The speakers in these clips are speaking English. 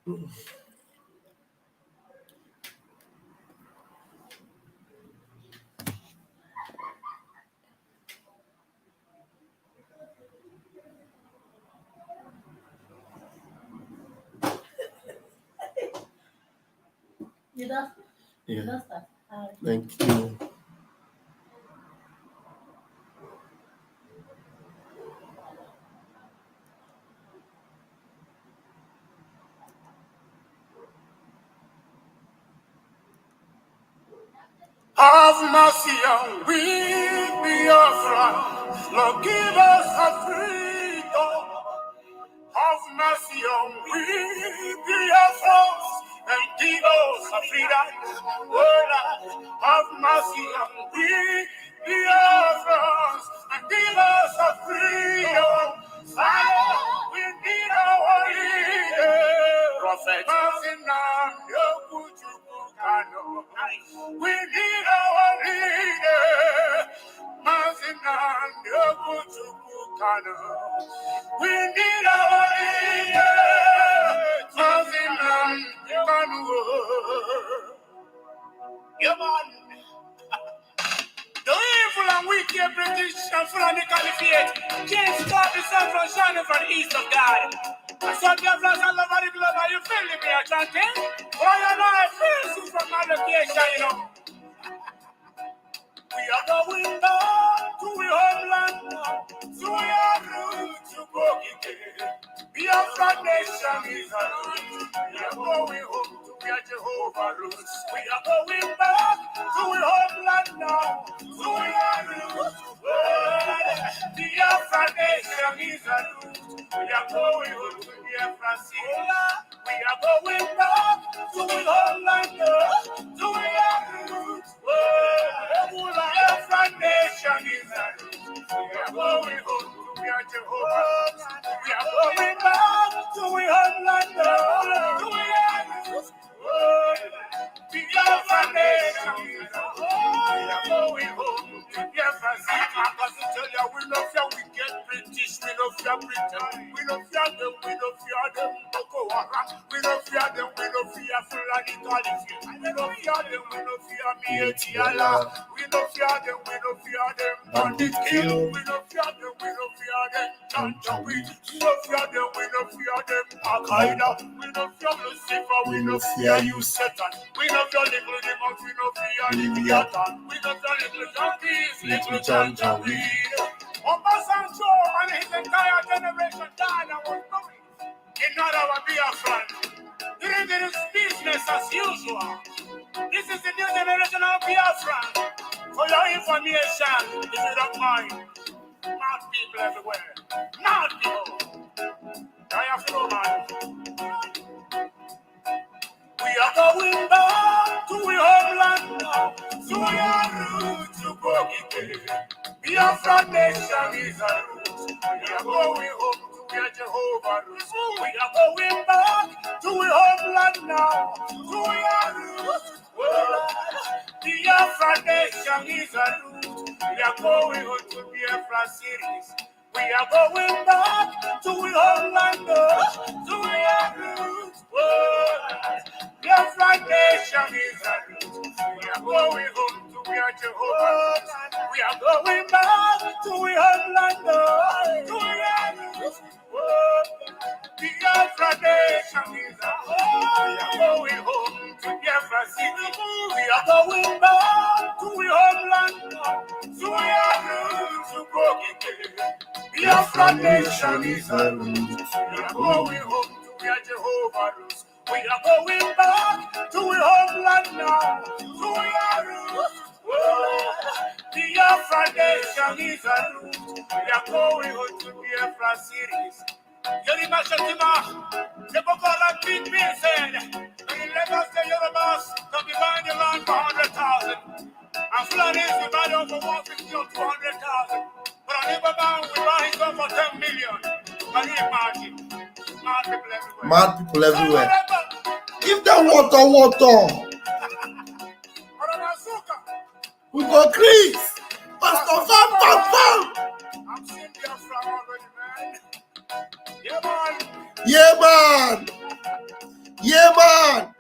You does? Yeah. You does that? Thank you. Have mercy on we, be your friend. Lord, give us a freedom. Have mercy on we, be your friends, and give us a freedom. Oh Lord, have mercy on we, be your friends, and give us a freedom. Father, we need our leader. Prophet, mercy now, your good you can. We need our leader. Mercy now, your good you can. We need our leader. Mercy now, you can. Yeah, man. The evil and wicked British and Fulani Caliphate can't stop the sun from shining from the east of God. I saw the flash all over the globe. Are you feeling me, chanting? Oh, you know, I feel so from my location, you know. We are going back to our homeland now, to our roots to go again. Biafra nation is a root. We are going home to where Jehovah roots. We are going back to our homeland now, to our roots. Biafra nation is a root. We are going home to Biafra city. We are going back to our homeland now, to our roots. Biafra nation is a root. We are going home to where Jehovah. We are going back to our homeland now, to our roots. Biafra nation is a root. We are going home to Biafra city. I'm going to tell you, we no fear we get British, we no fear Britain, we no fear them, we no fear them, Boko Haram, we no fear them, we no fear Fulani Caliphate, we no fear them, we no fear Mietiala, we no fear them, we no fear them, Bandit Kill, we no fear them, we no fear them, Janjaweed, we no fear them, we no fear them, Al-Qaeda, we no fear Lucifer, we no fear you, Satan, we no fear little demons, we no fear Leviathan, we no fear little junkies, little Janjaweed. Obasanjo and his entire generation died and was buried in our Biafran. This is business as usual. This is the new generation of Biafran. For your information, if you don't mind, mad people everywhere. Mad people. I have no man. We are going back to our homeland now, to our roots to go again. Biafra nation is a root. We are going home to where Jehovah roots. We are going back to our homeland now, to our roots. Biafra nation is a root. We are going home to Biafra cities. We are going back to our homeland now, to our roots. Biafra nation is a root. We are going home to where Jehovah is. We are going back to our homeland, to our roots. Biafra nation is a root. We are going home to Biafra city. We are going back to our homeland, to our roots to go again. Biafra nation is a root. We are going home to where Jehovah is. We are going back to our homeland now, to our roots. Biafra nation is a root. We are going home to Biafra cities. Yorima Shatima, the Boko Haram big bill said, and in Lagos the Yorubas can be buying the land for 100,000. And Fulanis we buy them for 150 or 200,000. But on Ibadan we buy it for 10 million. Can you imagine? Mad people everywhere. Mad people everywhere. Give them water. We go Chris. Pastor Fam. I'm seeing Biafra already, man. Yeah, man. Yeah, man. Yeah, man.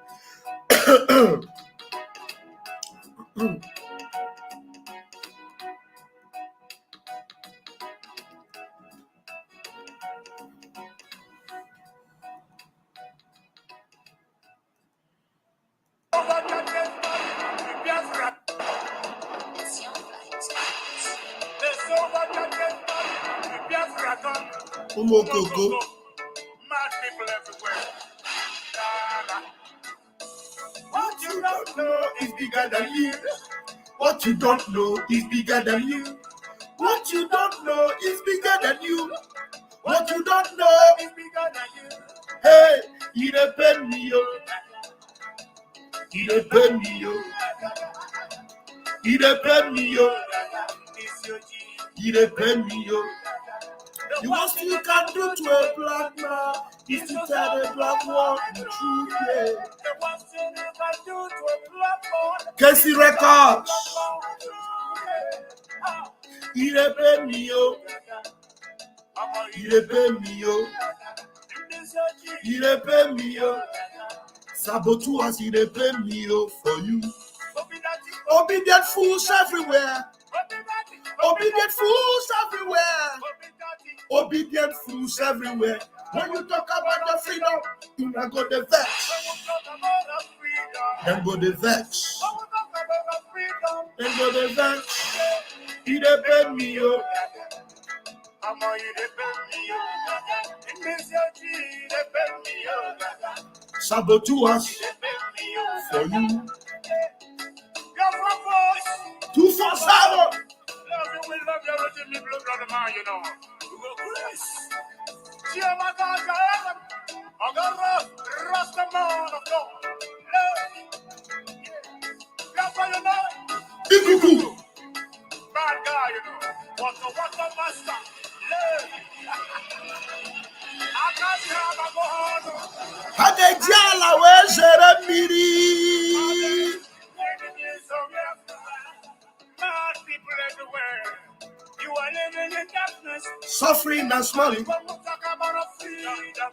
Umokoko. Mad people everywhere. What you don't know is bigger than you. What you don't know is bigger than you. What you don't know is bigger than you. What you don't know is bigger than you. Hey, you depend me, yo. You depend me, yo. You depend me, yo. You depend me, yo. The worst you can do to a black man is to tell the black one the truth, yeah. The worst thing you can do to a black man. Casey Records. You depend me, yo. You depend me, yo. You depend me, yo. Sabotuas, you depend me, yo, for you. Obedient fools everywhere. Obedient fools everywhere. Obedient fools everywhere. When you talk about the freedom, you not go the vex. Then go the vex. Then go the vex. You depend me, yo. Sabotuas for you. 247. We love you, everything me blood brother man, you know. We go Chris. See my God, I got rust the man of God. That's why you know. Ikuku. Bad guy, you know. What the master. I can't have a go on. Hadejala we Jeremiri. Mad people everywhere. You are living in darkness. Suffering and smiling.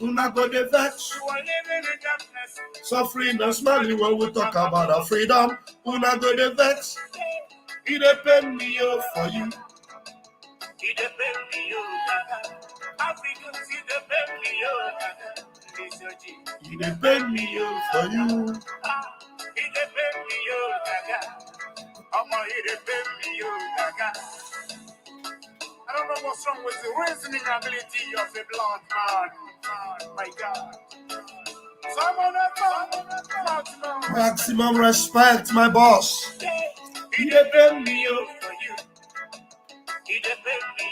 Una go the vex. You are living in darkness. Suffering and smiling when we talk about our freedom. Una go the vex. It depend me for you. It depend me Africans, it depend me It depend me for you. It depend me it depend me I don't know what's wrong with the reasoning ability of the blood man. My God. Maximum respect, my boss. It depend me for you. It depend me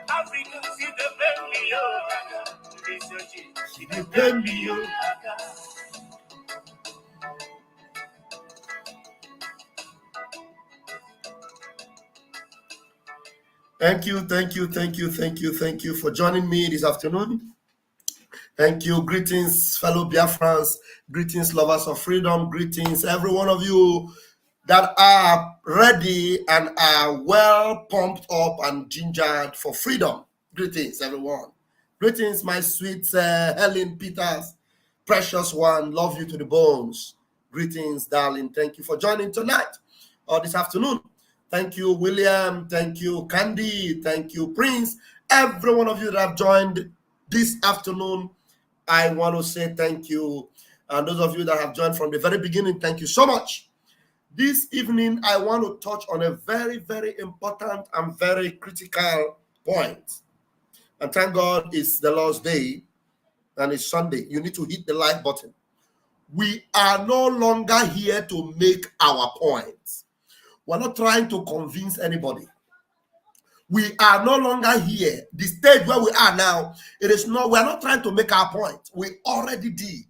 Africans, it depend me It depend me Thank you for joining me this afternoon. Thank you. Greetings, fellow Biafrans. Greetings, lovers of freedom. Greetings, every one of you that are ready and are well pumped up and gingered for freedom. Greetings, everyone. Greetings, my sweet Helen Peters, precious one. Love you to the bones. Greetings, darling. Thank you for joining tonight or this afternoon. Thank you, William. Thank you, Candy. Thank you, Prince. Every one of you that have joined this afternoon, I want to say thank you. And those of you that have joined from the very beginning, thank you so much. This evening, I want to touch on a very, very important and very critical point. And thank God it's the Lord's Day and it's Sunday. You need to hit the like button. We are no longer here to make our points. We're not trying to convince anybody. We are no longer here. The stage where we are now, we're not trying to make our point. We already did.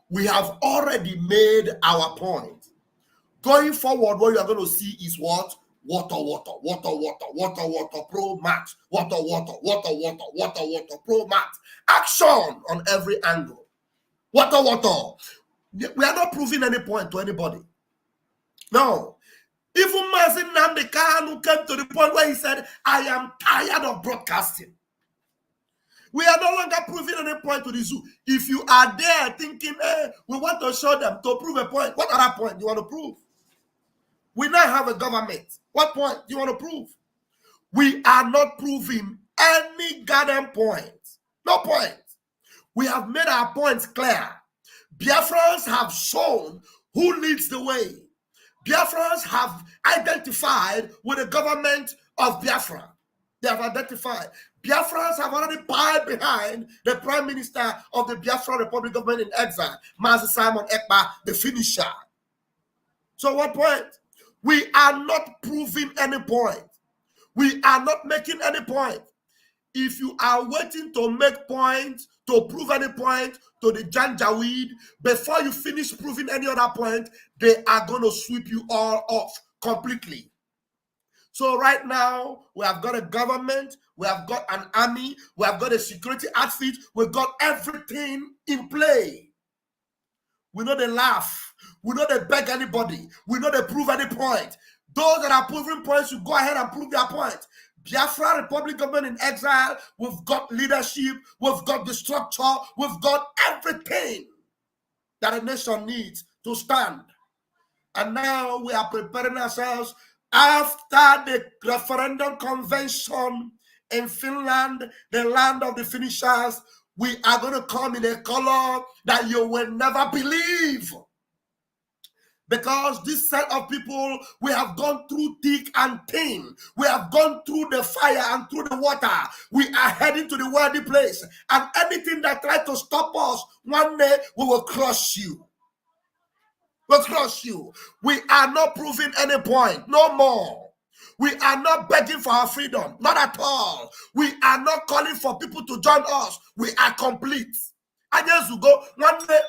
We have already made our point. Going forward, what you are going to see is what? Water, pro max. Water, pro max. Action on every angle. Water. We are not proving any point to anybody. No. Even Mazin Nnamdi Kanu came to the point where he said, I am tired of broadcasting. We are no longer proving any point to the zoo. If you are there thinking, we want to show them to prove a point, what other point do you want to prove? We now have a government. What point do you want to prove? We are not proving any goddamn point. No point. We have made our points clear. Biafrans have shown who leads the way. Biafrans have identified with the government of Biafra. They have identified. Biafrans have already piled behind the Prime Minister of the Biafra Republic government in exile, Mazi Simon Ekpa, the finisher. So what point? We are not proving any point. We are not making any point. If you are waiting to make points, to prove any point to the Janjaweed, before you finish proving any other point, they are going to sweep you all off completely. So right now, we have got a government, we have got an army, we have got a security outfit, we've got everything in play. We know they laugh. We know they beg anybody. We know they prove any point. Those that are proving points, you go ahead and prove their point. Biafra Republic government in exile, we've got leadership, we've got the structure, we've got everything that a nation needs to stand. And now we are preparing ourselves after the referendum convention in Finland, the land of the finishers. We are going to come in a color that you will never believe. Because this set of people, we have gone through thick and thin. We have gone through the fire and through the water. We are heading to the worthy place. And anything that tries to stop us, one day we will crush you. We'll crush you. We are not proving any point. No more. We are not begging for our freedom. Not at all. We are not calling for people to join us. We are complete. And yes, you go, one day,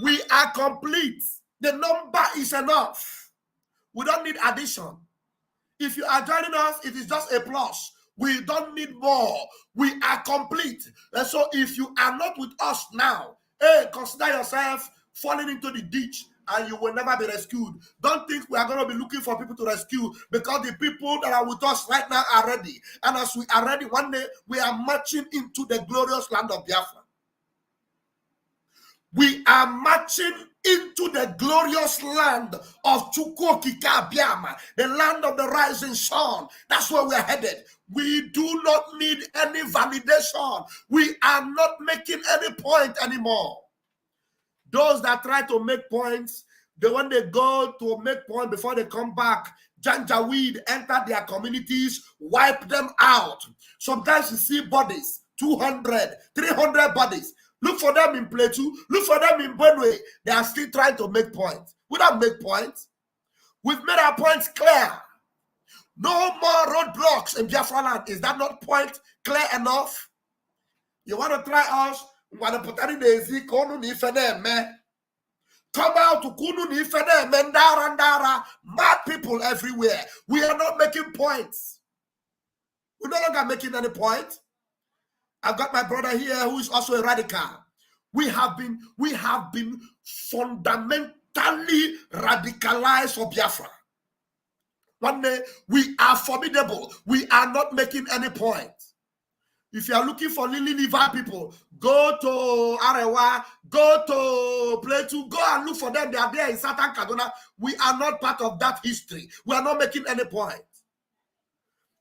we are complete. The number is enough. We don't need addition. If you are joining us, it is just a plus. We don't need more. We are complete. And so if you are not with us now, consider yourself falling into the ditch and you will never be rescued. Don't think we are going to be looking for people to rescue, because the people that are with us right now are ready. And as we are ready, one day we are marching into the glorious land of Biafra. We are marching into the glorious land of Chukwokika Biama, the land of the rising sun. That's where we are headed. We do not need any validation. We are not making any point anymore. Those that try to make points, when they go to make points before they come back, Janjaweed enter their communities, wipe them out. Sometimes you see bodies, 200, 300 bodies. Look for them in Plateau. Look for them in Benue. They are still trying to make points. We don't make points. We've made our points clear. No more roadblocks in Biafra land. Is that not point clear enough? You want to try us? Come out to Kunu Nifene, Mendara, Ndara, mad people everywhere. We are not making points. We're no longer making any point. I've got my brother here who is also a radical. We have been fundamentally radicalized for Biafra. One day, we are formidable. We are not making any point. If you are looking for Lily Liver people, go to Arewa, go to Plateau, go and look for them. They are there in Southern Kaduna. We are not part of that history. We are not making any point.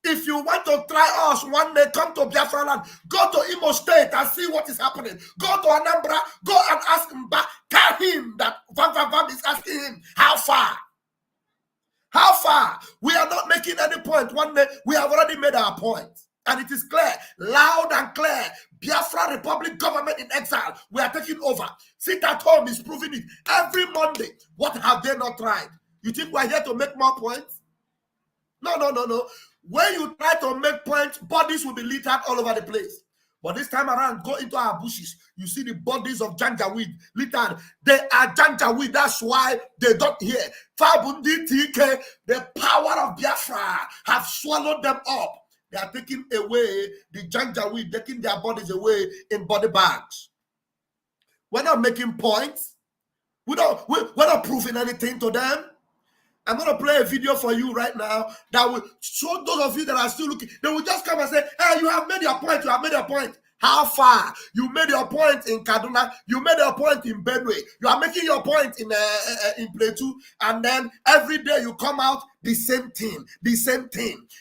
If you want to try us one day, come to Biafra land, go to Imo State and see what is happening. Go to Anambra, go and ask him back. Tell him that Van is asking him, how far? How far? We are not making any point. One day, we have already made our point. And it is clear, loud and clear. Biafra Republic government in exile. We are taking over. Sit at home is proving it. Every Monday, what have they not tried? You think we are here to make more points? No. When you try to make points, bodies will be littered all over the place. But this time around, go into our bushes. You see the bodies of Janjaweed littered. They are Janjaweed. That's why they don't hear. Fabundi TK, the power of Biafra have swallowed them up. They are taking away the Janjaweed, taking their bodies away in body bags. We're not making points. We're not proving anything to them. I'm going to play a video for you right now that will show those of you that are still looking. They will just come and say, hey, you have made your point. You have made your point. How far? You made your point in Kaduna. You made your point in Benue. You are making your point in Plateau. And then every day you come out, the same thing.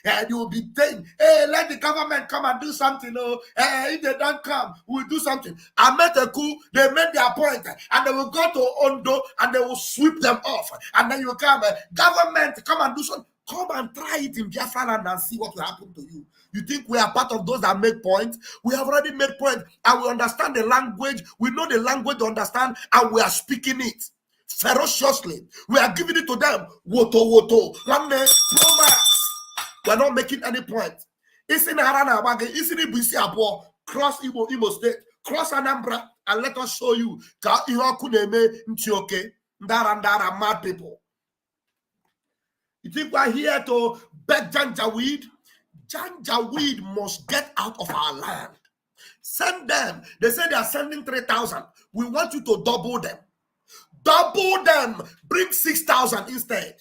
And you will be saying, hey, let the government come and do something. Oh, if they don't come, we'll do something. I met a coup. They made their point. And they will go to Ondo and they will sweep them off. And then you come, government, come and do something. Come and try it in Biafra land and see what will happen to you. You think we are part of those that make points? We have already made points and we understand the language. We know the language to understand and we are speaking it ferociously. We are giving it to them. Woto. We are not making any point. It's in Harana, it's in Ibisi Abo, cross Imo State, cross Anambra, and let us show you. Ndara mad people. You think we're here to beg Janjaweed? Janjaweed must get out of our land. Send them. They say they are sending 3,000. We want you to double them. Double them. Bring 6,000 instead.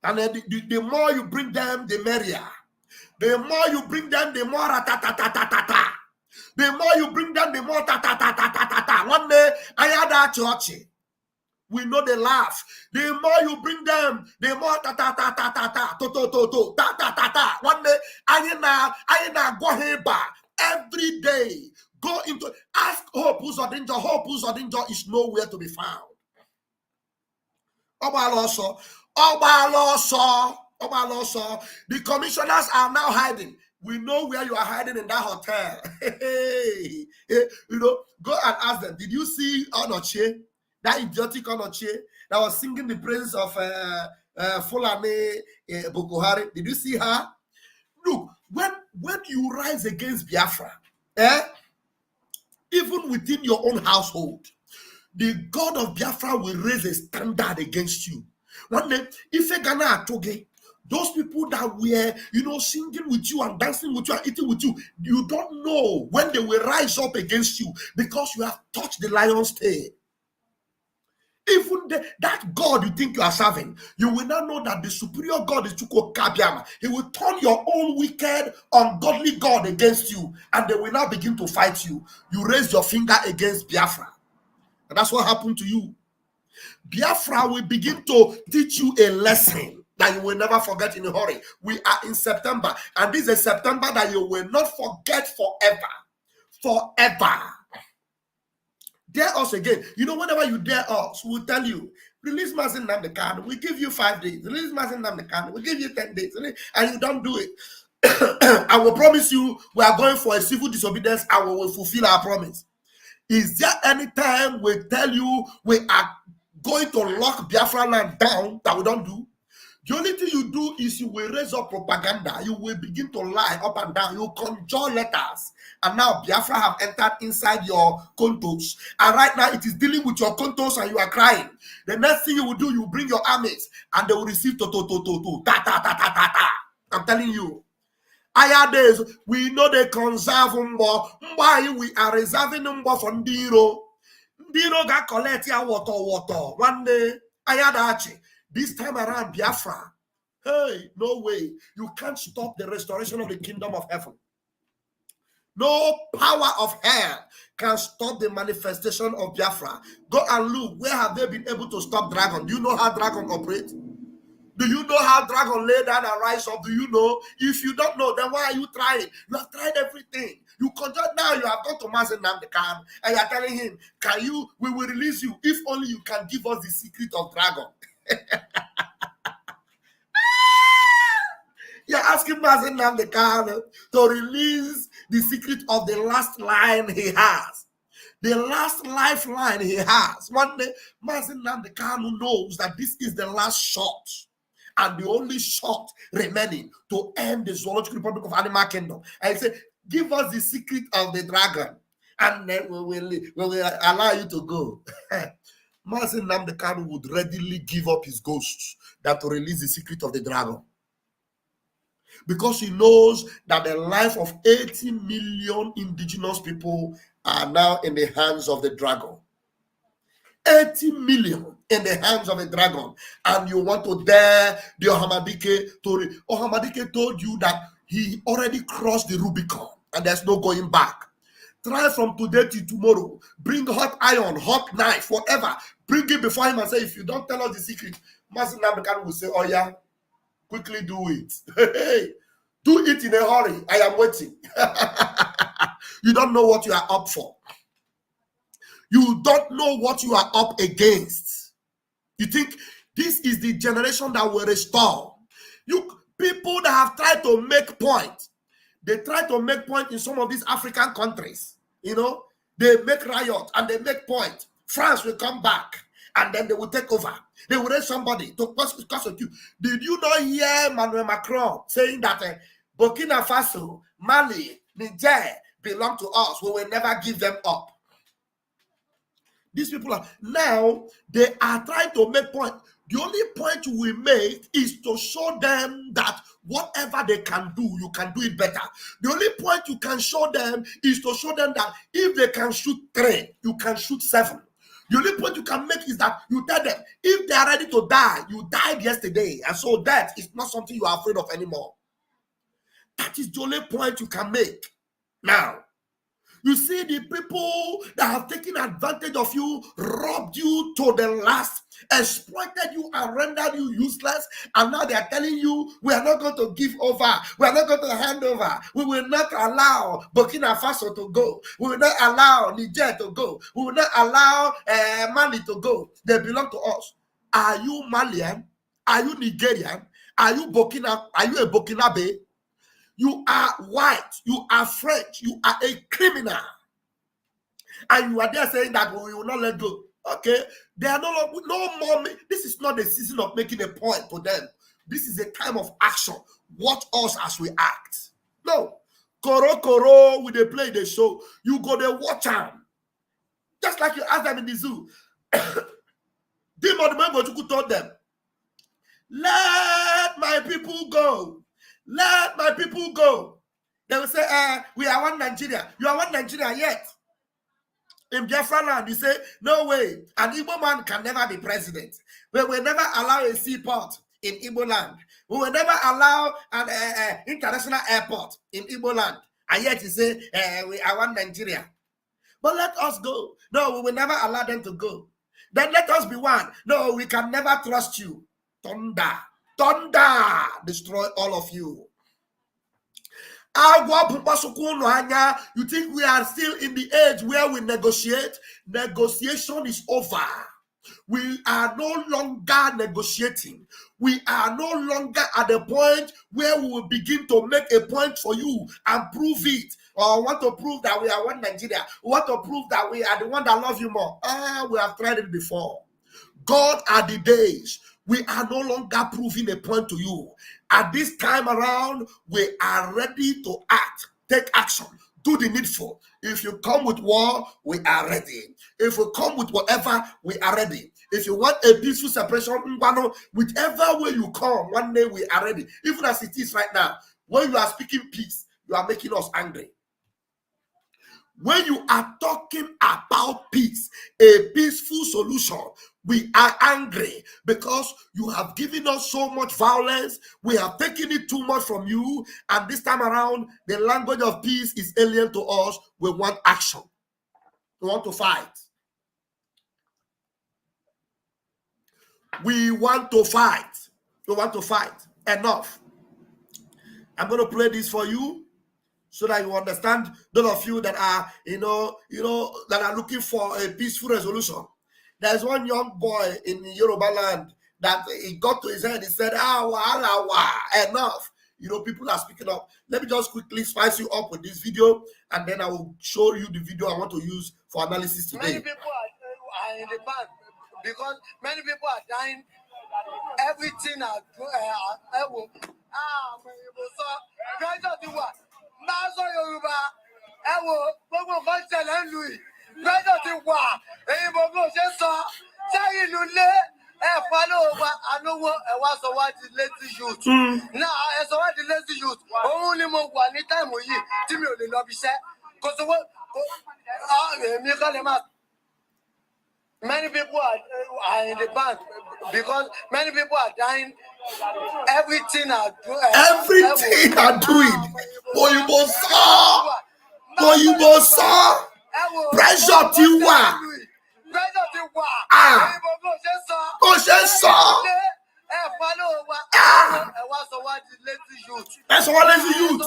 And then the more you bring them, the merrier. The more you bring them, the more ta-ta-ta-ta-ta-ta. The more you bring them, the more ta-ta-ta-ta-ta-ta. One day, I had that church. We know they laugh. The more you bring them, the more ta-ta-ta-ta-ta-ta. One day, I go here back. Every day, go into, ask Hope Uzodinjo. Hope Uzodinjo is nowhere to be found. Obaloso. The commissioners are now hiding. We know where you are hiding in that hotel. Go and ask them. Did you see Onoche? That idiotic Onoche that was singing the praises of Fulani Boko Haram. Did you see her? Look, when you rise against Biafra, even within your own household, the God of Biafra will raise a standard against you. One day, if a Ghana Atoge, those people that were, singing with you and dancing with you and eating with you, you don't know when they will rise up against you because you have touched the lion's tail. Even that God you think you are serving, you will not know that the superior God is Chuko Kabiama. He will turn your own wicked, ungodly God against you, and they will now begin to fight you. You raise your finger against Biafra. And that's what happened to you. Biafra will begin to teach you a lesson that you will never forget in a hurry. We are in September, and this is September that you will not forget forever. Forever. Dare us again. Whenever you dare us, we'll tell you, release Mazin Namdekan. We give you 5 days. Release Mazin Namdekan. We give you 10 days. And you don't do it. I will promise you, we are going for a civil disobedience and we will fulfill our promise. Is there any time we tell you we are going to lock Biafra land down that we don't do? The only thing you do is you will raise up propaganda. You will begin to lie up and down. You conjure letters. And now Biafra have entered inside your contos. And right now it is dealing with your contos and you are crying. The next thing you will do, you bring your armies and they will receive ta. I'm telling you. Higher days, we know they conserve Mbo. We are reserving Mbo for Ndiro. Ndiro got collect ya water. One day, Ayadachi. This time around, Biafra, hey, no way. You can't stop the restoration of the kingdom of heaven. No power of hell can stop the manifestation of Biafra. Go and look, where have they been able to stop dragon? Do you know how dragon operates? Do you know how dragon lay down and rise up? Do you know? If you don't know, then why are you trying? You have tried everything. You conjure now. You have gone to Mazen Namdekan and you are telling him, we will release you if only you can give us the secret of dragon. You're asking Mazen Namdekan to release the secret of the last line he has. The last lifeline he has. One day, Mazen Namdekan knows that this is the last shot and the only shot remaining to end the Zoological Republic of Animal Kingdom. And he said, give us the secret of the dragon and then we will allow you to go. Mazen Namdekan would readily give up his ghosts than to release the secret of the dragon. Because he knows that the life of 80 million indigenous people are now in the hands of the dragon. 80 million. in the hands of a dragon, and you want to dare the Ohamadike to. Ohamadike told you that he already crossed the Rubicon and there's no going back. Try from today to tomorrow. Bring hot iron, hot knife, whatever. Bring it before him and say, if you don't tell us the secret, Master Namekan will say, oh yeah, quickly do it. Hey, do it in a hurry. I am waiting. You don't know what you are up for. You don't know what you are up against. You think this is the generation that will restore. You people that have tried to make point. They try to make point in some of these African countries. You know, they make riot and they make point. France will come back and then they will take over. They will raise somebody to prosecute you. Did you not hear Emmanuel Macron saying that Burkina Faso, Mali, Niger belong to us? We will never give them up. These people are now, they are trying to make point. The only point you will make is to show them that whatever they can do, you can do it better. The only point you can show them is to show them that if they can shoot 3, you can shoot 7. The only point you can make is that you tell them, if they are ready to die, you died yesterday. And so death is not something you are afraid of anymore. That is the only point you can make. Now, you see the people that have taken advantage of you, robbed you to the last, exploited you and rendered you useless, and now they are telling you, we are not going to give over, we are not going to hand over, we will not allow Burkina Faso to go, we will not allow Niger to go, we will not allow Mali to go. They belong to us. Are you Malian? Are you Nigerian? Are you a Burkinabe? You are white, you are French, you are a criminal. And you are there saying that we will not let go. Okay, they are no more. This is not the season of making a point to them. This is a time of action. Watch us as we act. No. Koro, when they play the show, you go there, watch them. Just like you ask them in the zoo. Demon Member told them, let my people go. Let my people go. They will say, we are one Nigeria. You are one Nigeria yet. In Biafra land, you say, no way. An Igbo man can never be president. We will never allow a seaport in Igbo land. We will never allow an international airport in Igbo land. And yet you say, we are one Nigeria. But let us go. No, we will never allow them to go. Then let us be one. No, we can never trust you. Thunder. Thunder, destroy all of you. You think we are still in the age where we negotiate? Negotiation is over. We are no longer negotiating. We are no longer at the point where we will begin to make a point for you and prove it. Or want to prove that we are one Nigeria. We want to prove that we are the one that love you more. We have tried it before. God are the days. We are no longer proving a point to you. At this time around, we are ready to act, take action, do the needful. If you come with war, we are ready. If you come with whatever, we are ready. If you want a peaceful separation, whichever way you come, one day we are ready. Even as it is right now, when you are speaking peace, you are making us angry. When you are talking about peace, a peaceful solution, we are angry because you have given us so much violence. We have taken it too much from you. And this time around, the language of peace is alien to us. We want action. We want to fight. We want to fight. We want to fight. Enough. I'm going to play this for you, so that you understand, those of you that are, that are looking for a peaceful resolution. There's one young boy in Yoruba land that he got to his head. He said, enough. People are speaking up. Let me just quickly spice you up with this video, and then I will show you the video I want to use for analysis today. Many people are in the back because many people are dying. Everything are Maso Yoruba, gbogbo nǹkan ṣẹlẹ̀ ń lu yìí. Lọ́jọ́ ti wà, èyí gbogbo ṣe sọ, sẹ́yìn ìlú lé ẹ̀fọ́ lówó wa, ànówó ẹ̀wá sọ wá di lazy youth. Náà ẹ sọ wá di lazy youth. Òun ni mo wà ní táìmù yìí tí mi ò lè lọ bí iṣẹ́. Kò sówó, èmi kọ́ lè máa. Many people are in the bank because many people are dying. Everything are Everything are doing. Moyibo saw. Pressure tiwa. Ah. Oṣé That's what lazy youth.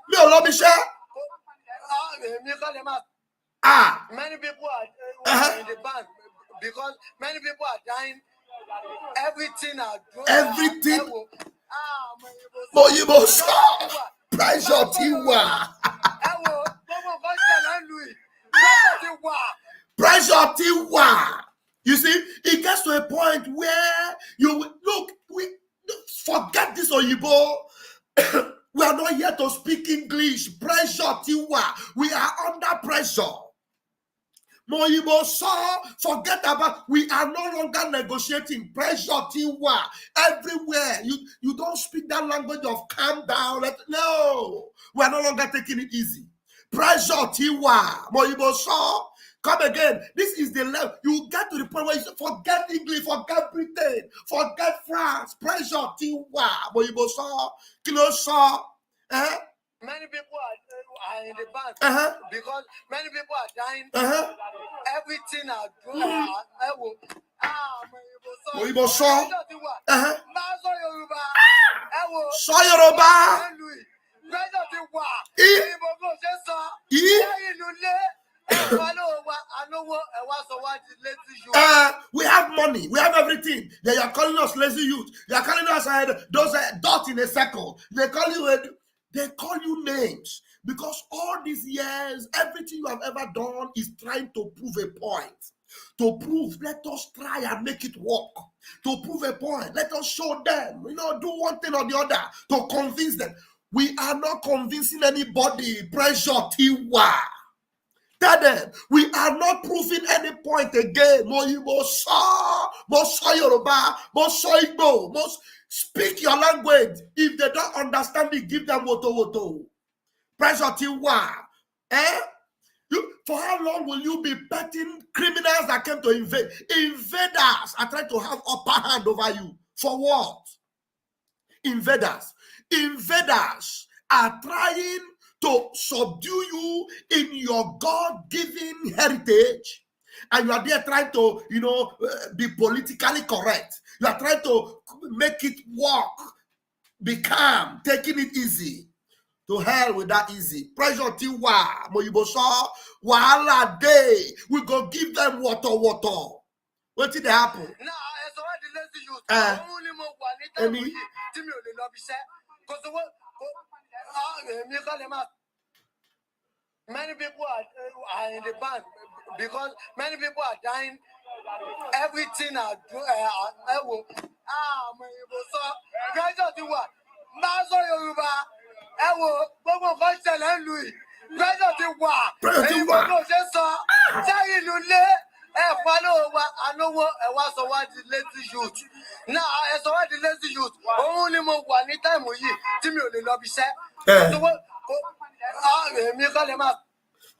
Mi ò lọ bí iṣẹ́. Ah. Many people are in the bank because many people are dying. Everything. Moyibo saw. Pressure tiwa. Pressure tiwa. You see, it gets to a point where you look, we forget this Oyibo. We are not here to speak English. Pressure tiwa. We are under pressure. Moyibo saw, forget about, we are no longer negotiating. Pressure tiwa. Everywhere. You don't speak that language of calm down. No. We are no longer taking it easy. Pressure tiwa. Moyibo saw. Come again. This is the level. You get to the point where you say, forget English, forget Britain, forget France. Pressure tiwa. Moyibo saw. Kilo saw. Many people are in the bank because many people are dying. Everything are Moyibo saw. Saw Yoruba. We have money, we have everything. They are calling us lazy youth. They are calling us those dots in a circle. They call you names because all these years, everything you have ever done is trying to prove a point. To prove, let us try and make it work. To prove a point, let us show them, do one thing or the other to convince them. We are not convincing anybody. Pressure tiwa. Tell them, we are not proving any point again. Moyibo saw Yoruba, saw Igbo, speak your language. If they don't understand it, give them woto. Pressure tiwa. For how long will you be petting criminals that came to invade? Invaders are trying to have upper hand over you. For what? Invaders are trying to subdue you in your God-given heritage. And you are there trying to, be politically correct. You are trying to make it work. Be calm, taking it easy. To hell with that easy. Pressure tiwa. Moyibo saw. Wahala day. We go give them water. What did happen? Many people are in the bank because many people are dying. Everything are pressure tiwa.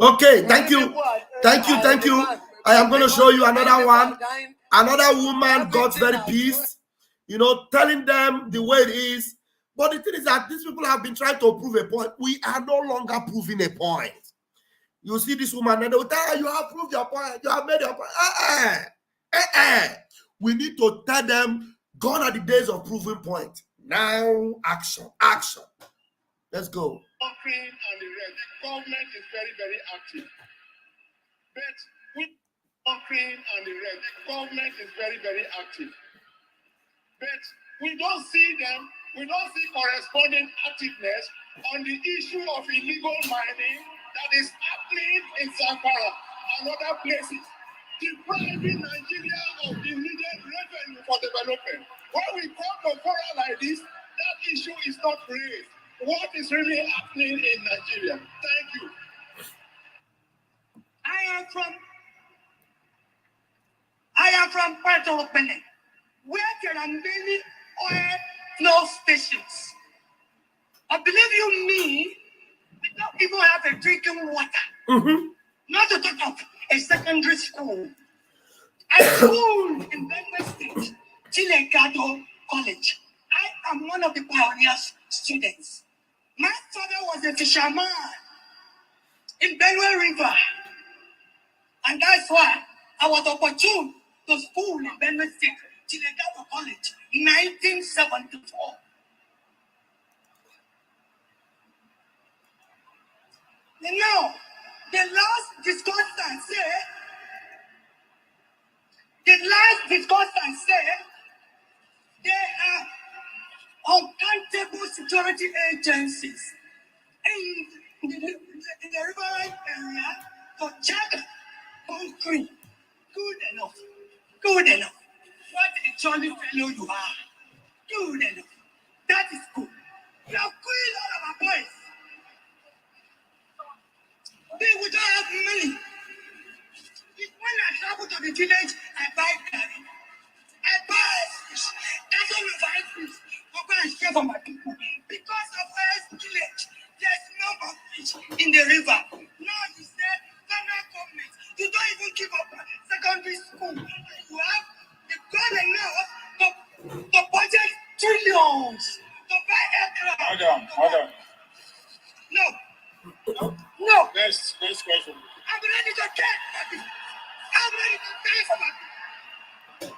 Okay, thank you. I am going to show you another one. Another woman got very pissed, telling them the way it is. But the thing is that these people have been trying to prove a point. We are no longer proving a point. You see this woman and they will tell you have proved your point. You have made your point. We need to tell them, gone are the days of proving point. Now, action. Let's go. Ukraine and the rest, the government is very, very active. But with Ukraine and the rest, the government is very, very active. But we don't see them, we don't see corresponding activeness on the issue of illegal mining that is happening in Zamfara and other places, depriving Nigeria of the needed revenue for development. When we come to fora like this, that issue is not raised. What is really happening in Nigeria? Thank you. I am from Puerto Rico, where there are many oil flow stations. I believe you me, we don't even have a drinking water. Not to talk of a secondary school. A school in Benue State, Chilegato College. I am one of the pioneers students. My father was a fisherman in Benue River. And that's why I was opportune to school in Benue State, Chilegato College, in 1974. You know, the last discussant said, there are uncountable security agencies in the riverine area to check concrete. Good enough. Good enough. What a jolly fellow you are. Good enough. That is good. You have killed all of our boys. We don't have money. When I travel to the village, I buy garden. I buy fish. That's all I buy fish. I go and share for my people. Because of our village, there's no more fish in the river. Now you say, federal government, you don't even give up secondary school. You have the gun enough to budget trillions to buy aircraft. Hold on. No. Next question. I'm ready to die. I'm ready to die for my people.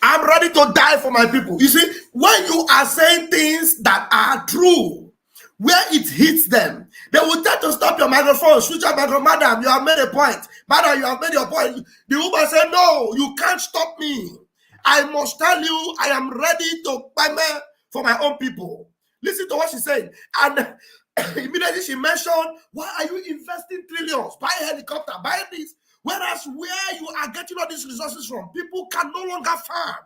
I'm ready to die for my people. You see, when you are saying things that are true, where it hits them, they will try to stop your microphone, switch your microphone. Madam, you have made a point. Madam, you have made your point. The woman said, no, you can't stop me. I must tell you, I am ready to buy for my own people. Listen to what she said. And immediately she mentioned, why are you investing trillions? Buy a helicopter, buy this. Whereas where you are getting all these resources from, people can no longer farm.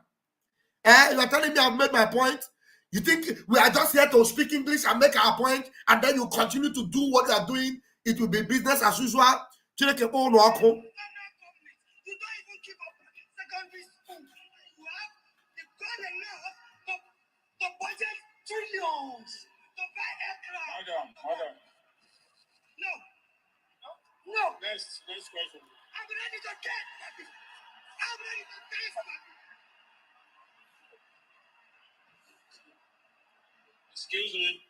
You are telling me I've made my point? You think we are just here to speak English and make our point, and then you continue to do what you are doing? It will be business as usual. You don't even keep up secondary school. You have the gun enough to budget trillions to buy aircraft. Hold on. No. Next question. I'm ready to get my people. I'm ready to die for my people. Excuse me.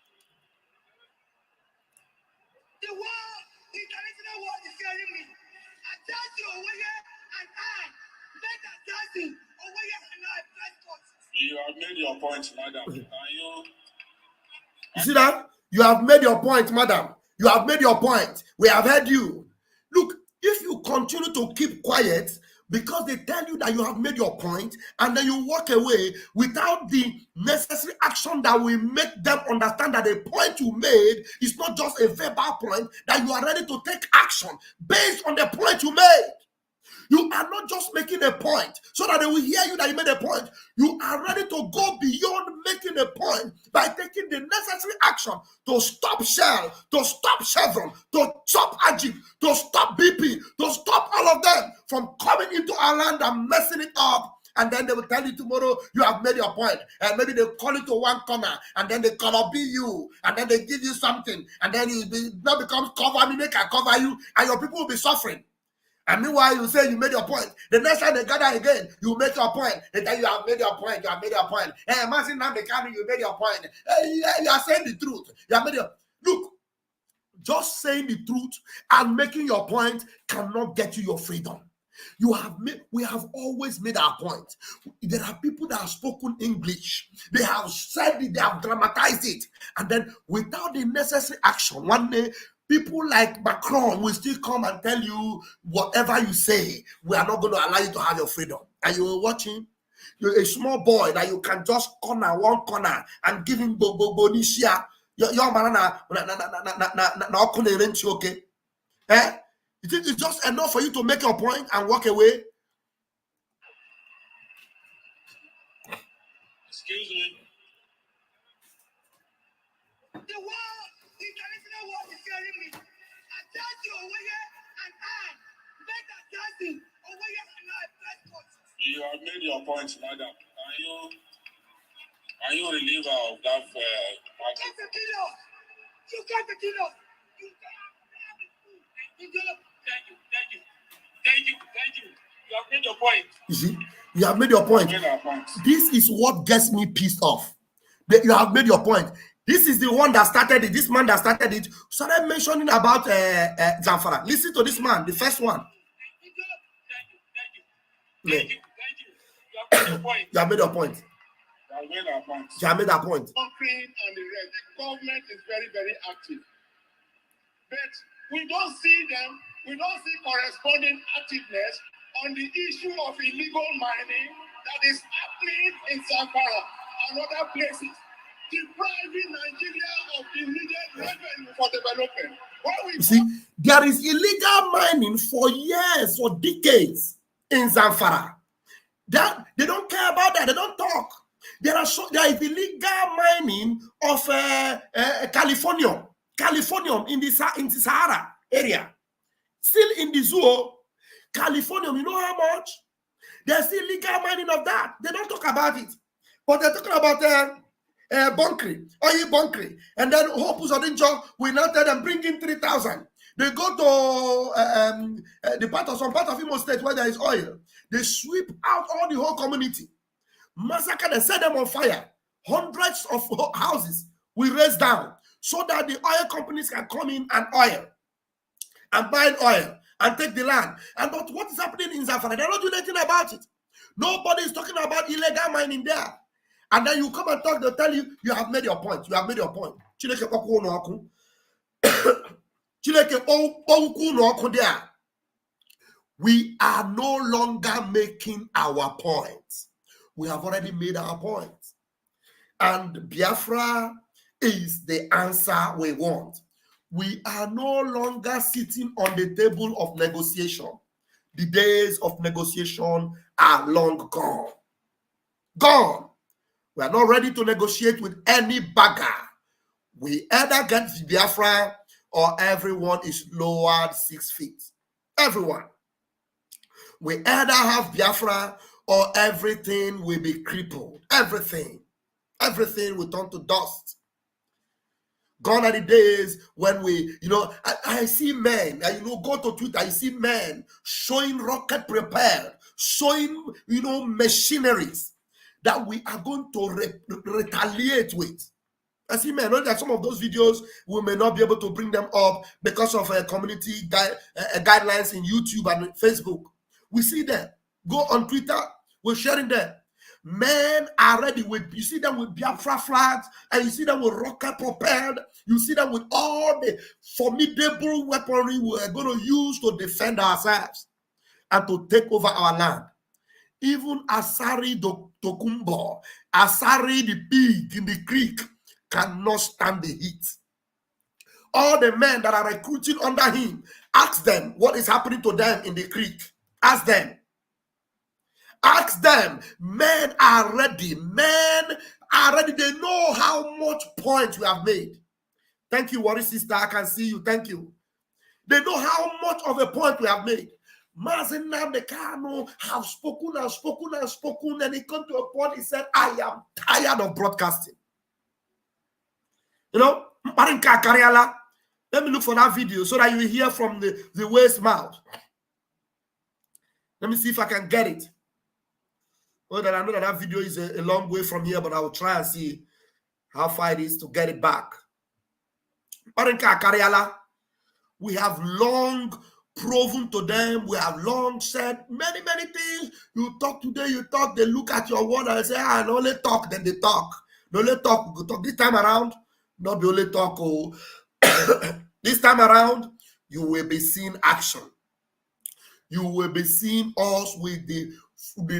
The world, the international world is hearing me. I tell you over here and I. Let us tell you over here and I press courses. You have made your point, madam. You see that? You have made your point, madam. You have made your point. We have heard you. Look, if you continue to keep quiet because they tell you that you have made your point and then you walk away without the necessary action that will make them understand that the point you made is not just a verbal point, that you are ready to take action based on the point you made. You are not just making a point so that they will hear you that you made a point. You are ready to go beyond making a point by taking the necessary action to stop Shell, to stop Chevron, to stop Agip, to stop BP, to stop all of them from coming into our land and messing it up. And then they will tell you tomorrow, you have made your point. And maybe they call it to one corner, and then they cannot be you, and then they give you something, and then it now becomes cover me, make I cover you, and your people will be suffering. And meanwhile, you say you made your point. The next time they gather again, you make your point. They tell you have made your point. You have made your point. Hey, Martin Namdekanu, you made your point. Hey, you are saying the truth. You have made your look. Just saying the truth and making your point cannot get you your freedom. We have always made our point. There are people that have spoken English. They have said it. They have dramatized it. And then without the necessary action, one day, people like Macron will still come and tell you whatever you say, we are not going to allow you to have your freedom. And you were watching, you're a small boy that you can just corner one corner and give him Bonisha. Your banana, okay? Eh? You think it's just enough for you to make your point and walk away? Excuse me. The world, the international world is hearing me. I tell you over here and I. Let us tell you over here and I press courses. You have made your point, madam. Are you a reliever of that? You can't kill us. You can't kill us. You can't. Thank you. You have made your point. You see, you have made your point. This is what gets me pissed off. You have made your point. This is the one that started it. This man that started it started mentioning about Zamfara. Listen to this man, the first one. Thank you. You have made your point. You have made your point. You have made that point. And the rest, the government is very, very active. But we don't see them, we don't see corresponding activeness on the issue of illegal mining that is happening in Zamfara and other places, depriving Nigeria of the needed revenue for development. You see, there is illegal mining for years, for decades in Zamfara. They don't care about that. They don't talk. There is illegal mining of Californium in the Sahara area. Still in the zoo, Californium, you know how much? There's still illegal mining of that. They don't talk about it. But they're talking about bunkering, oil bunkering. And then Hope Uzodinjo will now tell them, bring in 3,000. They go to some part of Imo State where there is oil. They sweep out all the whole community. Massacre, they set them on fire. Hundreds of houses will raise down so that the oil companies can come in and buy oil and take the land. And but what is happening in Zamfara? They're not doing anything about it. Nobody is talking about illegal mining there. And then you come and talk, they'll tell you, you have made your point. You have made your point. We are no longer making our point. We have already made our point. And Biafra is the answer we want. We are no longer sitting on the table of negotiation. The days of negotiation are long gone. Gone. We are not ready to negotiate with any bagger. We either get Biafra or everyone is lowered 6 feet. Everyone. We either have Biafra or everything will be crippled. Everything. Everything will turn to dust. Gone are the days when I see men, go to Twitter, I see men showing rocket prepared, showing, machineries that we are going to retaliate with. I see men, that some of those videos, we may not be able to bring them up because of community guidelines in YouTube and Facebook. We see them. Go on Twitter, we're sharing them. Men are ready with, you see them with Biafra flags, and you see them with rocket propelled. You see them with all the formidable weaponry we're going to use to defend ourselves and to take over our land. Even Asari Tokumbo, Asari the pig in the creek, cannot stand the heat. All the men that are recruiting under him, ask them what is happening to them in the creek. Ask them. Ask them. Men are ready. Men are ready. They know how much points we have made. Thank you, Worry Sister. I can see you. Thank you. They know how much of a point we have made. Mazen Nnamdi Kanu have spoken and spoken and spoken, and he came to a point, he said, I am tired of broadcasting. Marinka Kariala, let me look for that video so that you will hear from the waist mouth. Let me see if I can get it. Well, I know that video is a long way from here, but I will try and see how far it is to get it back. Marinka Kariala, we have long proven to them, we have long said many, many things. You talk today, you talk, they look at your word and say, I only talk, then they talk. They only talk, we talk. This time around, not the only talk. Oh. This time around, you will be seeing action. You will be seeing us with the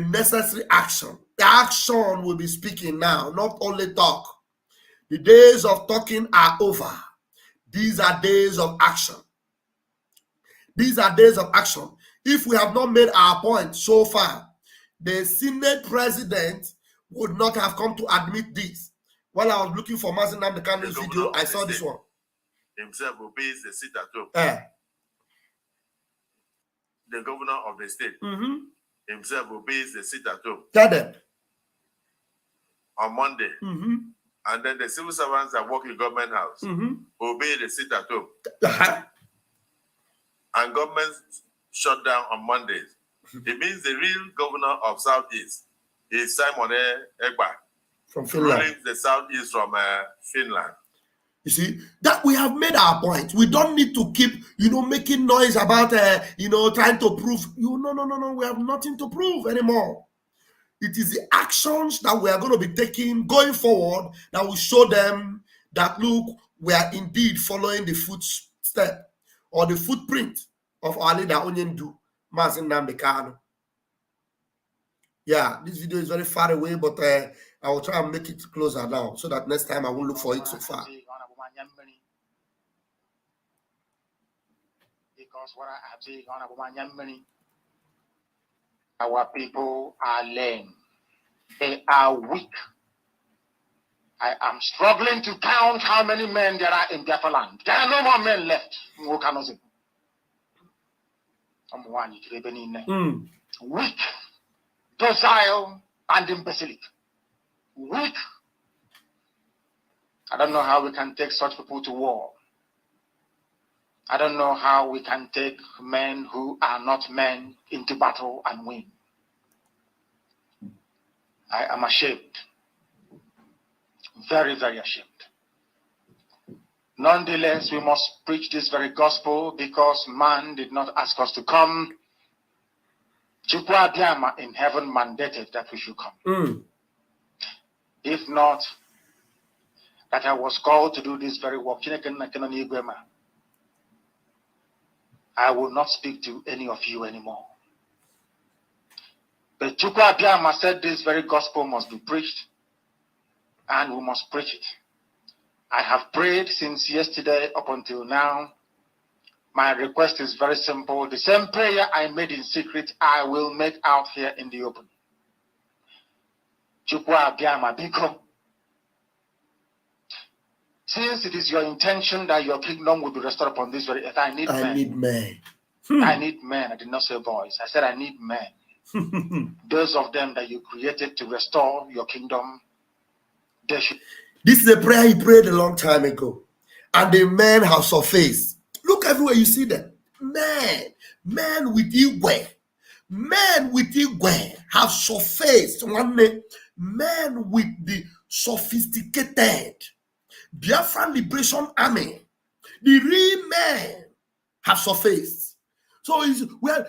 necessary action. The action will be speaking now, not only talk. The days of talking are over. These are days of action. These are days of action. If we have not made our point so far, the Senate president would not have come to admit this. While I was looking for Mazen Nnamdi Kanu's video, I saw this one. Himself obeys the sit at home. The governor of the state himself obeys the sit at home. Tell them. On Monday. And then the civil servants that work in government house obey the sit at home. and government shut down on Mondays. It means the real governor of Southeast is Simon Egba, from Finland. ruling the Southeast from Finland. You see, that we have made our point. We don't need to keep, making noise about, trying to prove. No. We have nothing to prove anymore. It is the actions that we are going to be taking going forward that will show them that, look, we are indeed following the footstep or the footprint of our leader, Onyendu, Mazin Nnamdi Kanu. Yeah, this video is very far away, but I will try and make it closer now so that next time I won't look for it so far. Because what I have said, our people are lame. They are weak. I am struggling to count how many men there are in Biafra land. There are no more men left. Weak, docile, and imbecilic. Weak. I don't know how we can take such people to war. I don't know how we can take men who are not men into battle and win. I am ashamed. Very, very ashamed. Nonetheless, we must preach this very gospel because man did not ask us to come. Chukwu Abiyama in heaven mandated that we should come. If not, that I was called to do this very work, I will not speak to any of you anymore. But Chukwu Abiyama said this very gospel must be preached, and we must preach it. I have prayed since yesterday up until now. My request is very simple. The same prayer I made in secret, I will make out here in the open. Chukwu Abiyama biko. Since it is your intention that your kingdom will be restored upon this very earth, I need men. I need men. I did not say boys. I said I need men. Those of them that you created to restore your kingdom, they should. This is a prayer he prayed a long time ago. And the men have surfaced. Look everywhere you see them. Men with Igwe. Men with Igwe have surfaced. Men with the sophisticated Biafran Liberation Army. The real men have surfaced. So it's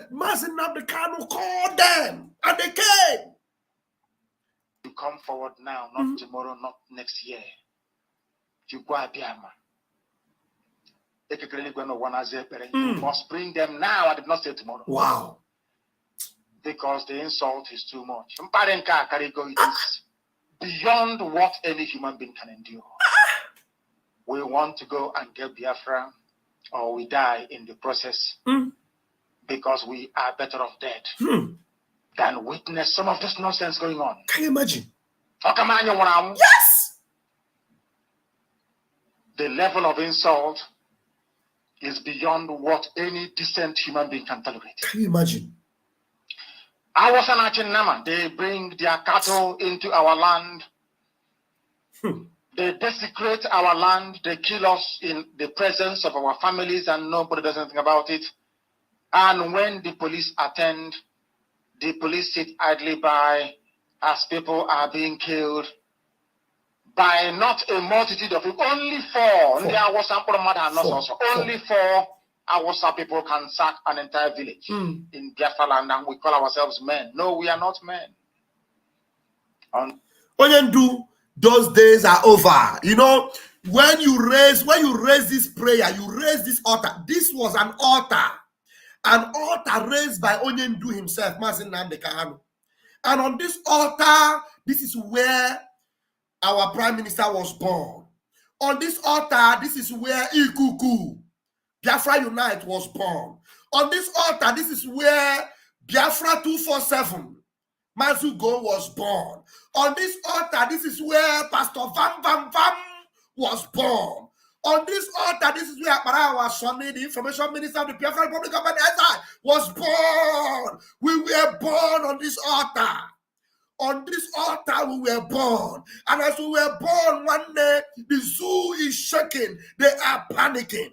Mazin Nnamdi Kanu called them and they came. You come forward now, not tomorrow, not next year. Chukwu Abiyama. You must bring them now. I did not say tomorrow. Wow. Because the insult is too much. It is beyond what any human being can endure. We want to go and get Biafra, or we die in the process, because we are better off dead than witness some of this nonsense going on. Can you imagine? Yes! The level of insult is beyond what any decent human being can tolerate. Can you imagine? I was an Achinama. They bring their cattle into our land. They desecrate our land. They kill us in the presence of our families and nobody does anything about it. And when the police attend, the police sit idly by as people are being killed by not a multitude of people. Only four. Only 4 Awasa people can sack an entire village in Biafra land, and we call ourselves men. No, we are not men. Onyendu, those days are over. You know, when you raise this prayer, you raise this altar. This was an altar raised by Onyendu himself, Mazin Nnamdi Kanu. And on this altar, this is where our Prime Minister was born. On this altar, this is where Ikuku, Biafra Unite, was born. On this altar, this is where Biafra 247, Mazugo, was born. On this altar, this is where Pastor Vam was born. On this altar, this is where Akbara Sonny, the Information Minister of the Biafra Republic of Nigeria, was born. We were born on this altar. On this altar we were born. And as we were born one day, the zoo is shaking. They are panicking.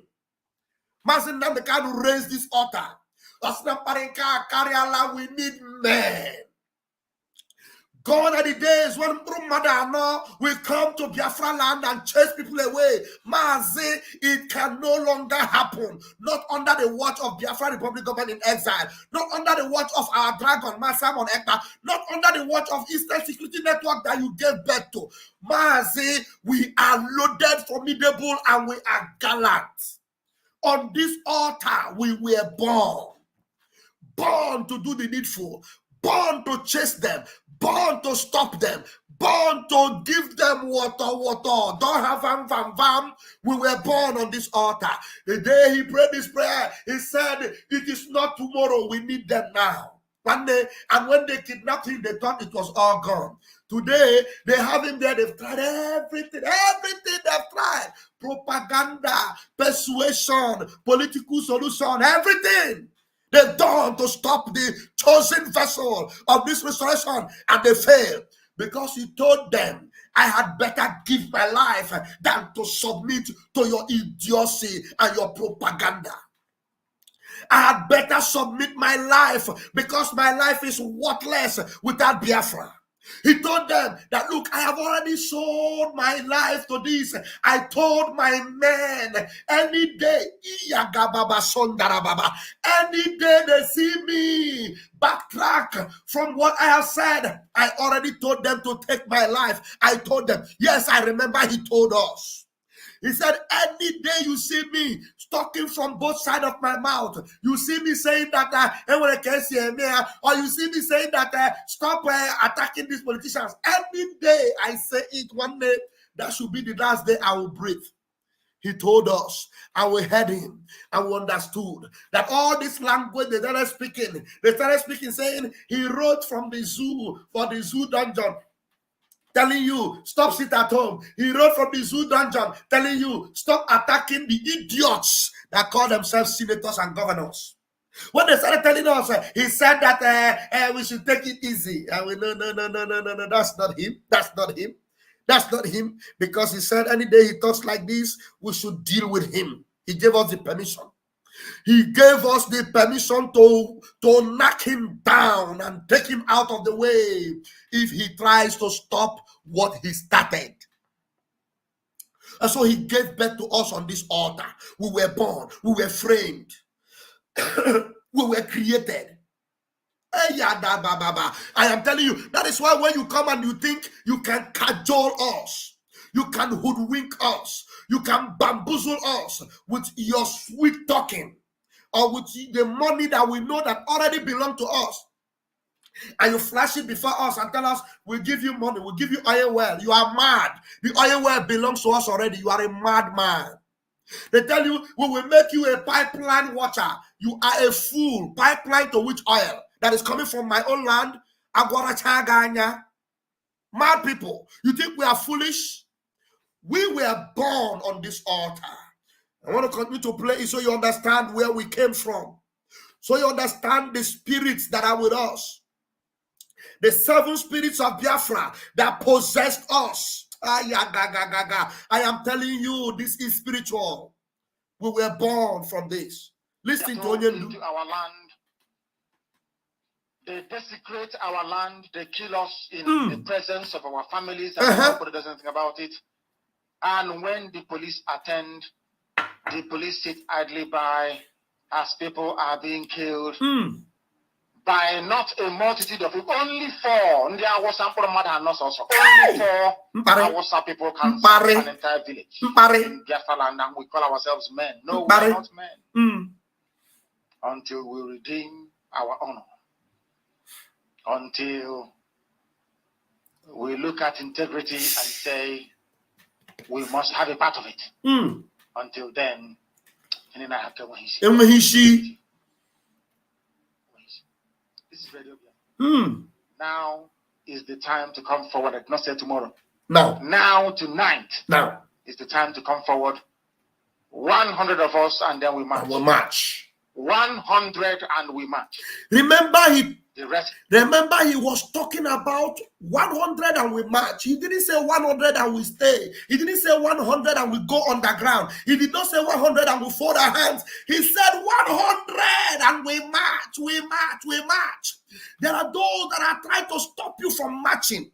Mazin Namdekanu raised this altar. We need men. Gone are the days when Brumadano will come to Biafra land and chase people away. Mazi, it can no longer happen. Not under the watch of Biafra Republic government in exile. Not under the watch of our dragon, Masamon Ekta. Not under the watch of Eastern Security Network that you gave birth to. Mazi, we are loaded, formidable, and we are gallant. On this altar, we were born. Born to do the needful. Born to chase them. Born to stop them. Born to give them water. Don't have vam. We were born on this altar. The day he prayed this prayer, he said, it is not tomorrow. We need them now. One day, and when they kidnapped him, they thought it was all gone. Today, they have him there. They've tried everything. Everything they've tried. Propaganda, persuasion, political solution, everything. They've done to stop the chosen vessel of this restoration, and they failed because he told them, I had better give my life than to submit to your idiocy and your propaganda. I had better submit my life because my life is worthless without Biafra. He told them that, look, I have already sold my life to this. I told my men, any day, any day they see me backtrack from what I have said, I already told them to take my life. I told them, yes, I remember he told us. He said, any day you see me talking from both sides of my mouth, you see me saying that, or you see me saying that, stop attacking these politicians. Any day I say it, one day, that should be the last day I will breathe. He told us, and we heard him, and we understood that all this language they started speaking, saying he wrote from the zoo, for the zoo dungeon, telling you, stop sit at home. He wrote from the zoo dungeon, telling you, stop attacking the idiots that call themselves senators and governors. When they started telling us, he said that we should take it easy. And we no, that's not him. That's not him. That's not him. Because he said any day he talks like this, we should deal with him. He gave us the permission. He gave us the permission to knock him down and take him out of the way if he tries to stop what he started. And so he gave birth to us on this altar. We were born. We were framed. We were created. I am telling you, that is why when you come and you think you can cajole us, you can hoodwink us, you can bamboozle us with your sweet talking, or with the money that we know that already belong to us, and you flash it before us and tell us, we'll give you money, we'll give you oil well. You are mad. The oil well belongs to us already. You are a madman. They tell you, we will make you a pipeline watcher. You are a fool. Pipeline to which oil? That is coming from my own land. Agwarachaganya. Mad people. You think we are foolish? We were born on this altar. I want to continue to play it so you understand where we came from. So you understand the spirits that are with us. The 7 spirits of Biafra that possessed us. I am telling you, this is spiritual. We were born from this. Listen to Onyendu. Into our land. They desecrate our land. They kill us in the presence of our families, and nobody does anything about it. And when the police attend, the police sit idly by as people are being killed by not a multitude of people, only 4. Only 4 Hausa people can serve an entire village in Biafra land, and we call ourselves men. No, we are not men. Until we redeem our honor. Until we look at integrity and say, we must have a part of it. Until then, this is very obvious. Now is the time to come forward. I did not say tomorrow. Now, tonight. Now is the time to come forward. 100 of us, and then we march. 100 and we march. Remember, he The rest. Remember, he was talking about 100 and we march. He didn't say 100 and we stay. He didn't say 100 and we go underground. He did not say 100 and we fold our hands. He said 100 and we march, we march, we march. There are those that are trying to stop you from marching.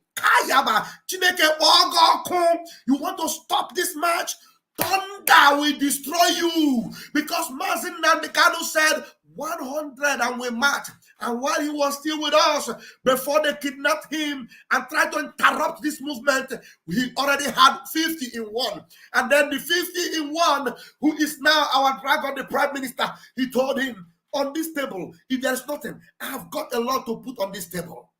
You want to stop this march? Thunder will destroy you. Because Mazin Nandekano said 100 and we march. And while he was still with us, before they kidnapped him and tried to interrupt this movement, he already had 50 in one. And then the 50 in one, who is now our dragon, the prime minister, he told him, on this table, if there's nothing, I have got a lot to put on this table.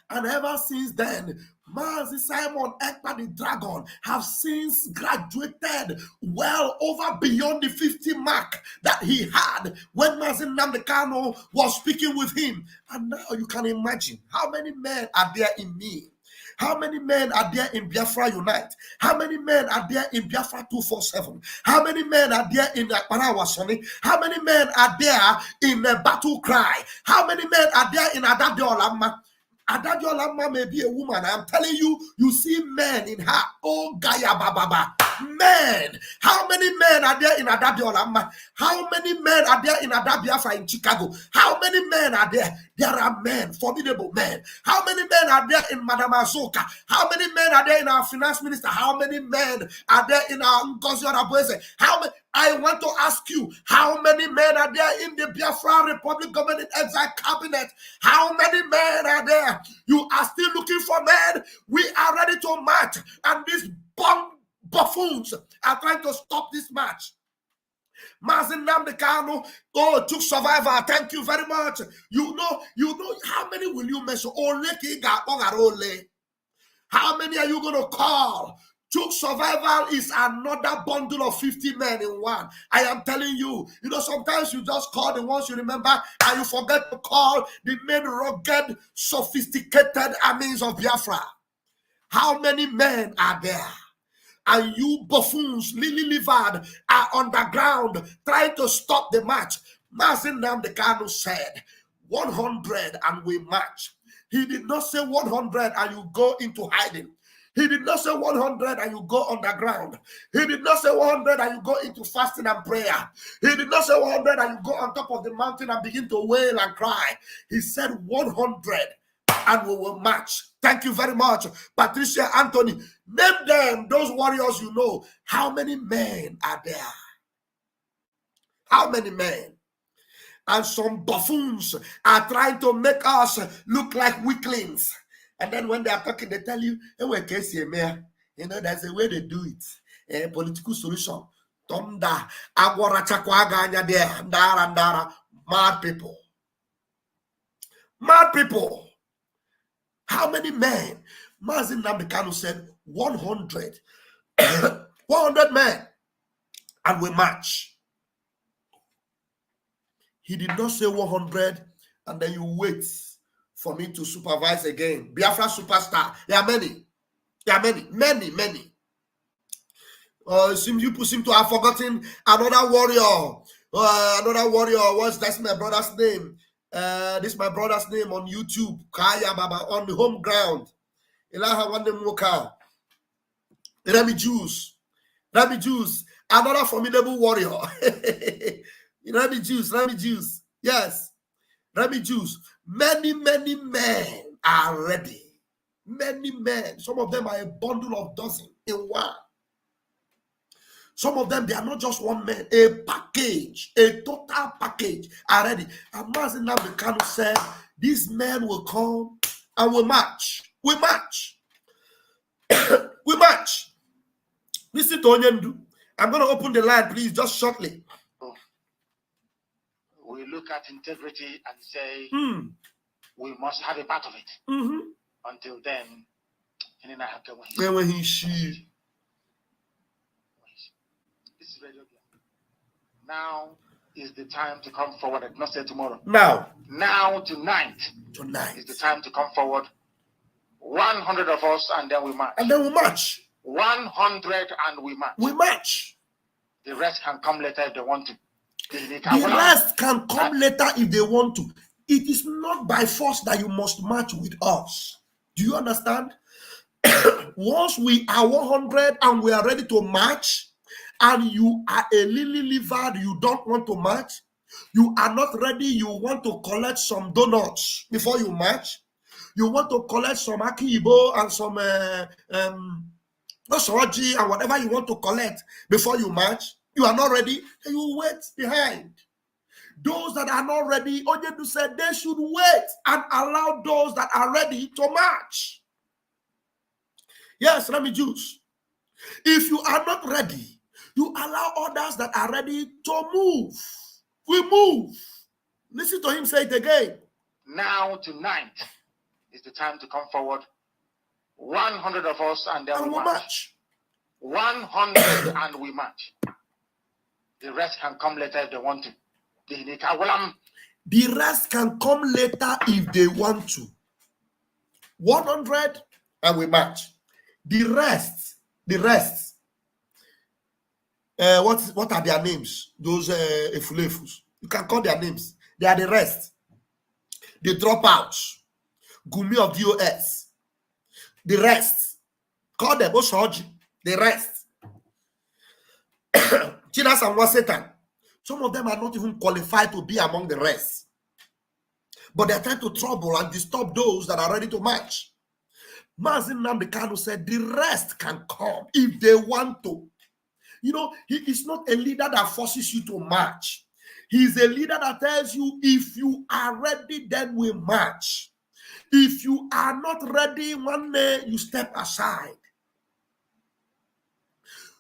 And ever since then, Mazi Simon Ekpa the Dragon have since graduated well over beyond the 50 mark that he had when Mazi Nnamdi was speaking with him. And now you can imagine how many men are there in me. How many men are there in Biafra Unite? How many men are there in Biafra 247? How many men are there in Parawasoni? How many men are there in Battle Cry? How many men are there in Adadiolamma? Adadiolamma may be a woman. I'm telling you, you see men in her. Oh, Gaya Bababa. Men. How many men are there in Adadiolamma? How many men are there in Adabiafra in Chicago? How many men are there? There are men, formidable men. How many men are there in Madame Azoka? How many men are there in our finance minister? How many men are there in our Ngozi Onabueze? How many? I want to ask you, how many men are there in the Biafra Republic Government in Exile Cabinet? How many men are there? You are still looking for men. We are ready to march. And these buffoons are trying to stop this march. Mazin Nnamdi Kanu, oh, took survivor. Thank you very much. You know, how many will you mention? How many are you going to call? Took survival is another bundle of 50 men in one. I am telling you, sometimes you just call the ones you remember and you forget to call the main rugged, sophisticated armies of Biafra. How many men are there? And you buffoons, lily-livered, are underground trying to stop the march. Mazin Nnamdi Kanu said, 100 and we march. He did not say 100 and you go into hiding. He did not say 100 and you go underground. He did not say 100 and you go into fasting and prayer. He did not say 100 and you go on top of the mountain and begin to wail and cry. He said 100 and we will march. Thank you very much, Patricia Anthony. Name them, those warriors you know. How many men are there? How many men? And some buffoons are trying to make us look like weaklings. And then when they are talking, they tell you, there's a way they do it. A political solution. Tonda, mad people. Mad people. How many men? Mazin Nnamdi Kanu said 100. 100 men. And we march. He did not say 100 and then you wait for me to supervise again. Biafra superstar. There are many. There are many. You seem to have forgotten another warrior. That's my brother's name. This is my brother's name on YouTube. Kaya Baba on the home ground. Ilaha Wande Moka. Remy Juice. Another formidable warrior. Remy Juice. Yes. Remy Juice. Many men are ready. Many men. Some of them are a bundle of dozen in one. Some of them, they are not just one man. A package, a total package are ready. And Mazin Nnamdi Kanu said, these men will come and will march. We march. We march. Listen to Onyendu. I'm going to open the line, please, just shortly. We look at integrity and say, we must have a part of it. Until then, this is very obvious. Now is the time to come forward. I did not say tomorrow. Now, tonight is the time to come forward. 100 of us, and then we march. 100 and we march. We march. The rest can come later if they want to. The rest can come later if they want to. It is not by force that you must march with us. Do you understand? Once we are 100 and we are ready to march, and you are a lily livered, you don't want to march, you are not ready, you want to collect some donuts before you march, you want to collect some akibo and some soji and whatever you want to collect before you march, you are not ready, and you wait behind. Those that are not ready, Ojedu said they should wait and allow those that are ready to march. Yes, let me choose. If you are not ready, you allow others that are ready to move. We move. Listen to him say it again. Now, tonight is the time to come forward. 100 of us, and then we march. 100 and we march. The rest can come later if they want to. The rest can come later if they want to. 100 and we march. The rest. What are their names? Those efulefus. You can call their names. They are the rest. The dropouts. Gumi of DOS. The rest. Call them Oshoji. The rest. Chinas and Wasatan. Some of them are not even qualified to be among the rest. But they are trying to trouble and disturb those that are ready to march. Mazin Namdekanu said the rest can come if they want to. You know, he is not a leader that forces you to march. He is a leader that tells you if you are ready, then we march. If you are not ready, one day you step aside.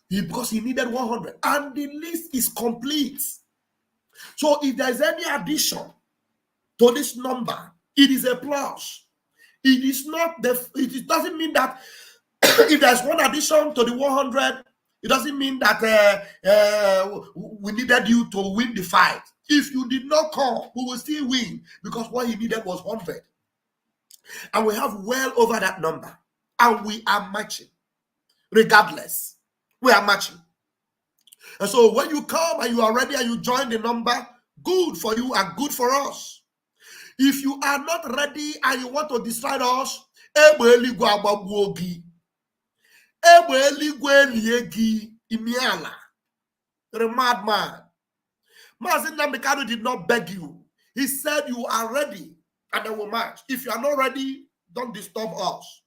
Because he needed 100 and the list is complete. So if there's any addition to this number, it is a plus. It is not it doesn't mean that if there's one addition to the 100, it doesn't mean that we needed you to win the fight. If you did not come, we will still win because what he needed was 100. And we have well over that number. And we are matching. Regardless, we are matching. And so when you come and you are ready and you join the number, good for you and good for us. If you are not ready and you want to destroy us, the madman. Mazin Namdekanu did not beg you. He said you are ready and they will march. If you are not ready, don't disturb us.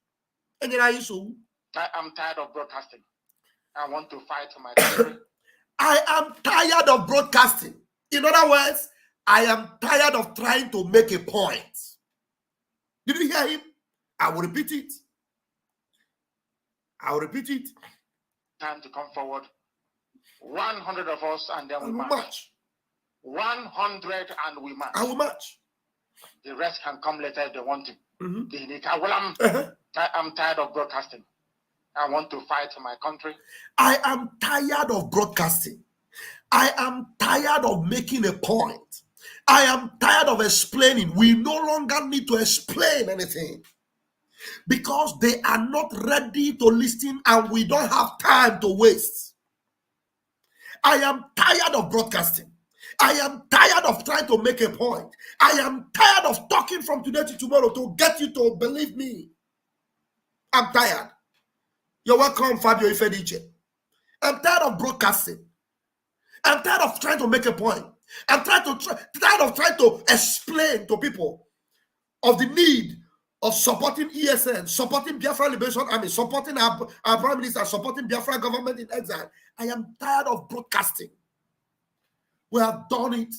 I am tired of broadcasting. I want to fight for my country. I am tired of broadcasting. In other words, I am tired of trying to make a point. Did you hear him? I will repeat it. Time to come forward. 100 of us and then we march. 100 and we march. I will march. The rest can come later if they want to. Mm-hmm. I am tired of broadcasting. I want to fight for my country. I am tired of broadcasting. I am tired of making a point. I am tired of explaining. We no longer need to explain anything because they are not ready to listen and we don't have time to waste. I am tired of broadcasting. I am tired of trying to make a point. I am tired of talking from today to tomorrow to get you to believe me. I'm tired. You're welcome, Fabio Ifediche. I'm tired of broadcasting. I'm tired of trying to make a point. I'm tired of trying to explain to people of the need of supporting ESN, supporting Biafra Liberation Army, supporting our Prime Minister, supporting Biafra government in exile. I am tired of broadcasting. We have done it.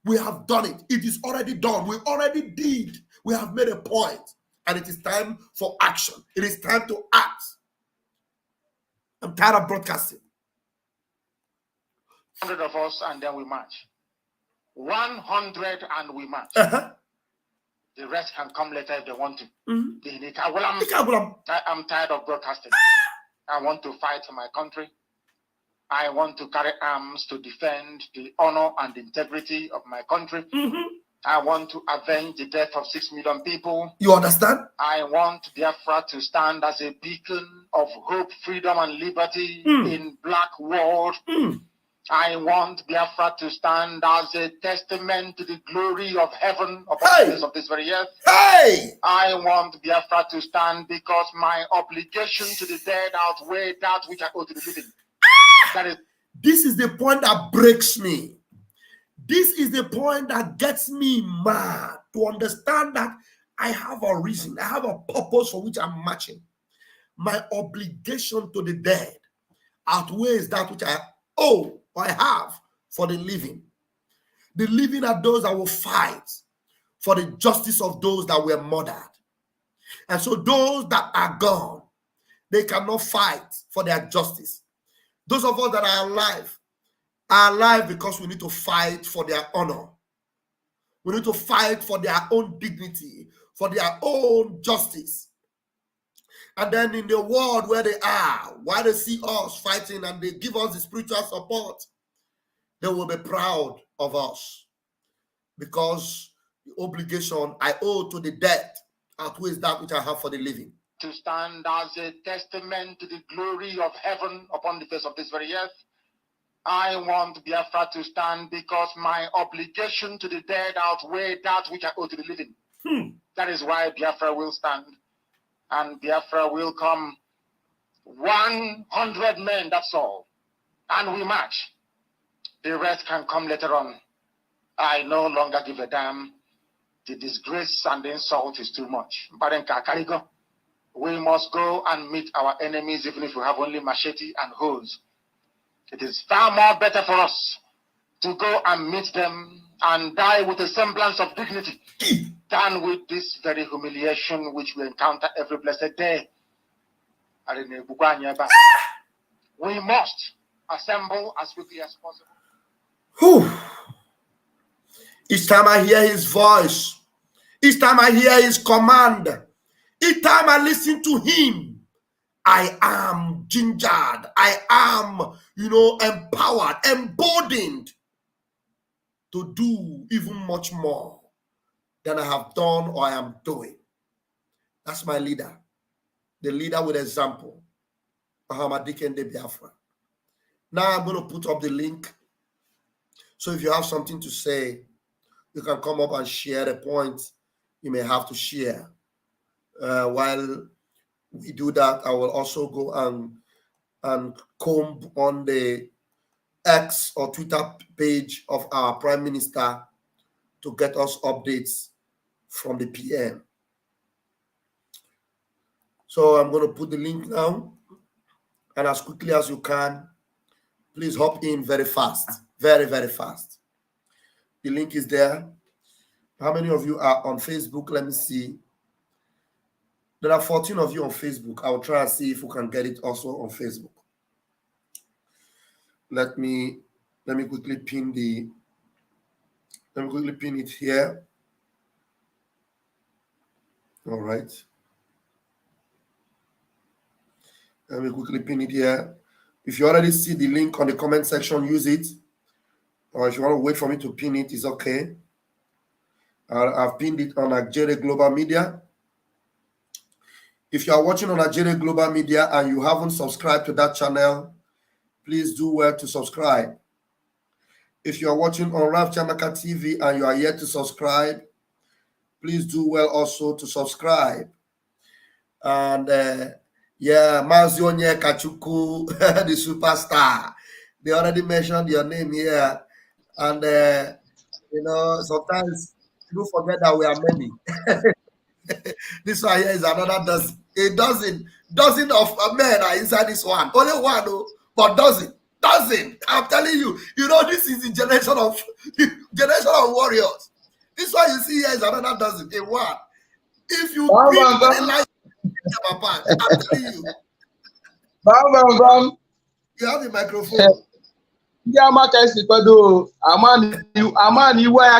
We have done it. It is already done. We already did. We have made a point. And it is time for action. It is time to act. I'm tired of broadcasting. 100 of us and then we march. 100 and we march. The rest can come later if they want to. Mm-hmm. I'm tired of broadcasting. I want to fight for my country. I want to carry arms to defend the honor and integrity of my country. Mm-hmm. I want to avenge the death of 6 million people. You understand? I want Biafra to stand as a beacon of hope, freedom, and liberty in black world. I want Biafra to stand as a testament to the glory of heaven upon the face of this very earth. I want Biafra to stand because my obligation to the dead outweigh that which I owe to the living. This is the point that breaks me. This is the point that gets me mad, to understand that I have a reason, I have a purpose for which I'm marching. My obligation to the dead outweighs that which I owe or I have for the living. The living are those that will fight for the justice of those that were murdered. And so those that are gone, they cannot fight for their justice. Those of us that are alive because we need to fight for their honor. We need to fight for their own dignity, for their own justice. And then in the world where they are, while they see us fighting and they give us the spiritual support, they will be proud of us, because the obligation I owe to the dead outweighs that which I have for the living. To stand as a testament to the glory of heaven upon the face of this very earth. I want Biafra to stand because my obligation to the dead outweigh that which I owe to the living. That is why Biafra will stand. And Biafra will come. 100 men, that's all. And we march. The rest can come later on. I no longer give a damn. The disgrace and the insult is too much. We must go and meet our enemies, even if we have only machete and hoes. It is far more better for us to go and meet them and die with a semblance of dignity than with this very humiliation which we encounter every blessed day. We must assemble as quickly as possible. Whew. Each time I hear his voice, each time I hear his command, each time I listen to him, I am gingered, I am, empowered, emboldened to do even much more than I have done or I am doing. That's my leader, the leader with example, Muhammad Dikende Biafra. Now I'm going to put up the link. So if you have something to say, you can come up and share the point you may have to share. While we do that, I will also go and comb on the X or Twitter page of our Prime Minister to get us updates from the PM. So I'm going to put the link now, and as quickly as you can, please hop in very fast, very, very fast. The link is there. How many of you are on Facebook? Let me see. There are 14 of you on Facebook. I will try and see if we can get it also on Facebook. Let me quickly pin it here. All right. Let me quickly pin it here. If you already see the link on the comment section, use it. Or if you want to wait for me to pin it, it's okay. I've pinned it on Nigeria Global Media. If you are watching on Nigeria Global Media and you haven't subscribed to that channel, please do well to subscribe. If you are watching on Raf Chamaka TV and you are yet to subscribe, please do well also to subscribe. And Mazionye Kachuku, the superstar, they already mentioned your name here. And, sometimes people forget that we are many. This one here is another dozen. A dozen of men are inside this one. Only one, but dozen. I'm telling you, this is the generation of warriors. This one you see here is another dozen. A one. If you bring a life, I'm telling you. You have the microphone. Yeah, I'm I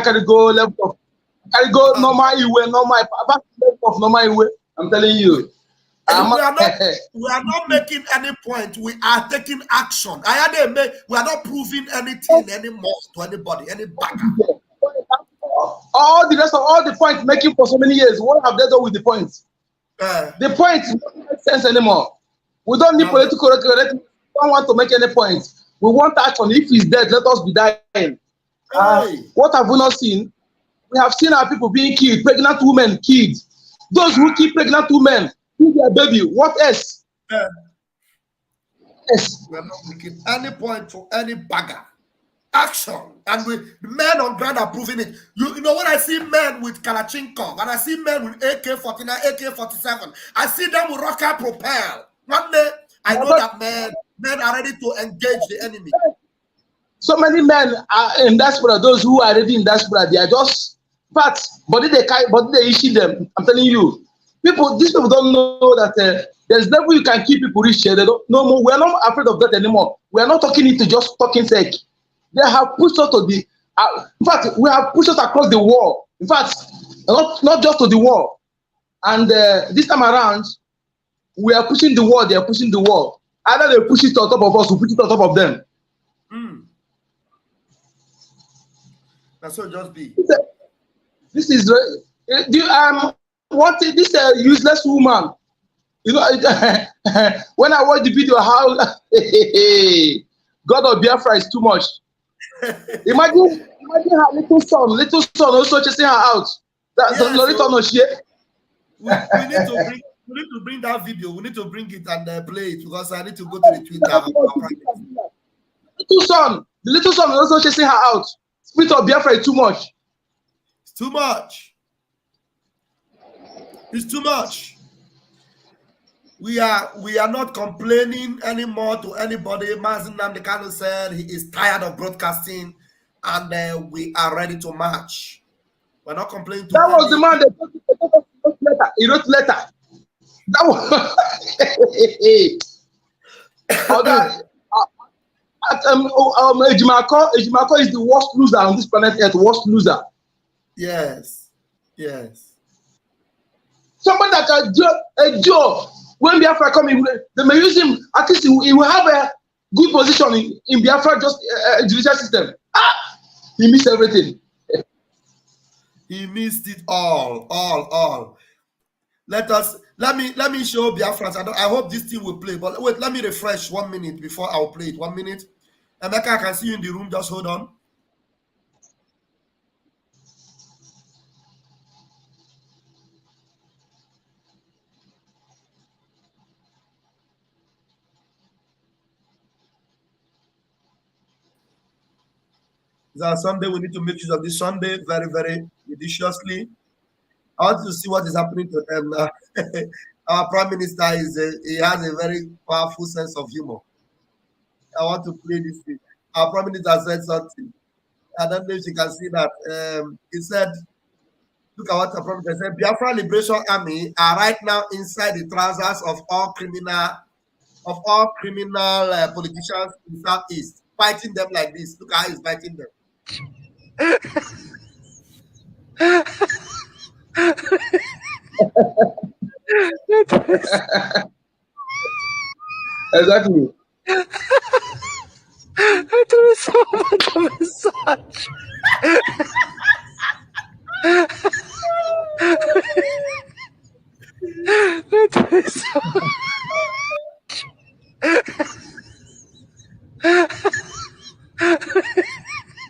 can go level. I go normal way. I'm telling you. We are not making any point. We are taking action. We are not proving anything anymore to anybody, any backer. All the rest of all the points making for so many years, what have they done with the points? The points don't make sense anymore. We don't need political correctness. We don't want to make any points. We want action. If he's dead, let us be dying. What have we not seen? We have seen our people being killed, pregnant women killed. Those who kill pregnant women, kill their baby. What else? Yes. We're not making any point for any bagger. Action. And the men on ground are proving it. You know, when I see men with Kalachnikov, and I see men with AK-49, AK-47, I see them with rocket propel. One day, I know that men are ready to engage the enemy. So many men are in diaspora. Those who are already in diaspora, they are just fat. But they issue them. I'm telling you, these people don't know that there's level you can keep people rich. They don't no more. We are not afraid of that anymore. We are not talking it to just talking sake. They have pushed us to the. In fact, we have pushed us across the wall. In fact, not just to the wall. And this time around, we are pushing the wall. They are pushing the wall. Either they push it on top of us, we push it on top of them. That's so just be. This is what this useless woman. You know, when I watch the video, how God of Biafra is too much. Imagine her little son also chasing her out. We need to bring that video. We need to bring it and play it because I need to go to the Twitter. The little son is also chasing her out. Spirit of Biafra is too much. It's too much. It's too much. We are not complaining anymore to anybody. Mazen Namdekano said he is tired of broadcasting and we are ready to march. We're not complaining to that was the man that he wrote letter. That was Ejimako is the worst loser on this planet Earth. Worst loser. Yes. Yes. Somebody that a Joe. When Biafra come in, they may use him. At least he will have a good position in Biafra, just judicial system. He missed everything. He missed it all. Let me show Biafra. I hope this thing will play. But wait, let me refresh 1 minute before I'll play it. 1 minute. Emeka, I can see you in the room. Just hold on. It's Sunday. We need to make use of this Sunday very, very judiciously. I want to see what is happening to them now. Our Prime Minister he has a very powerful sense of humor. I want to play this thing. Our Prime Minister said something. I don't know if you can see that. He said, look at what the Prime Minister said. Biafra Liberation Army are right now inside the trousers of all criminal politicians in Southeast, fighting them like this. Look how he's fighting them. Exactly. I do so much of a massage. That is so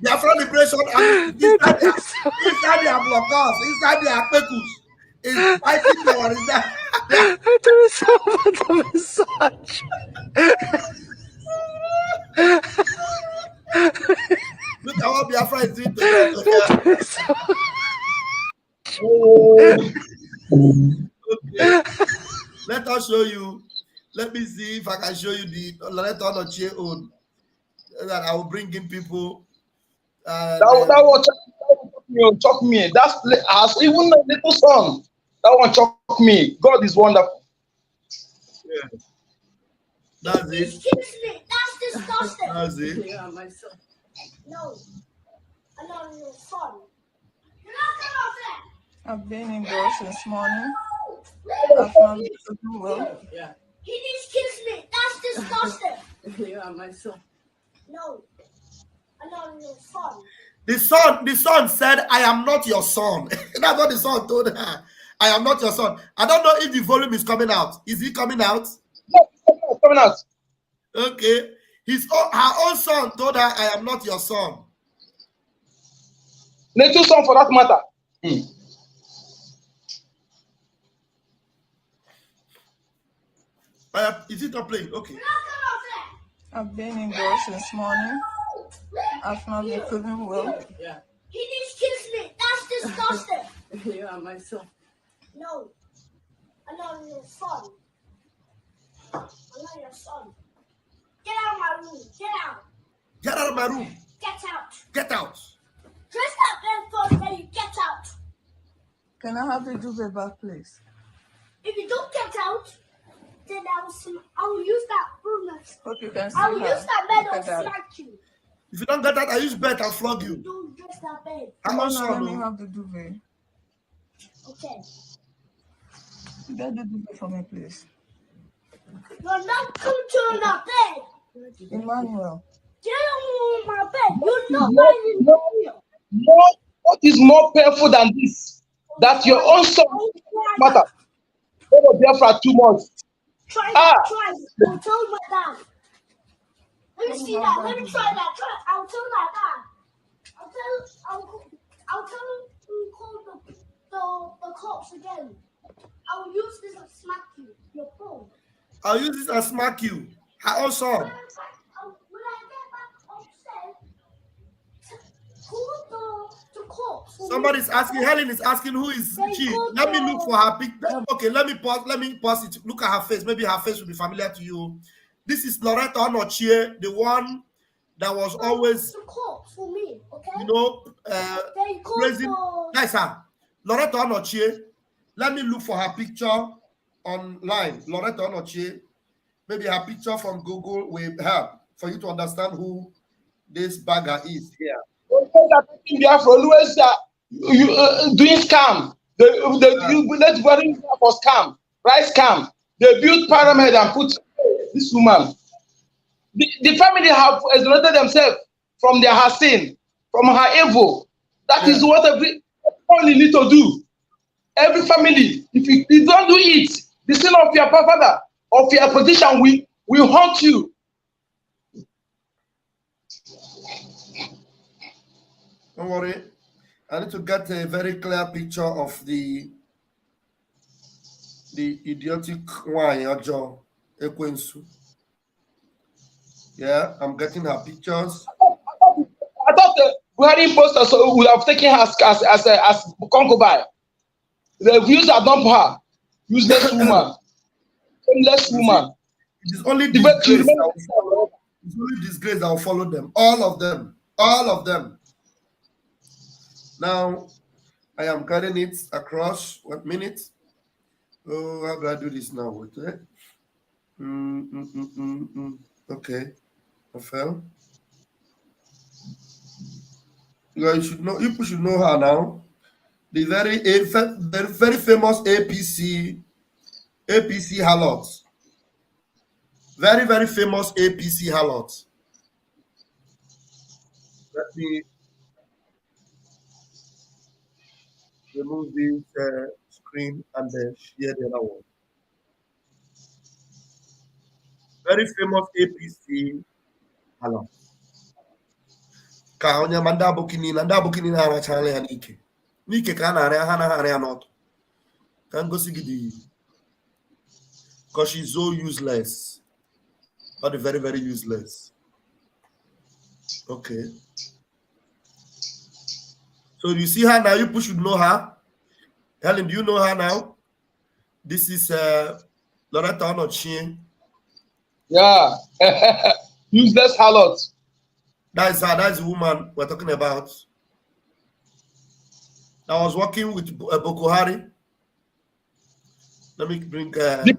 Biafra Liberation Army inside their blockers, inside their pekus, is fighting them. I do so much of a massage. Look at what Biafra is doing to them. Okay. Let us show you. Let me see if I can show you the letter on chair own. That I will bring in people. That one choke me. That's even a little song. That one choke me. God is wonderful. Yeah. That's it. Excuse me, that's disgusting. That's it. Yeah, my son. No, I'm not your son. You're not coming out there. I've been indoors since morning. No, I've not been doing well. yeah. He needs kiss me. That's disgusting. Yeah, my son. No, I'm not your son. The son said, I am not your son. That's what the son told her. I am not your son. I don't know if the volume is coming out. Is it coming out? No, it's coming out. Okay. Her own son told her, I am not your son. Little son for that matter. Is it not playing? Okay. I've been indoors since morning. I've not been feeling well. Yeah. He needs to kiss me. That's disgusting. You are my son. No. I'm not your son. I'm not your son. Get out of my room. Get out. Get out of my room. Get out. Get out. Dress that bed first, then you get out. Can I have the duvet back, please? If you don't get out, then I will use that broom. Hope you can see I will her. use that bed Look and at that. smack you. If you don't get that, I use belt and flog you. Don't dress that bed. Come on, also now, let me know. have the duvet. Okay. Get the duvet for me, please. You're not coming to that bed. Emmanuel. Get on my bed. You're not lying in the bed. What is more painful than this? That your own son matter. Over there for 2 months. Try Ah. that. Try it. I'll tell my dad. Let me see that. Let me try that. Try. I'll tell my dad. I'll tell him to call the cops again. I'll use this and smack you. Your phone. I'll use this and smack you. Her own son. When I get back upstairs, call the cops. Somebody's asking, Helen is asking who is she. Let me look for her picture. Okay, let me pause it. Look at her face. Maybe her face will be familiar to you. This is Loretta Onochie, the one that was always, the cops for me, okay? you know, They call praising. Guys, Loretta Onochie. Let me look for her picture online. Loretta Onochie. Maybe her picture from Google will help for you to understand who this bagger is here. Always doing scam. Let's worry for scam, right? Scam. They built pyramid and put this woman. The family have isolated themselves from their sin, from her evil. That is what every family need to do. Every family, if you don't do it, the sin of your father, of your position, will haunt you. Don't worry. I need to get a very clear picture of the idiotic one, Ojo Ekwensu. Yeah, I'm getting her pictures. I thought the Buhari imposter so would have taken her as concubine. The views are done for her. Useless woman. Shameless woman. It is only disgrace. It's only disgrace that will follow them. All of them. All of them. Now, I am carrying it across. 1 minute. Oh, how do I do this now? Wait, eh? Okay. I fell. You should know. People should know her now. The very famous APC harlot. Very, very famous APC harlot. Let me remove this screen and then share the other one. Very famous APC harlot. Ka onye manda bukini na ara channel ya n'ike. N'ike ka na ara ha na ara ya n'ọtụ. Ka ngosi gidi. Because she's so useless. But very, very useless. Okay. So you see her now, you should know her. Helen, do you know her now? This is Loretta Onochie. Yeah. Useless harlot. That's her, that's the woman we're talking about. I was working with Boko Haram. Let me bring The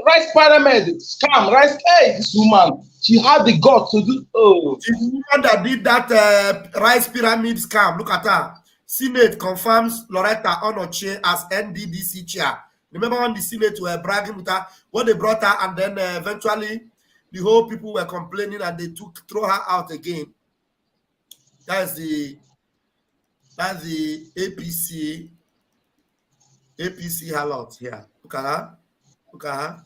rice pyramid scam, rice. Hey, this woman, she had the guts to do. Oh, the woman that did that rice pyramid scam. Look at her. Senate confirms Loretta Onochie as NDDC chair. Remember when the Senate were bragging with her, when they brought her, and then eventually the whole people were complaining and they throw her out again. That's the APC harlot here. Look at her. Look at her.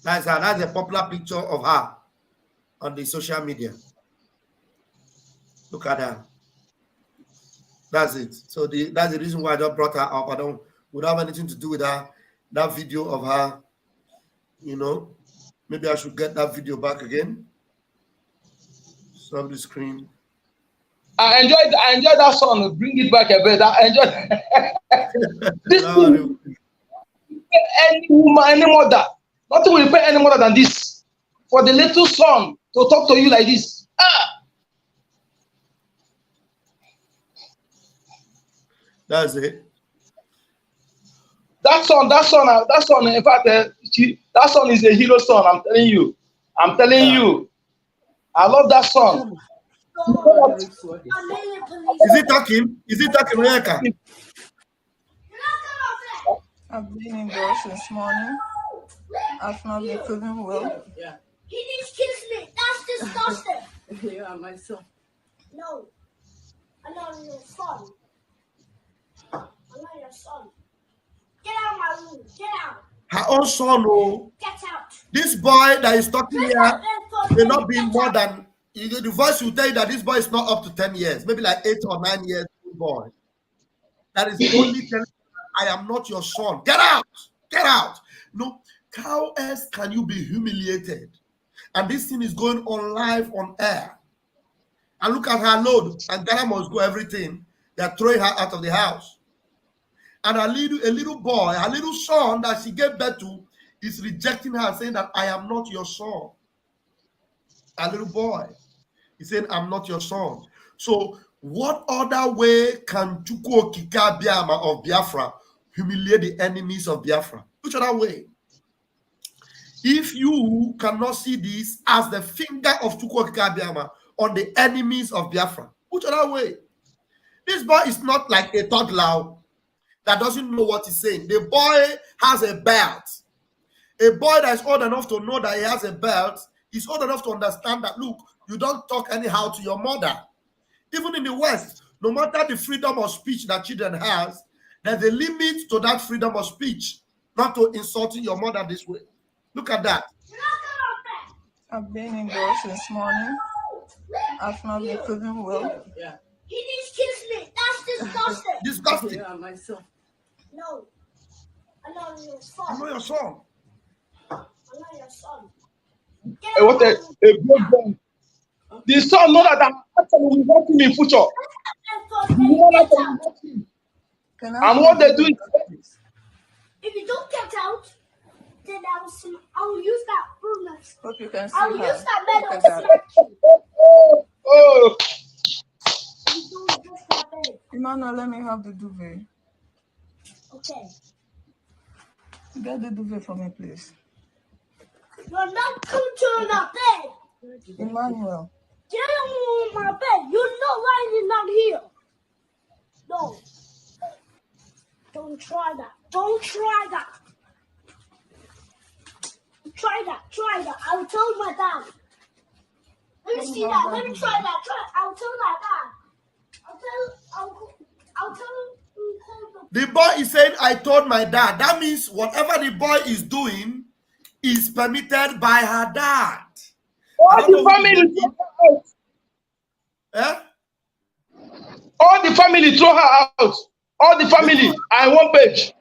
That's her. That's a popular picture of her. on the social media. Look at that. That's it. So that's the reason why I just brought her up. I don't would have anything to do with her. That video of her, you know. Maybe I should get that video back again. Stop the screen. I enjoyed that song. Bring it back a bit. I enjoyed this thing. Any woman, any mother, nothing will pay any more than this for the little son to talk to you like this. That's it. That song. In fact, that song is a hero song. I'm telling you. You. I love that song. Is it talking? Rebecca? I've been indoors since morning. I've not been feeling well. Yeah. He needs kiss me. That's disgusting. You are my son. No. I'm not your son. I'm not your son. Get out of my room. Get out. Her own son, oh. Get out. This boy that is talking here may not be more than, the voice will tell you that this boy is not up to 10 years, maybe like 8 or 9 years old boy. That is only telling you, I am not your son. Get out. Get out. No, how else can you be humiliated? And this thing is going on live on air. And look at her load. And Ghana must go everything. They're throwing her out of the house. And a little boy, her little son that she gave birth to is rejecting her, saying that I am not your son. A little boy. He's saying, I'm not your son. So what other way can Chukwu Okike Abiama of Biafra humiliate the enemies of Biafra? Which other way? If you cannot see this as the finger of Chukwu Okike Abiama on the enemies of Biafra, which other way? This boy is not like a toddler that doesn't know what he's saying. The boy has a belt. A boy that is old enough to know that he has a belt is old enough to understand that, look, you don't talk anyhow to your mother. Even in the West, no matter the freedom of speech that children has, there's a limit to that freedom of speech, not to insulting your mother this way. Look at that. I've been indoors since morning. I've not been feeling well. Yeah. He needs kiss me. That's disgusting. Disgusting. You are my son. No. I'm not your son. I'm not your son. I'm not your son. Hey, what a great boy. The son know that I'm actually working in future. And what they do is, if you don't get out, then I will use that broom. Hope you can see I will her. use that metal Look to at smack that. you. oh, You don't just that bed. Emmanuel, let me have the duvet. Okay. Get the duvet for me, please. You're not coming to my bed. Emmanuel. Get on my bed. You're not lying down here. No. Don't try that. Don't try that. Try that. Try that. I will tell my dad. Let me see that. Let me try that. I will tell my dad. I'll tell him. The boy is saying, I told my dad. That means whatever the boy is doing is permitted by her dad. all the family throw her out. Eh? All the family throw her out. All the family I one page.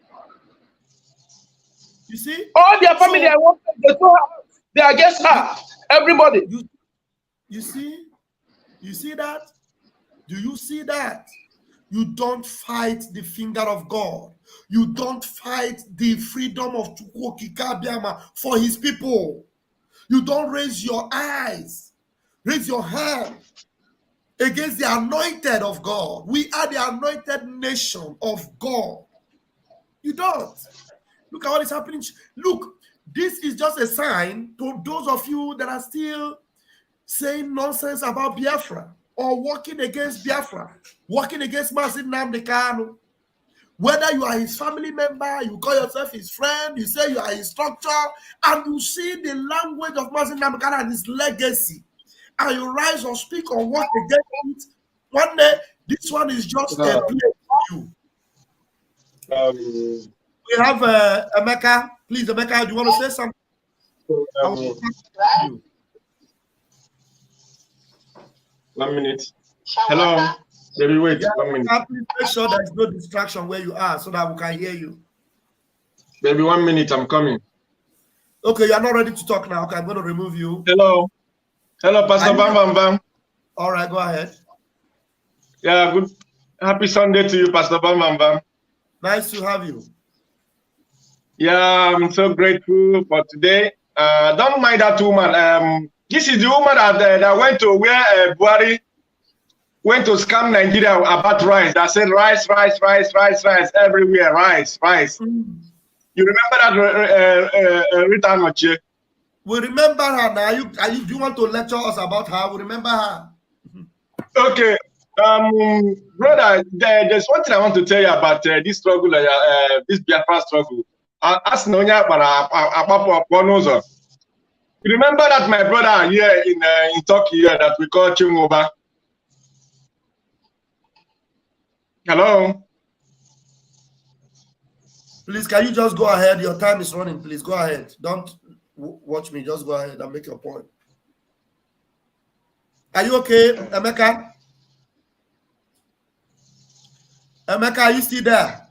You see? All their family I one page. They throw her out. They are against her. Everybody. You see? You see that? Do you see that? You don't fight the finger of God. You don't fight the freedom of Chukwu Okike Abiama for his people. You don't raise your eyes, raise your hand against the anointed of God. We are the anointed nation of God. You don't. Look at what is happening. Look, this is just a sign to those of you that are still saying nonsense about Biafra or working against Biafra, working against Mazi Nnamdi Kanu. Whether you are his family member, you call yourself his friend, you say you are his structure, and you see the language of Mazi Nnamdi Kanu and his legacy, and you rise or speak or work against it, one day, this one is just a play for you. We have Emeka. Please, Emeka, do you want to say something? 1 minute. Hello, baby, wait. Yeah, 1 minute. please make sure there's no distraction where you are so that we can hear you. Baby, 1 minute. I'm coming. Okay, you're not ready to talk now. Okay, I'm going to remove you. Hello. Hello, Pastor Bam Bam Bam. All right, go ahead. Yeah, good. Happy Sunday to you, Pastor Bam Bam Bam. Nice to have you. Yeah, I'm so grateful for today. Don't mind that woman. This is the woman that went to where Buhari went to scam Nigeria about rice. That said rice everywhere. Rice. You remember that Rita Noche? We remember her now. Do you want to lecture us about her? We remember her. Okay. Brother, there's one thing I want to tell you about this struggle, this Biafra struggle. You remember that my brother here in Turkey here that we call Chungoba? Hello? Please, can you just go ahead? Your time is running. Please, go ahead. Don't watch me. Just go ahead and make your point. Are you okay, Emeka? Emeka, are you still there?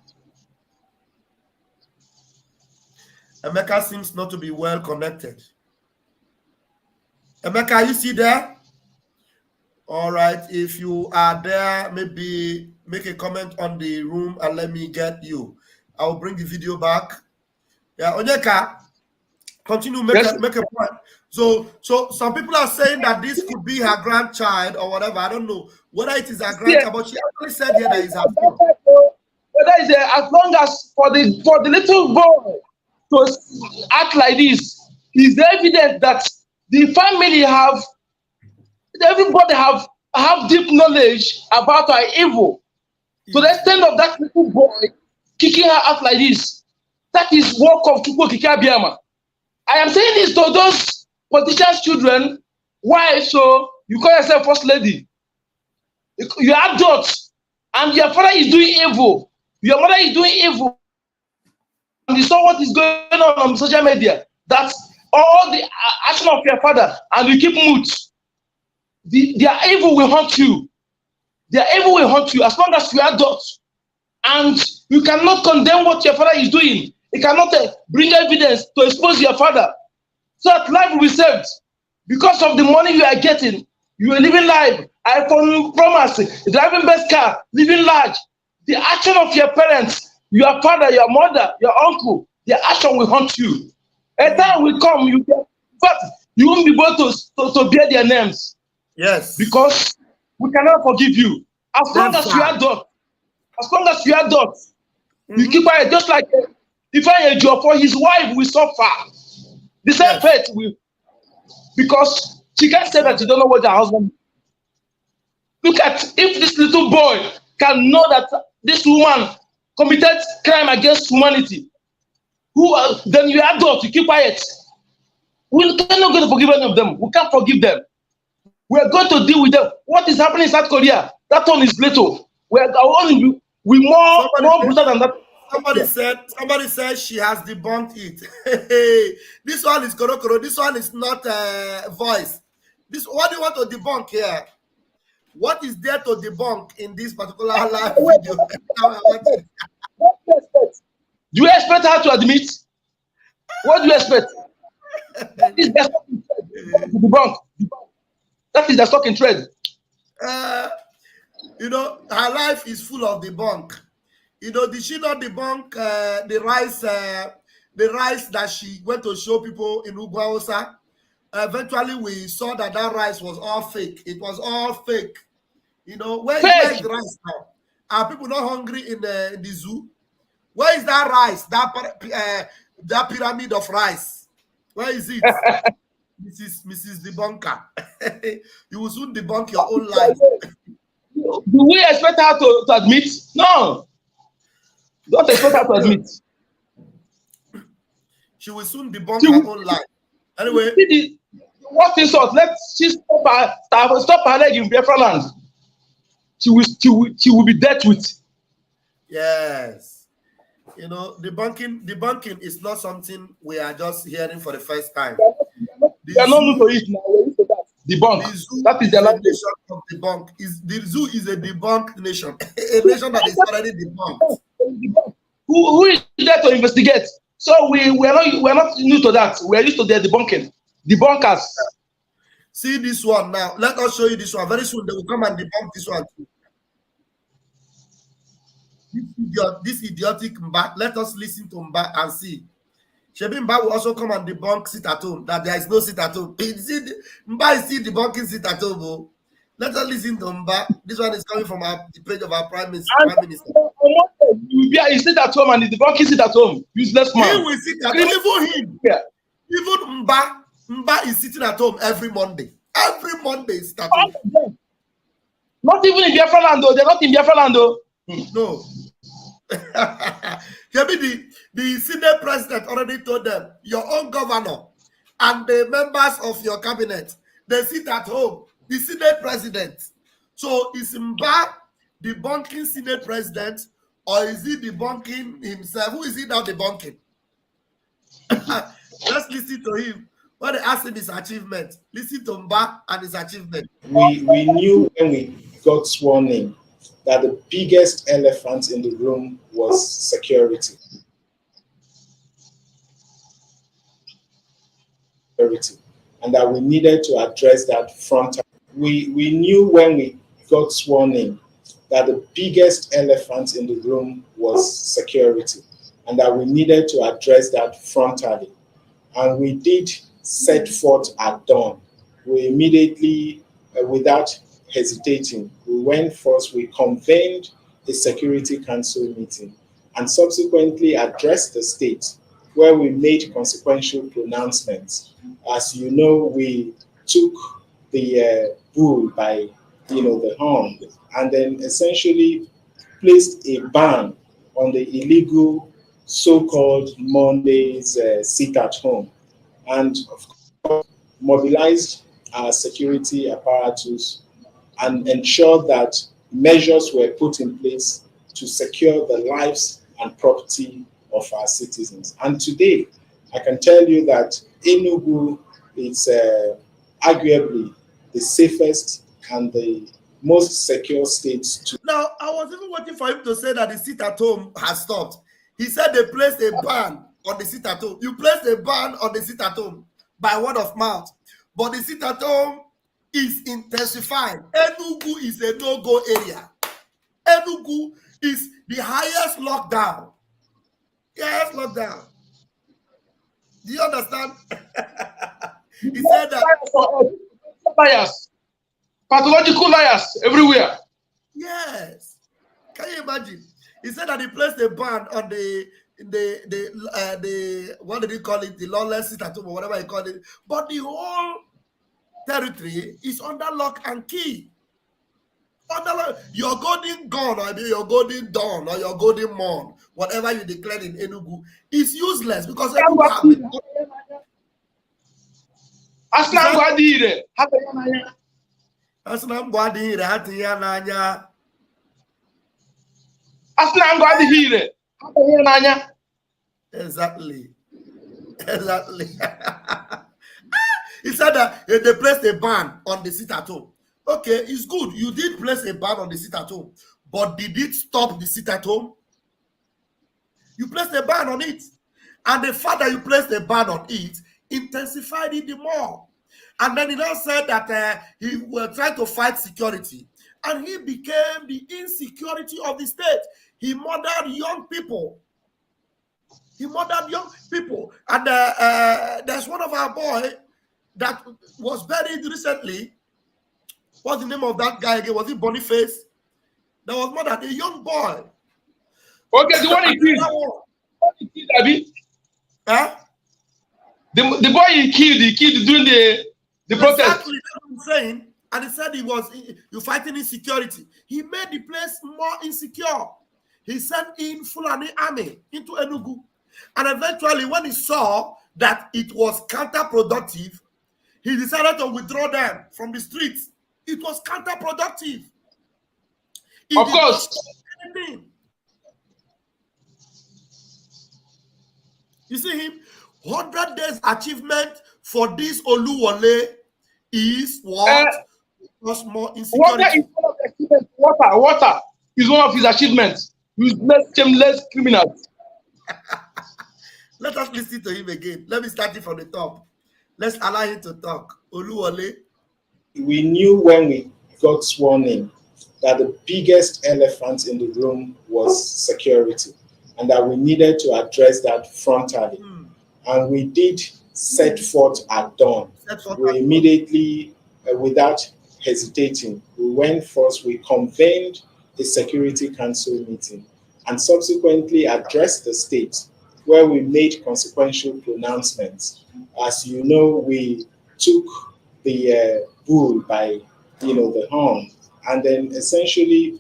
Emeka seems not to be well connected. Emeka, are you still there? All right. If you are there, maybe make a comment on the room and let me get you. I will bring the video back. Yeah, Onyeka, continue, make a point. So some people are saying that this could be her grandchild or whatever. I don't know whether it is her grandchild, but she actually said here that it's her son. Whether it's as long as for the little boy to act like this, is evident that the family everybody have deep knowledge about her evil. To the extent of that little boy kicking her out like this, that is work of Chukwu Kikabiama. I am saying this to those politicians' children. Why? So you call yourself first lady. You are adults, and your father is doing evil. Your mother is doing evil. And you saw what is going on social media. That's all the action of your father, and you keep mute. Their evil will haunt you. Their evil will haunt you as long as you are adults. And you cannot condemn what your father is doing. You cannot bring evidence to expose your father. So that life will be saved. Because of the money you are getting, you are living life. I promise, driving best car, living large. The action of your parents, your father, your mother, your uncle, their action will haunt you. A time will come, but you won't be able to bear their names. Yes. Because we cannot forgive you. As long as you are adult, you keep quiet. Just like if I had job for his wife will suffer. The same fate will, because she can't say that she don't know what her husband. Look at if this little boy can know that this woman committed crime against humanity. Then you are adult, you keep quiet. We cannot going to forgive any of them. We can't forgive them. We are going to deal with them. What is happening in South Korea? That one is little. We more brutal than that. Somebody said she has debunked it. This one is Korokoro. This one is not voice. What do you want to debunk here? What is there to debunk in this particular live video? Do you expect her to admit? What do you expect? That is the debunk. That is the stock in trade. You know, her life is full of debunk. You know, did she not debunk the rice that she went to show people in Ugwaosa? Eventually, we saw that rice was all fake. It was all fake. You know, where is the rice now? Are people not hungry in the zoo? Where is that rice? That pyramid of rice? Where is it? Mrs. Debunker. You will soon debunk your own life. Do we expect her to admit? No. Don't expect her to admit. She will soon debunk her own life. Anyway. What insult? She stop her leg in Biafra land. She will be dealt with. Yes. You know, debunking is not something we are just hearing for the first time. We are not new to it now. We're used to that. Debunk. The zoo That is is the a language. nation of debunk. The zoo is a debunked nation, a nation that is already debunked. Who is there to investigate? So we are not new to that. We are used to the debunking. Debunkers. See this one now. Let us show you this one. Very soon they will come and debunk this one too. This idiotic Mba. Let us listen to Mba and see. Shebi Mba will also come and debunk sit at home, that there is no sit at home. Mba is still debunking sit at home. Oh. Let us listen to Mba. This one is coming from the page of our Prime Minister. You sit at home and the debunking sit at home. Useless man. He will sit at home. Even him. Yeah. Even Mba is sitting at home every Monday. Every Monday is at home. Not even in Biafra land, though. They're not in Biafra land, though. No. The Senate president already told them, your own governor and the members of your cabinet, they sit at home. The Senate president. So is Mba debunking Senate president, or is he debunking himself? Who is he now debunking? Let's listen to him. When they ask him his achievement, listen to Mba and his achievement. We knew when we got sworn in that the biggest elephant in the room was security. And that we needed to address that frontally. We knew when we got sworn in that the biggest elephant in the room was security, and that we needed to address that frontally. And we did set forth at dawn. We immediately, without hesitating, we went first, we convened a Security Council meeting and subsequently addressed the state, where we made consequential pronouncements. As you know, we took the bull by the horn, and then essentially placed a ban on the illegal so-called Mondays sit at home, and of course mobilized our security apparatus and ensured that measures were put in place to secure the lives and property of our citizens. And today, I can tell you that Enugu is arguably the safest and the most secure state to. Now, I was even waiting for him to say that the sit at home has stopped. He said they placed a ban on the sit at home. You placed a ban on the sit at home by word of mouth, but the sit at home is intensified. Enugu is a no-go area. Enugu is the highest lockdown. Yes, lockdown. Do you understand? He said that liars, pathological liars everywhere. Yes. Can you imagine? He said that he placed a ban on the what did he call it? The lawless sit at home or whatever he called it. But the whole territory is under lock and key. Your golden gun, or your golden dawn, or your golden morn, whatever you declared in Enugu, is useless because Enugu have been. Exactly. He said that they placed a ban on the sit at home. Okay, it's good. You did place a ban on the sit at home, but did it stop the sit at home? You placed a ban on it, and the fact that you placed a ban on it intensified it the more. And then he now said that he was trying to fight security, and he became the insecurity of the state. He murdered young people. And there's one of our boys that was buried recently. What's the name of that guy again? Was it Boniface? That was murdered, a young boy. Okay, the one he killed, Abi. Huh? The boy he killed during the protest. Exactly, that's what I'm saying. And he said you're fighting insecurity. He made the place more insecure. He sent in Fulani army into Enugu. And eventually, when he saw that it was counterproductive, he decided to withdraw them from the streets. It was counterproductive. Of course. You see him? 100 days achievement for this Oluwole is what? Because more insecurity. Water is one of the achievements. Water is one of his achievements. Useless, shameless criminals. Let us listen to him again. Let me start it from the top. Let's allow him to talk. Oluwole. We knew when we got sworn in that the biggest elephant in the room was security, and that we needed to address that frontally. And we did set forth at dawn. We immediately, without hesitating, we went first, we convened a Security Council meeting and subsequently addressed the state, where we made consequential pronouncements. As you know, we took the bull by the horn, and then essentially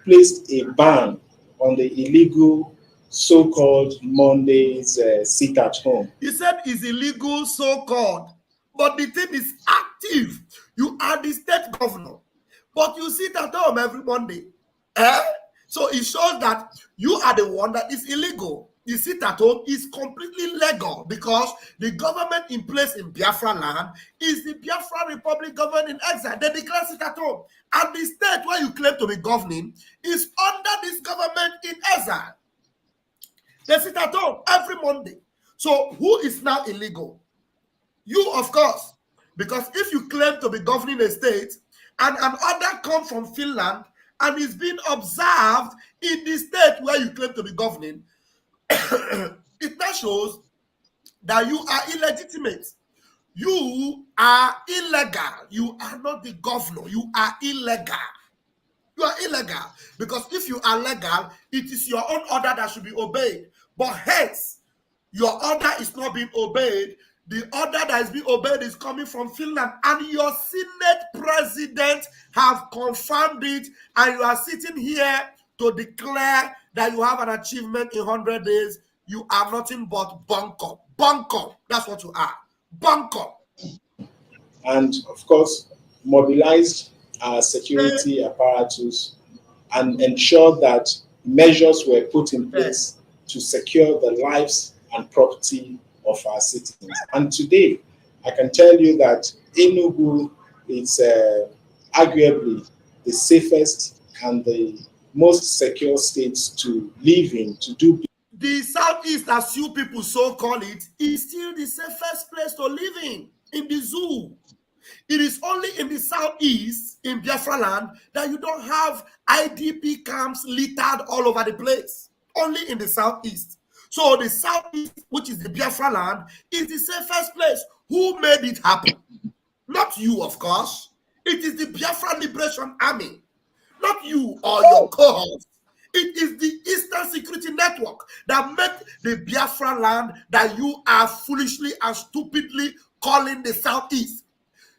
placed a ban on the illegal so-called Mondays sit at home. You said it's illegal, so-called, but the thing is active. You are the state governor, but you sit at home every Monday. So it shows that you are the one that is illegal. You sit at home is completely legal because the government in place in Biafra land is the Biafra Republic government in exile. They declare sit at home. And the state where you claim to be governing is under this government in exile. They sit at home every Monday. So who is now illegal? You, of course. Because if you claim to be governing a state and an order comes from Finland and is being observed in the state where you claim to be governing, it now shows that you are illegitimate. You are illegal. You are not the governor. You are illegal. You are illegal. Because if you are legal, it is your own order that should be obeyed. But hence, your order is not being obeyed. The order that is being obeyed is coming from Finland, and your Senate president have confirmed it, and you are sitting here to declare that you have an achievement in 100 days. You are nothing but bunker. Bunker. That's what you are. Bunker. And of course, mobilized our security apparatus and ensured that measures were put in place to secure the lives and property of our citizens. And today, I can tell you that Enugu is arguably the safest and the most secure states to live in, to do business. The Southeast, as you people so call it, is still the safest place to live in the zoo. It is only in the Southeast, in Biafra land, that you don't have IDP camps littered all over the place. Only in the Southeast. So the Southeast, which is the Biafra land, is the safest place. Who made it happen? Not you, of course. It is the Biafra Liberation Army. Not you or your cohorts. It is the Eastern Security Network that made the Biafra land that you are foolishly and stupidly calling the Southeast.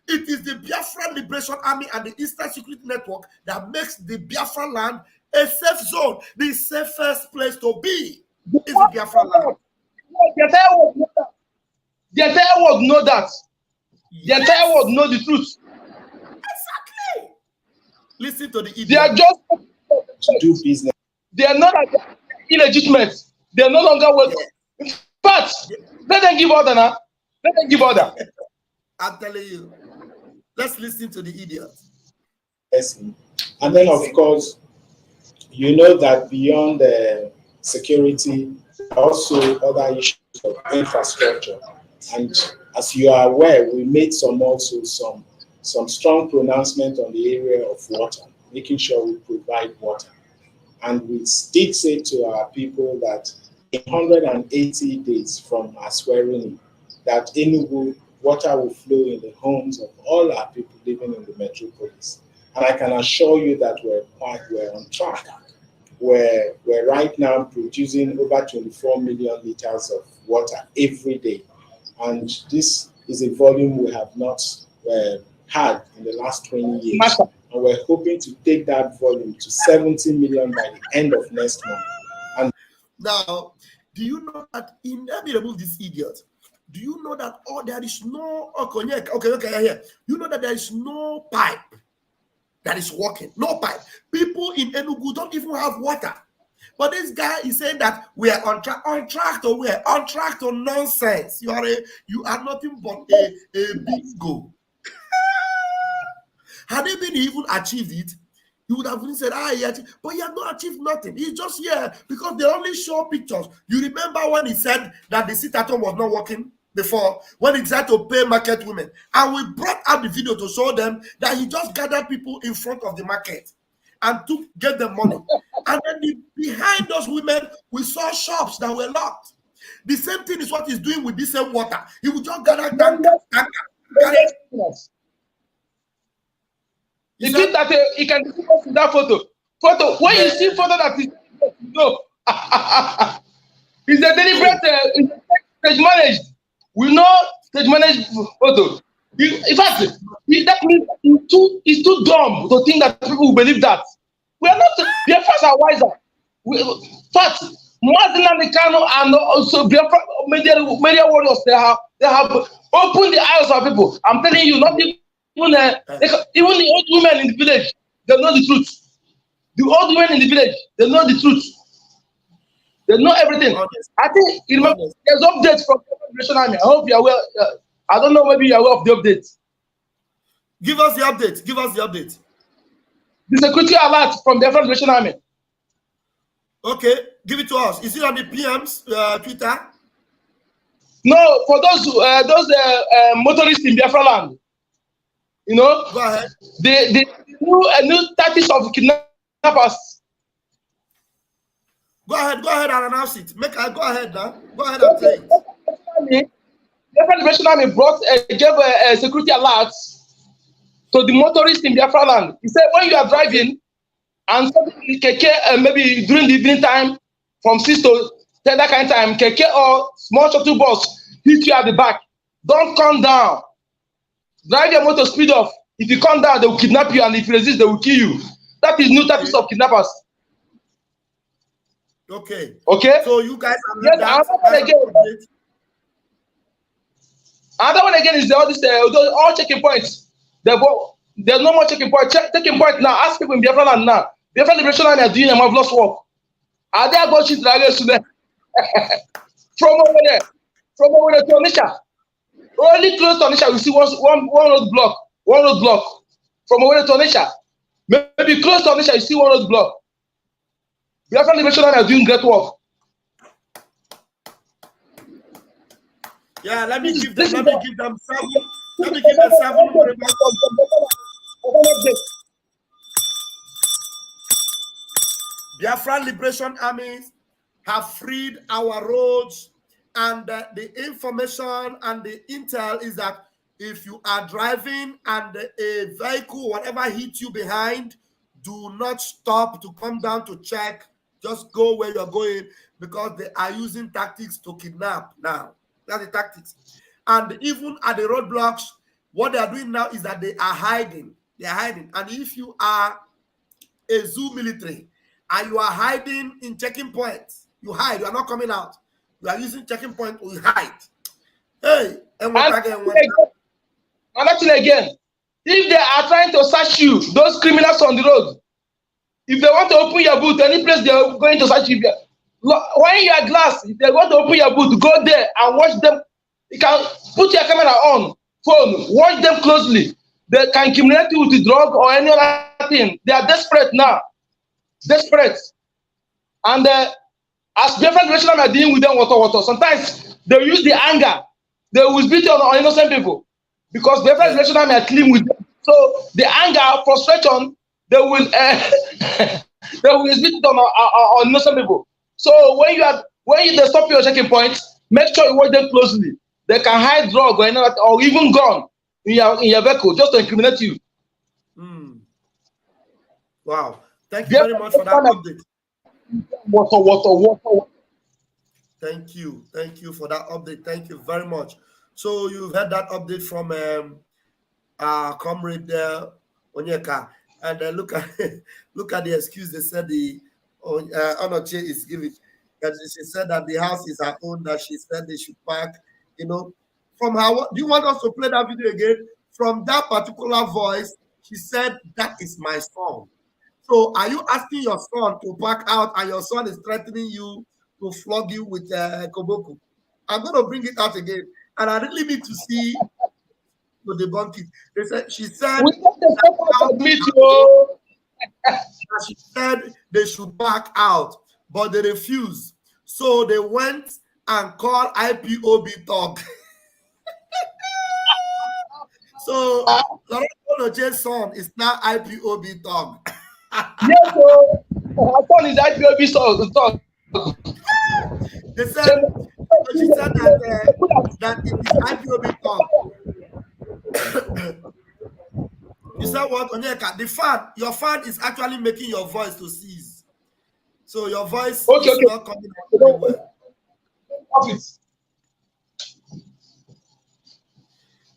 It is the Biafra Liberation Army and the Eastern Security Network that makes the Biafra land a safe zone, the safest place to be. Is the Biafra land. The entire world know that. The entire world know that. The entire world know the truth. Exactly. Listen to the idiot. They are just to do business. They are not illegitimate. They are no longer welcome. In fact, let them give order now. Let them give order. I'm telling you. Let's listen to the idiot. Yes. And then, of course, you know that beyond the security, also other issues of infrastructure. And as you are aware, we made some strong pronouncement on the area of water, making sure we provide water. And we did say to our people that in 180 days from our swearing in, that Enugu water will flow in the homes of all our people living in the metropolis. And I can assure you that we're on track. We're right now producing over 24 million liters of water every day. And this is a volume we have not had in the last 20 years. And we're hoping to take that volume to 70 million by the end of next month. And now, do you know that let me remove this idiot. Do you know that there is no here. You know that there is no pipe that is working. No pipe. People in Enugu don't even have water. But this guy is saying that we are on track to nonsense. You are nothing but a bingo. Had they been even achieved it, he would have even said, but he had not achieved nothing. He's just here because they only show pictures. You remember when he said that the sit-at-home was not working before, when he tried to pay market women, and we brought out the video to show them that he just gathered people in front of the market and get them money. And then behind those women, we saw shops that were locked. The same thing is what he's doing with this same water. He would just gather You think that he can see that photo? When you see photo that is no, it's a deliberate, stage managed. We know stage managed photo. In fact, that means he's too dumb to think that people will believe that. We are not. Biafras are wiser. In fact, Mazin Kano and also Biafra media warriors, they have opened the eyes of people. I'm telling you, not even the old women in the village, they know the truth. The old women in the village, they know the truth. They know everything. I think there's updates from the Liberation Army. I hope you're aware. I don't know, maybe you're aware of the updates. Give us the update. Give us the update. The security alert from the Liberation Army. Okay, give it to us. Is it on the PM's Twitter? No, for those motorists in Biafra land. You know, go ahead. The new tactics of kidnappers. Go ahead and announce it. Go ahead now. Go ahead and play it. The Liberation Army gave a security alert to the motorists in Biafra land. He said, when you are driving and keke, maybe during the evening time, from 6 to 10 that kind of time, keke or small shuttle bus hit you at the back, don't come down. Drive your motor, speed off. If you come down, they will kidnap you, and if you resist, they will kill you. That is new tactics of kidnappers. Okay. Okay. So you guys are another one again is all checking points. There's no more checking point. Checking point now. Ask people in Biafra land now. Biafra Liberation Army are doing a marvelous work. Are they about shit today? From over there to Onisha. Only close to Onisha, we see one road block. One road block. From over there to Onisha. Maybe close to Onisha, you see one road block. Biafra Liberation Army are doing great work. Yeah, let me give them 7. Let me give them 7. Biafra Liberation Armies have freed our roads, and the information and the intel is that if you are driving and a vehicle, whatever hits you behind, do not stop to come down to check. Just go where you're going, because they are using tactics to kidnap now. That's the tactics. And even at the roadblocks, what they are doing now is that they are hiding. They are hiding. And if you are a zoo military and you are hiding in checking points, you hide. You are not coming out. You are using checking point to hide. Hey, and actually again, if they are trying to search you, those criminals on the road, if they want to open your boot, any place they are going to search you, when you are glass, if they want to open your boot, go there and watch them. You can put your camera on, phone, watch them closely. They can criminate you with the drug or any other thing. They are desperate now. Desperate. And as Biafra Liberation Army are dealing with them, sometimes they use the anger. They will beat on innocent people. Because Biafra Liberation Army are clean with them. So the anger, frustration, they will beat it on innocent people. So when they stop your checking point, make sure you watch them closely. They can hide drug or even gun in your vehicle just to incriminate you. Wow. Thank you very much for that update. Water. Thank you for that update. Thank you very much. So you've had that update from our comrade Onyeka, and look at the excuse they said the Onoche is giving. She said that the house is her own, that she said they should park. From her, do you want us to play that video again? From that particular voice, she said, that is my son. So are you asking your son to back out, and your son is threatening you to flog you with Koboku? I'm going to bring it out again. And I really need to see to debunk it. She said We don't expect her to admit, you. she said they should back out, but they refused. So they went and called IPOB talk. So Lorenzo J's son is now IPOB talk. Yes, so her son is IPOB talk. They said she said that it is IPOB talk. You said what, Onyeka? The fan, your fan is actually making your voice to cease. So your voice is not coming out very well.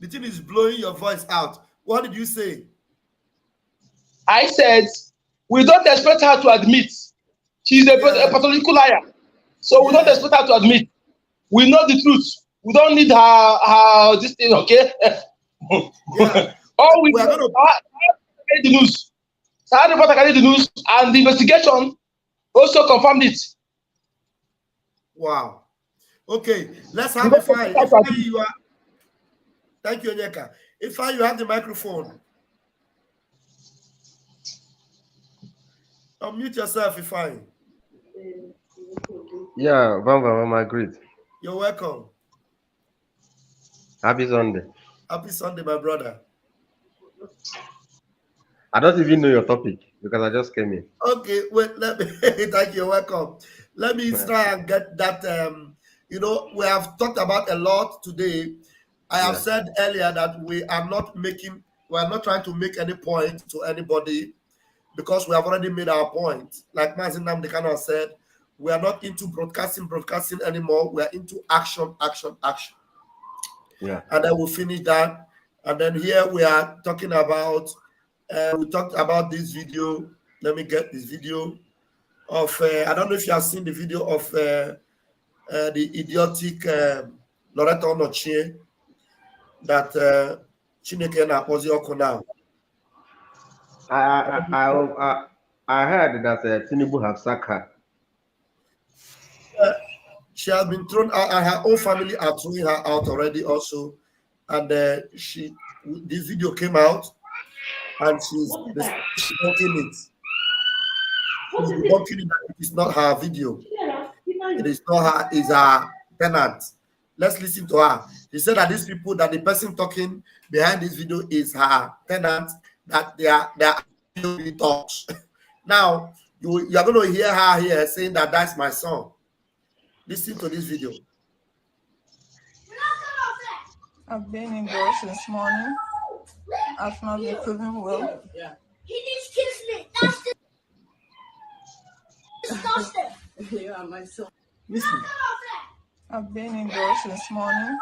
The thing is blowing your voice out. What did you say? I said, we don't expect her to admit. She's a pathological liar. So we don't expect her to admit. We know the truth. We don't need her this thing, okay? Yeah. All we are going to carry the news. So I reporter carry the news, and the investigation also confirmed it. Wow. Okay, let's have a fight. You are. Thank you, Onyeka. If you have the microphone. Unmute yourself, if I. Yeah, Vam, I agree. You're welcome. Happy Sunday. Happy Sunday, my brother. I don't even know your topic because I just came in. Okay, wait, let me thank you, welcome. Let me try and get that. You know, we have talked about a lot today. I have said earlier that we are not trying to make any point to anybody because we have already made our point. Like Mazin Namdekano said, we are not into broadcasting anymore. We are into action. Yeah. And then we'll finish that. And then here we are talking about, we talked about this video. Let me get this video of, I don't know if you have seen the video of the idiotic Loretta Onochie that Chineke na Pozi Oko now. I heard that Tinubu have sacked her. She has been thrown out, and her own family are throwing her out already also. And this video came out, and she's debunking it. She's debunking it. It is not her video. It is not her. It's her tenant. Let's listen to her. She said that these people, that the person talking behind this video is her tenant. That they are talks. Now you are going to hear her here saying that that's my son. Listen to this video. I've been indoors since morning. I've not been feeling well. Yeah. He needs kiss me. That's disgusting. You are my son. Listen. I've been indoors since morning.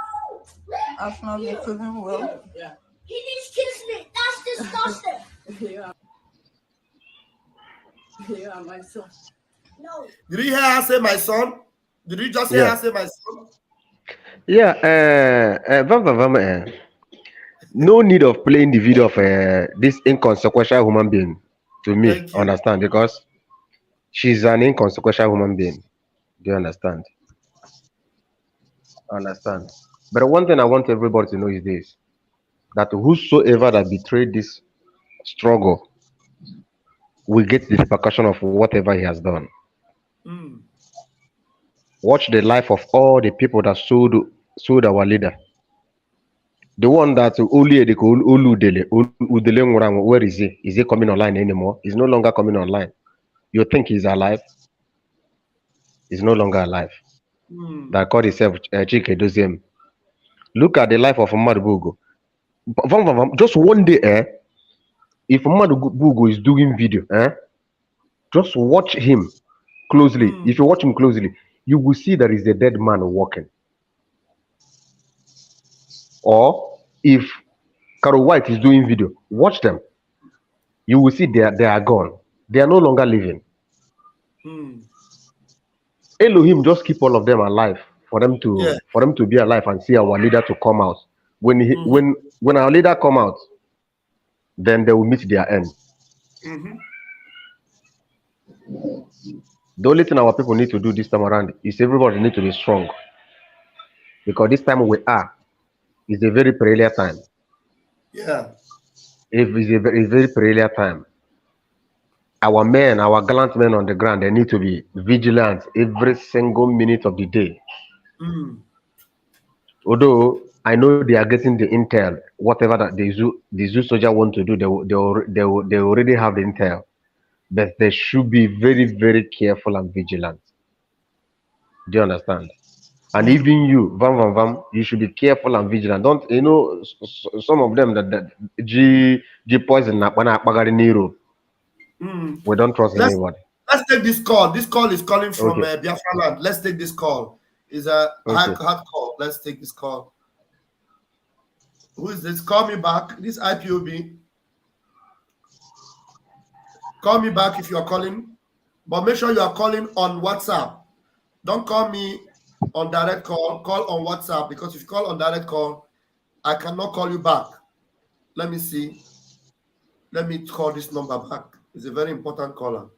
I've not been feeling well. Yeah. He needs kiss me. That's disgusting. You are my son. No. Did you hear her say my son? Did you just hear her say my son? Yeah, no need of playing the video of this inconsequential human being to me, understand, because she's an inconsequential human being. Do you understand? Understand. But one thing I want everybody to know is this, that whosoever that betrayed this struggle will get the repercussion of whatever he has done. Watch the life of all the people that sold our leader. The one that where is he? Is he coming online anymore? He's no longer coming online. You think he's alive? He's no longer alive. That called himself Chike Doziem. Look at the life of Madubugo. Just one day, if Madubugo is doing video, just watch him closely. If you watch him closely, you will see there is a dead man walking. Or if Carol White is doing video, watch them. You will see they are gone. They are no longer living. Elohim just keep all of them alive for them to be alive and see our leader to come out. When our leader come out, then they will meet their end. The only thing our people need to do this time around is everybody need to be strong, because this time we are is a very peculiar time. Yeah. If it's a very peculiar time, our men, our gallant men on the ground, they need to be vigilant every single minute of the day. Mm. Although I know they are getting the intel, whatever that the zoo soldier want to do, they already have the intel, but they should be very careful and vigilant. Do you understand? And even you, Vam, you should be careful and vigilant. Don't some of them that G poison when I Nero. Mm. We don't trust anybody. Let's take this call. This call is calling from Okay. Biafra land. Let's take this call. It's a Okay. hard call. Let's take this call. Who is this? Call me back. This IPOB. Call me back if you are calling, but make sure you are calling on WhatsApp. Don't call me on direct call. Call on WhatsApp, because if you call on direct call, I cannot call you back. Let me see. Let me call this number back. It's a very important caller.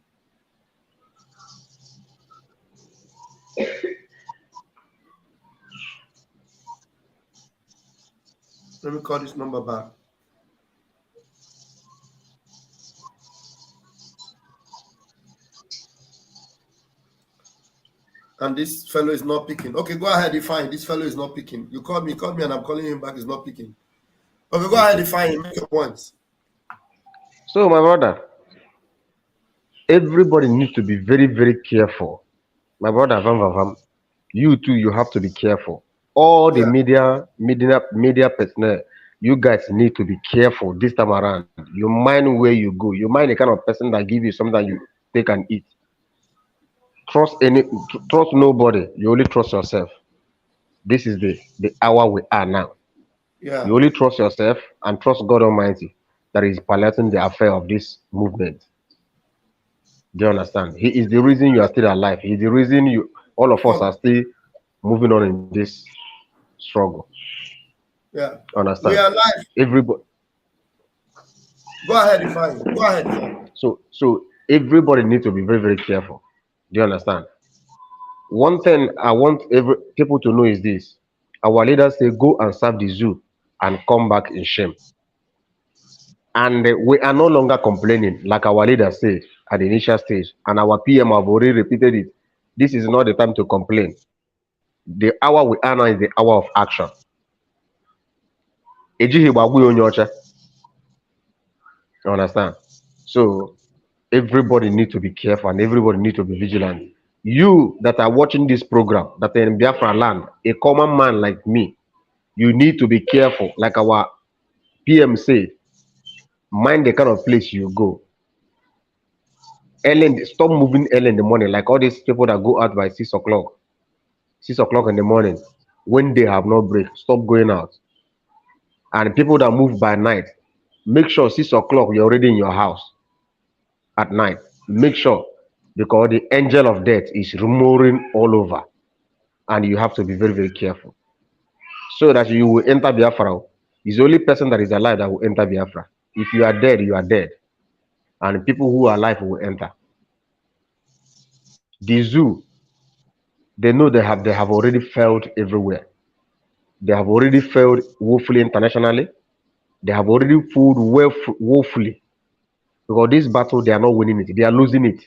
Let me call this number back. And this fellow is not picking. Okay, go ahead, define. This fellow is not picking. You called me, and I'm calling him back. He's not picking. Okay, go ahead, define him. Make your points. So, my brother, everybody needs to be very careful. My brother, Vam, you too, you have to be careful. All the media personnel, you guys need to be careful this time around. You mind where you go. You mind the kind of person that give you something that you take and eat. Trust nobody. You only trust yourself. This is the hour we are now. Yeah. You only trust yourself and trust God Almighty that is piloting the affair of this movement. Do you understand? He is the reason you are still alive. He is the reason all of us are still moving on in this struggle. Yeah. Understand? We are alive. Everybody. Go ahead, define. Go ahead. So everybody needs to be very careful. Do you understand? One thing I want people to know is this: our leaders say, "Go and serve the zoo and come back in shame." And we are no longer complaining, like our leaders said at the initial stage, and our PM have already repeated it. This is not the time to complain. The hour we are now is the hour of action. You understand? So everybody needs to be careful and everybody needs to be vigilant. You that are watching this program, that are in Biafra land, a common man like me, you need to be careful. Like our PM said, mind the kind of place you go. Stop moving early in the morning, like all these people that go out by 6 o'clock. 6 o'clock in the morning, when they have no break, stop going out. And people that move by night, make sure 6 o'clock you're already in your house at night. Make sure, because the angel of death is rumoring all over, and you have to be very careful, so that you will enter Biafra. It's the only person that is alive that will enter Biafra. If you are dead, you are dead, and people who are alive will enter. The zoo, they know they have already failed everywhere. They have already failed woefully internationally. They have already failed woefully, because this battle they are not winning it. They are losing it.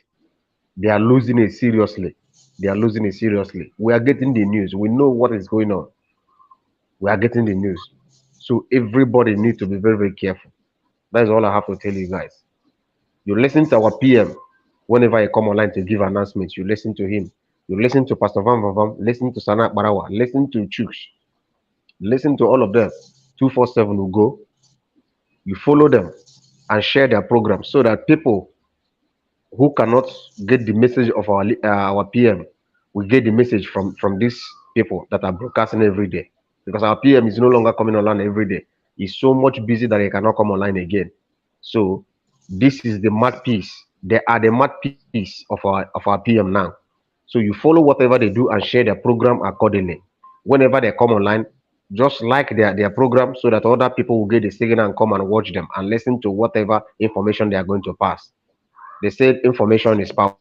They are losing it seriously. They are losing it seriously. We are getting the news. We know what is going on. We are getting the news. So everybody needs to be very careful. That is all I have to tell you guys. You listen to our PM whenever I come online to give announcements. You listen to him. You listen to Pastor Vam, listen to Sana Barawa, listen to Chuks, listen to all of them. 247 will go. You follow them and share their program, so that people who cannot get the message of our PM will get the message from these people that are broadcasting every day. Because our PM is no longer coming online every day. He's so much busy that he cannot come online again. So this is the mouthpiece. They are the mouthpiece of our PM now. So you follow whatever they do and share their program accordingly. Whenever they come online, just like their program, so that other people will get the signal and come and watch them and listen to whatever information they are going to pass. They said information is power.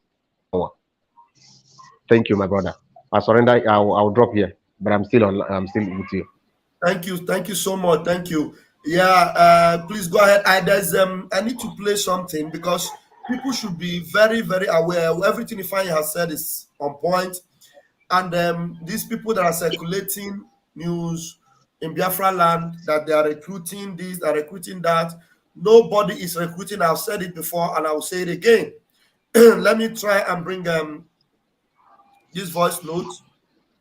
Thank you, my brother. I surrender. I'll drop here, but I'm still with you. Thank you so much. Thank you. Yeah, please go ahead. I need to play something because people should be very, very aware. Everything Ifeanyi has said is on point. And these people that are circulating news in Biafra land that they are recruiting this, they are recruiting that. Nobody is recruiting. I've said it before and I will say it again. Let me try and bring this voice note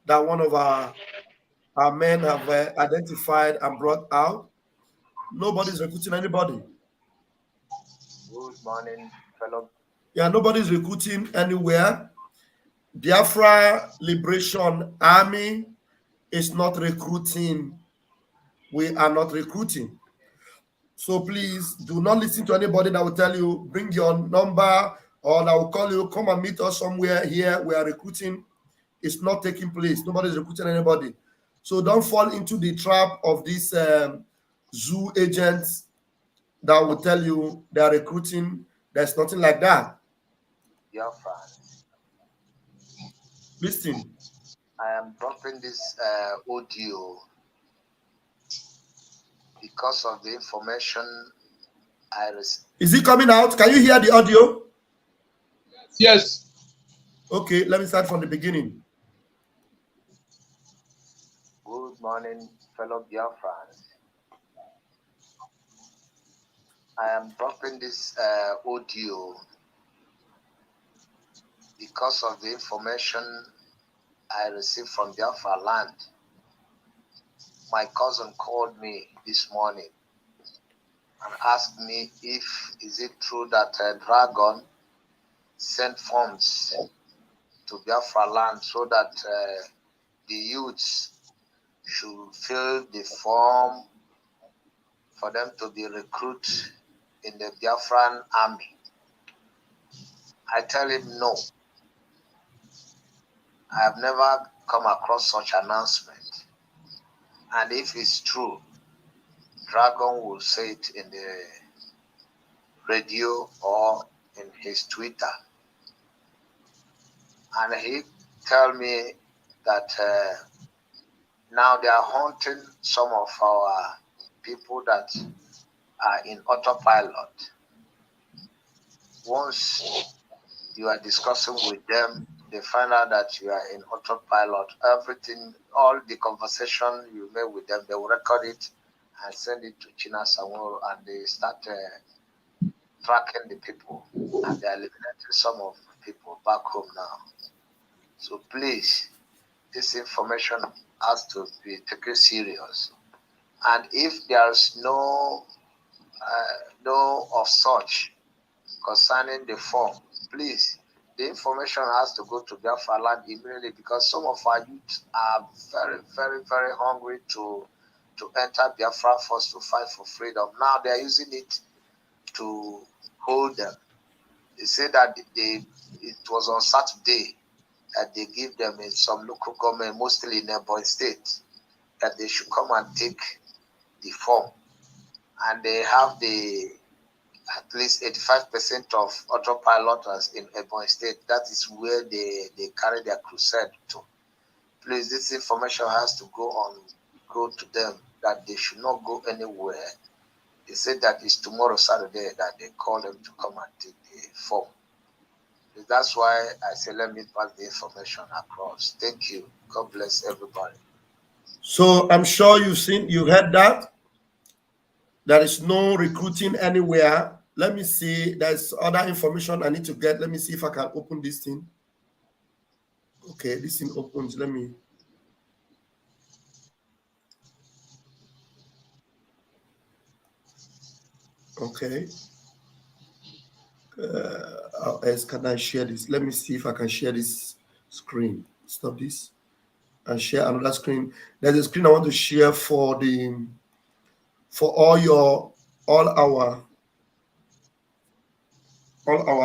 that one of our men have identified and brought out. Nobody's recruiting anybody. Good morning, fellow. Yeah, nobody's recruiting anywhere. Biafra Liberation Army is not recruiting. We are not recruiting. So please do not listen to anybody that will tell you, bring your number, or that will call you, come and meet us somewhere here. We are recruiting. It's not taking place. Nobody's recruiting anybody. So don't fall into the trap of these zoo agents that will tell you they are recruiting. There's nothing like that. Biafra. Listen. I am dropping this audio because of the information I received. Is it coming out? Can you hear the audio? Yes. Okay, let me start from the beginning. Good morning, fellow Biafrans. I am dropping this audio because of the information I received from Biafra land. My cousin called me this morning and asked me if is it true that Dragon sent funds to Biafra land so that the youths should fill the form for them to be recruited in the Biafran army. I tell him no. I have never come across such announcement. And if it's true, Dragon will say it in the radio or in his Twitter. And he tell me that now they are haunting some of our people that are in autopilot. Once you are discussing with them, they find out that you are in autopilot. Everything, all the conversation you made with them, they will record it and send it to China Samuro, and they start tracking the people, and they are eliminating some of the people back home now. So please, this information has to be taken serious. And if there's no of such concerning the form, please, the information has to go to Biafra land immediately, because some of our youth are very, very, very hungry to enter Biafra force to fight for freedom. Now they are using it to hold them. They say that it was on Saturday that they give them in some local government, mostly in Ebonyi State, that they should come and take the form. And they have at least 85% of autopiloters in Ebonyi State. That is where they carry their crusade to. Please, this information has to go to them, that they should not go anywhere. They said that it's tomorrow, Saturday, that they call them to come and take the form. That's why I say, let me pass the information across. Thank you. God bless everybody. So I'm sure you heard that. There is no recruiting anywhere. Let me see. There's other information I need to get. Let me see if I can open this thing. Okay, this thing opens. Let me. Okay. How else can I share this? Let me see if I can share this screen. Stop this and share another screen. There's a screen I want to share for all our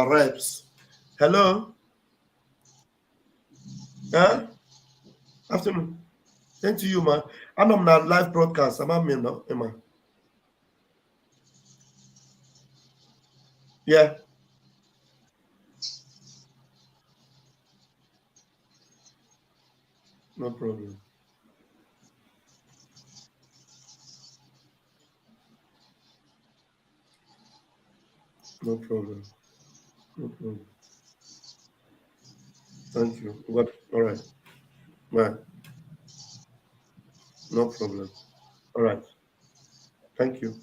reps. Hello. Huh? Afternoon. Thank you, man. I'm on that live broadcast. I'm on me now, Emma. Yeah. No problem. No problem. No problem. Thank you. What? All right. Right. No problem. All right. Thank you.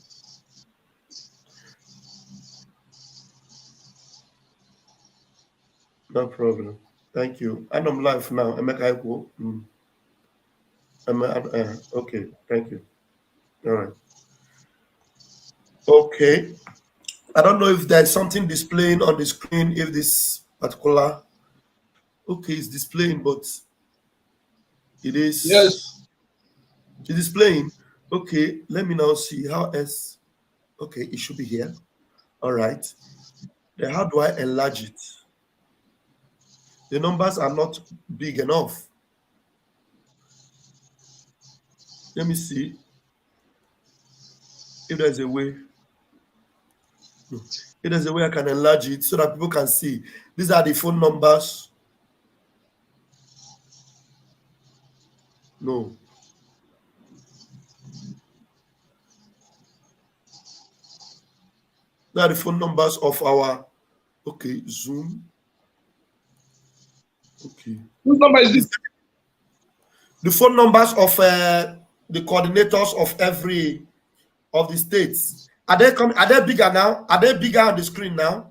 No problem. Thank you. And I'm live now. Okay. Thank you. All right. Okay. I don't know if there's something displaying on the screen, if this particular, okay, it's displaying, but it is, Yes. it's displaying. Okay, let me now see how else, okay, it should be here. All right. Then how do I enlarge it? The numbers are not big enough. Let me see if there's a way. If there's a way I can enlarge it so that people can see. These are the phone numbers. No. These are the phone numbers of our, okay, Zoom. Okay. Whose number is this? The phone numbers of the coordinators of every of the states. Are they coming? Are they bigger now? Are they bigger on the screen now?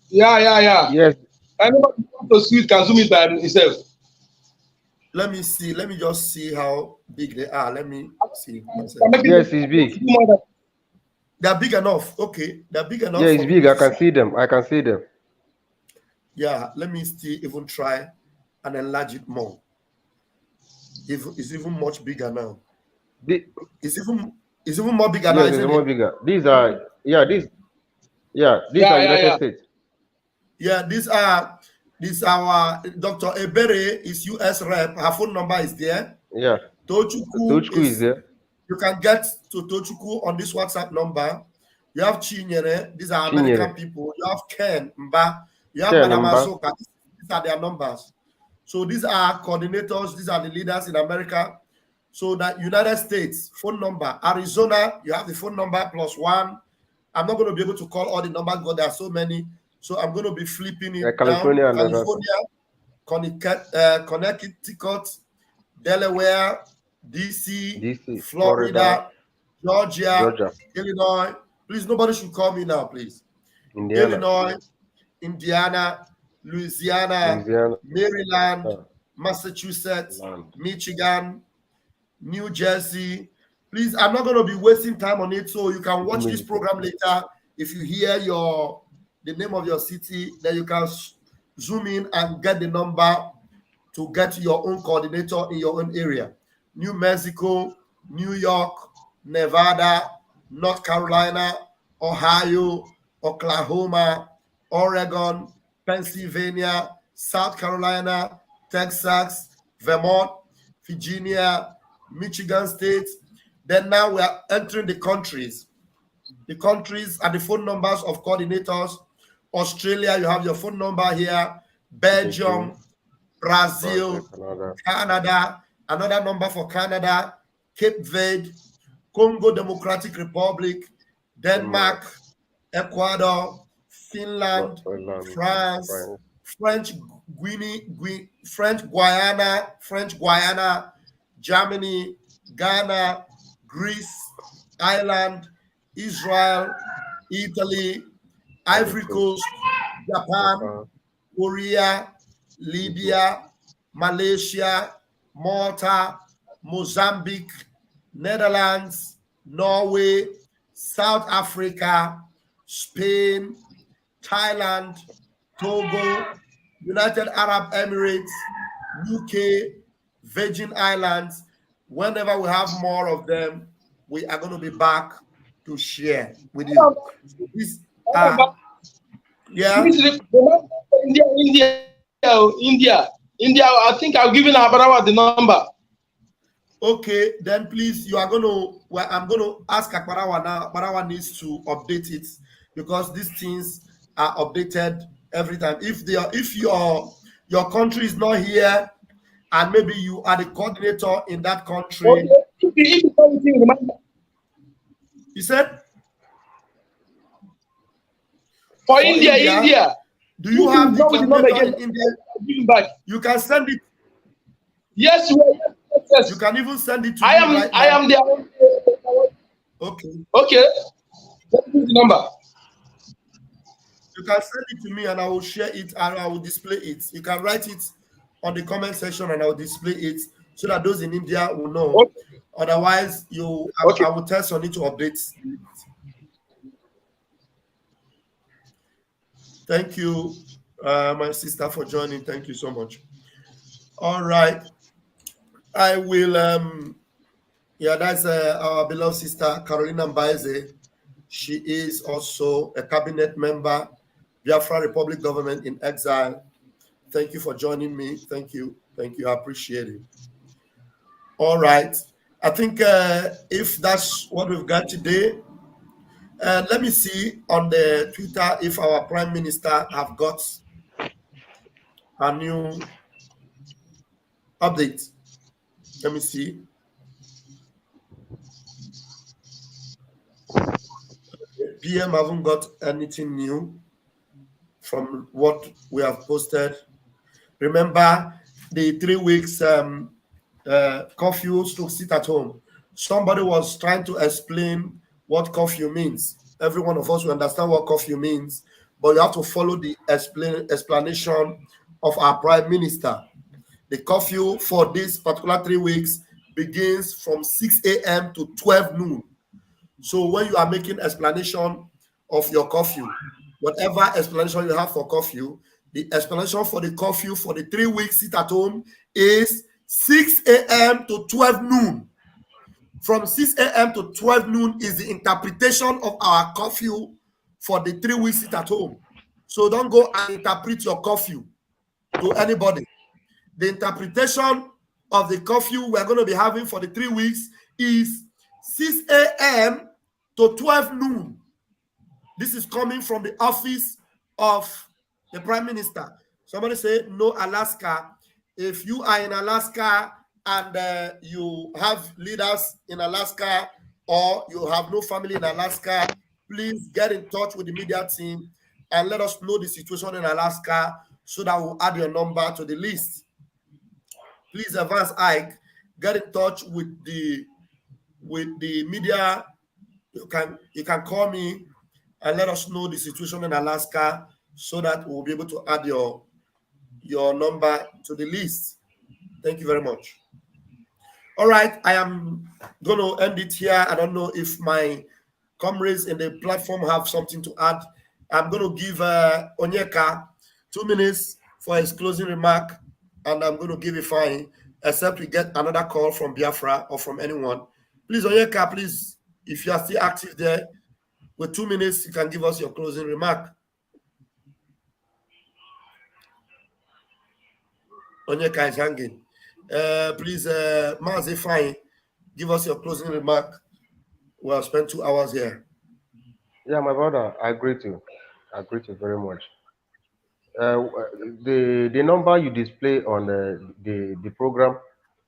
Yeah. Yes. Anybody who wants to see it can zoom it by himself. Let me see. Let me just see how big they are. Let me see. Yes, it's big. They're big enough. Okay, they're big enough. Yeah, it's big. I can see them. I can see them. Yeah, let me still even try and enlarge it more. It's even much bigger now. It's even more bigger now. Yes, it's more bigger. These are these are United States. Yeah, these are our Dr. Ebere is US rep. Her phone number is there. Yeah. Tochukwu is there. You can get to Tochukwu on this WhatsApp number. You have Chinyere. These are American people. You have Ken Mba. You have Madam Azoka. These are their numbers. So these are coordinators. These are the leaders in America. So that United States phone number, Arizona, you have the phone number +1. I'm not going to be able to call all the numbers because there are so many. So I'm going to be flipping it California, down. California, Connecticut, Delaware, DC, Florida, Georgia, Illinois. Please, nobody should call me now, please. Illinois, Indiana, Louisiana, Maryland, Massachusetts, Michigan, New Jersey. Please, I'm not going to be wasting time on it, so you can watch this program later. If you hear the name of your city, then you can zoom in and get the number to get your own coordinator in your own area. New Mexico, New York, Nevada, North Carolina, Ohio, Oklahoma, Oregon, Pennsylvania, South Carolina, Texas, Vermont, Virginia, Michigan State. Then now we are entering the countries. The countries and the phone numbers of coordinators. Australia, you have your phone number here. Belgium, Brazil, Canada, another number for Canada, Cape Verde, Congo Democratic Republic, Denmark, Ecuador, Finland, France, French Guiana, Germany, Ghana, Greece, Ireland, Israel, Italy, Ivory Coast, Japan, Korea, Libya, Malaysia, Malta, Mozambique, Netherlands, Norway, South Africa, Spain, Thailand, Togo, United Arab Emirates, UK, Virgin Islands. Whenever we have more of them, we are going to be back to share with you. This, India. I think I've given Abarawa the number. Okay, then please, you are going to. Well, I'm going to ask Akbarawa now. Akbarawa needs to update it because these things are updated every time. If your country is not here, and maybe you are the coordinator in that country. Okay. You said? For India. Do you have the coordinator in India? Give him back. You can send it. Yes. You can even send it to I am. right I am there. Okay. Okay. Let me give the number. You can send it to me and I will share it and I will display it. You can write it on the comment section and I will display it so that those in India will know. Okay. Otherwise, I will tell Sonny to update. Thank you, my sister, for joining. Thank you so much. All right. I will, that's our beloved sister, Carolina Mbaise. She is also a cabinet member, Biafra Republic government in exile. Thank you for joining me. Thank you. Thank you. I appreciate it. All right. I think if that's what we've got today, let me see on the Twitter if our Prime Minister have got a new update. Let me see. PM haven't got anything new from what we have posted. Remember the 3 weeks curfew to sit at home. Somebody was trying to explain what curfew means. Every one of us will understand what curfew means, but you have to follow the explanation of our Prime Minister. The curfew for this particular 3 weeks begins from 6 a.m. to 12 noon. So when you are making explanation of your curfew, whatever explanation you have for curfew, the explanation for the curfew for the 3 weeks sit at home is 6 a.m. to 12 noon. From 6 a.m. to 12 noon is the interpretation of our curfew for the 3 weeks sit at home. So don't go and interpret your curfew to anybody. The interpretation of the curfew we're going to be having for the 3 weeks is 6 a.m. to 12 noon. This is coming from the office of the Prime Minister. Somebody say, no, Alaska. If you are in Alaska and you have leaders in Alaska or you have no family in Alaska, please get in touch with the media team and let us know the situation in Alaska so that we'll add your number to the list. Please, Advance Ike, get in touch with the media. You can call me and let us know the situation in Alaska so that we'll be able to add your number to the list. Thank you very much. All right, I am going to end it here. I don't know if my comrades in the platform have something to add. I'm going to give Onyeka 2 minutes for his closing remark, and I'm going to give it fine, except we get another call from Biafra or from anyone. Please, Onyeka, please, if you are still active there, with 2 minutes, you can give us your closing remark. Onyeka is hanging. Please, Mazi Fine, give us your closing remark. We'll spend 2 hours here. Yeah, my brother, I agree to you. I agree to you very much. The number you display on the program,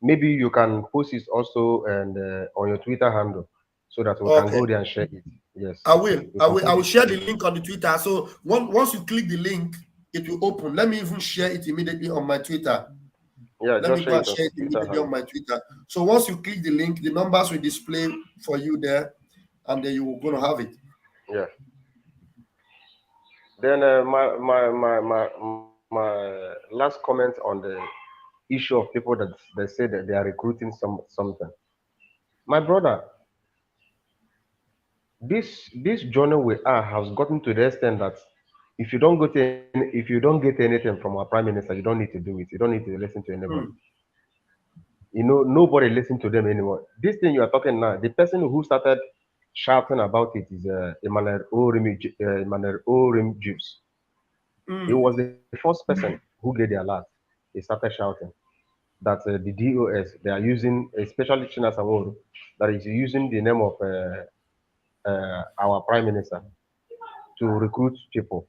maybe you can post it also and on your Twitter handle so that we can go there and share it. Yes, I will share the link on the Twitter. So once you click the link, it will open. Let me even share it immediately on my Twitter. Yeah, let me go and share it immediately on my Twitter. So once you click the link, the numbers will display for you there, and then you're going to have it. Yeah. Then my last comment on the issue of people that they say that they are recruiting something. My brother, this journey we are has gotten to the extent that if you don't get anything from our Prime Minister, you don't need to do it. You don't need to listen to anybody. You know, nobody listens to them anymore. This thing you are talking now, the person who started shouting about it is Emmanuel Orim Juice. He was the first person who gave the alert. He started shouting that the DOS, they are using, especially China Saworo, that is using the name of our Prime Minister to recruit people.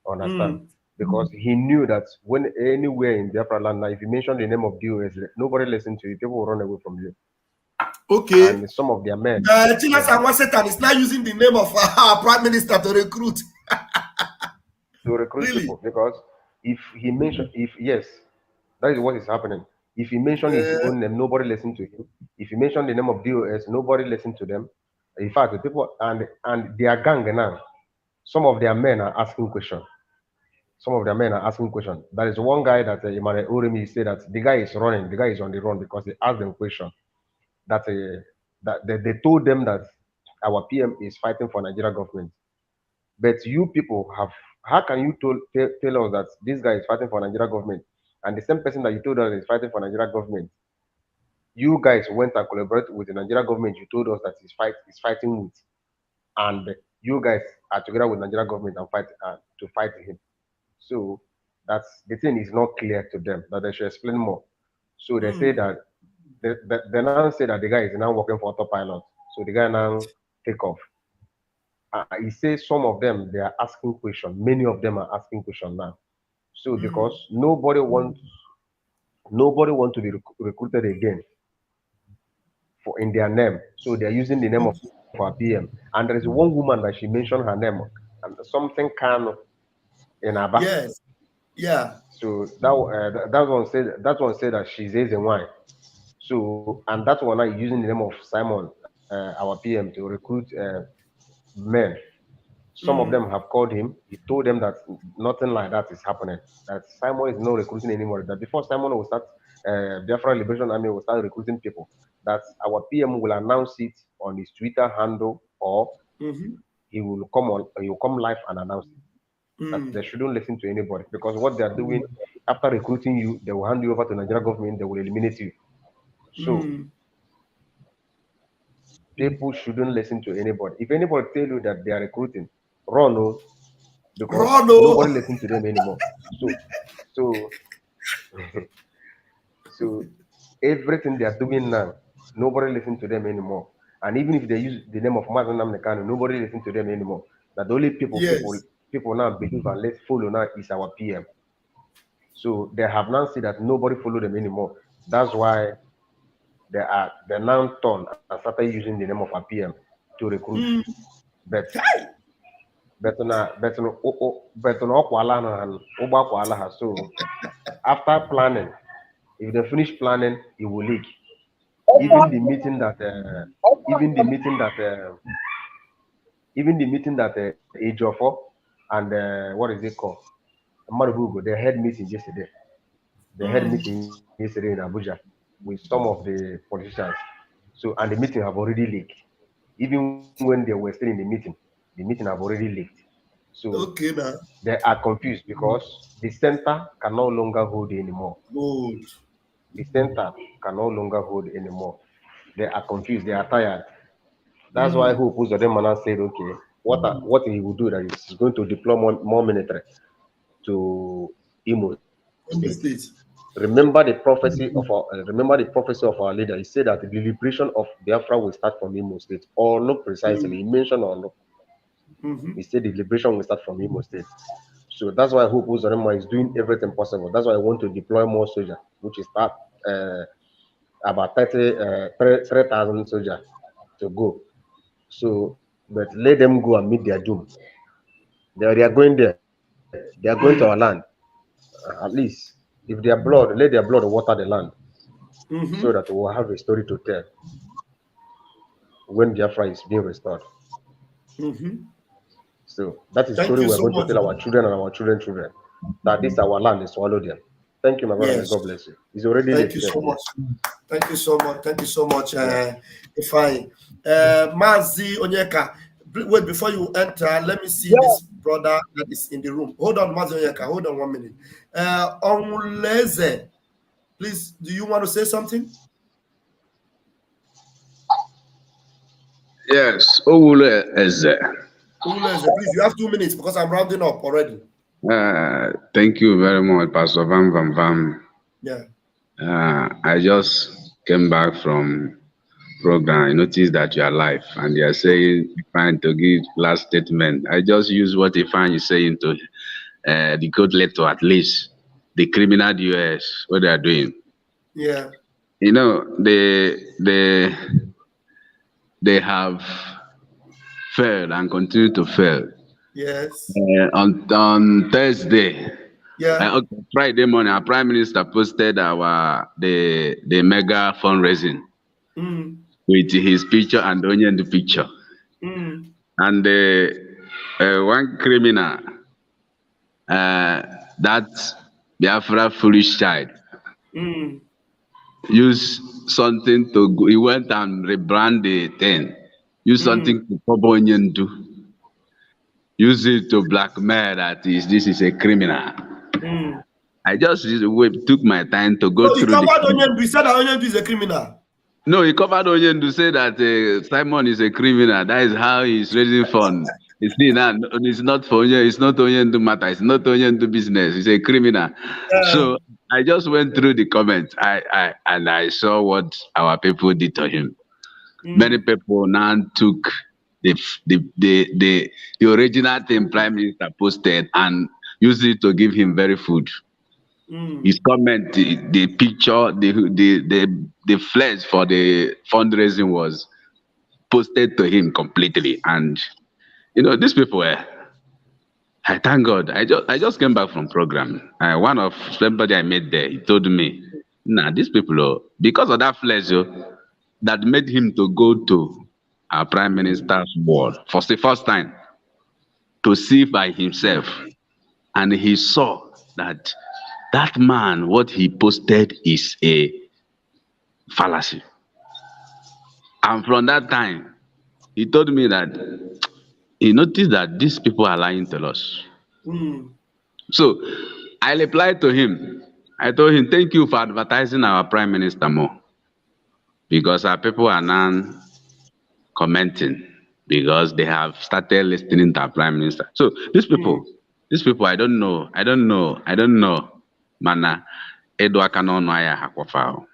Understand? Because he knew that when anywhere in Biafra land, if you mention the name of DOS, nobody listens to you. People will run away from you. Okay. And some of their men. China Saworo Satan is now using the name of our Prime Minister to recruit. to recruit people, because if he mentioned, yes, that is what is happening. If he mentioned his own name, nobody listened to him. If he mentioned the name of DOS, nobody listened to them. In fact, the people and their gang now, some of their men are asking questions. Some of their men are asking questions. There is one guy that Emmanuel Uremi said that the guy is running, the guy is on the run because he asked them question that they told them that our PM is fighting for Nigeria government. But you people have, how can you tell us that this guy is fighting for Nigeria government, and the same person that you told us is fighting for Nigeria government, you guys went and collaborated with the Nigeria government you told us that is fighting with, and you guys are together with Nigeria government and fight to fight him. So that's the thing is not clear to them, that they should explain more. So they say that they now say that the guy is now working for autopilot. So the guy now take off. He says some of them they are asking questions. Many of them are asking questions now. So because nobody wants to be recruited again for in their name. So they are using the name of our PM. And there is one woman that she mentioned her name, and something can in Aba. Yes. Yeah. So that one said that she's a wine. So and that one are using the name of Simon, our PM, to recruit men. Some of them have called him. He told them that nothing like that is happening. That Simon is not recruiting anymore. That before Simon will start, Biafra Liberation Army will start recruiting people. That our PM will announce it on his Twitter handle, or he will come live and announce it. That they shouldn't listen to anybody, because what they are doing after recruiting you, they will hand you over to Nigeria government. They will eliminate you. So people shouldn't listen to anybody. If anybody tell you that they are recruiting, run, because nobody listen to them anymore. So everything they are doing now, nobody listen to them anymore. And even if they use the name of Mazan Namdekano, nobody listen to them anymore. That the only people now believe and let's follow now is our PM. So they have now said that nobody follow them anymore. That's why they now turned and started using the name of our PM to recruit. So after planning, if they finish planning, it will leak. Even the meeting that Ejiofor and what is it called? Marubugo, they had meeting yesterday. They had meeting yesterday in Abuja with some of the politicians. So, and the meeting have already leaked. Even when they were still in the meeting have already leaked. So they are confused because the center can no longer hold anymore. The center can no longer hold anymore. They are confused. They are tired. That's why Hope Uzodinma said, okay, what he will do, that he's going to deploy more military to Imo State. Remember the prophecy of our leader. He said that the liberation of Biafra will start from Imo State, or not precisely. He mentioned or no. He said the liberation will start from Imo State. So that's why Hope Uzodinma is doing everything possible. That's why I want to deploy more soldiers, which is about 3,000 soldiers to go. So, but let them go and meet their doom. They are going there. They are going to our land. At least, if their blood, let their blood water the land, so that we will have a story to tell when Biafra is being restored. So that is the story we are going to tell our children and our children's children, that this our land is swallowed them. Thank you, my brother. God bless you. It's already Thank you so much. Thank you so much. Thank you so much. Fine. Mazi Onyeka, wait, before you enter, let me see this brother that is in the room. Hold on, Mazi Onyeka. Hold on 1 minute. Onleze, please, do you want to say something? Yes. Onleze. Onleze, please, you have 2 minutes because I'm rounding up already. Thank you very much, Pastor Vam. Yeah. I just came back from program. I noticed that you are live, and they are saying trying to give last statement. I just use what Ifan is saying to the code letter, at least the criminal US, what they are doing. Yeah. You know, they have failed and continue to fail. Yes. On Thursday. Yeah. Okay, Friday morning, our Prime Minister posted the mega fundraising with his picture and Onyendu picture. And one criminal, that Biafra foolish child, used something to go, he went and rebrand the thing, use something to cover Onyendu, use it to blackmail that this is a criminal. I just took my time to go through. He covered Onyendu. He said that Onyendu is a criminal. No, he covered Onyendu to say that Simon is a criminal. That is how he's raising funds. It's not for Onyendu. It's not Onyendu matter. It's not Onyendu business. He's a criminal. So I just went through the comments. And I saw what our people did to him. Many people now took the original thing Prime Minister posted and used it to give him very food. His comment, the picture, the flash for the fundraising was posted to him completely. And these people were, I thank God. I just came back from program. One of somebody I met there, he told me, nah, these people, because of that flash that made him to go to our Prime Minister's wall for the first time to see by himself. And he saw that man, what he posted is a fallacy. And from that time, he told me that he noticed that these people are lying to us. So I replied to him. I told him, thank you for advertising our Prime Minister more. Because our people are now commenting because they have started listening to our Prime Minister. So these people, I don't know. Mana Edwa Kanon Maya Hakwafao.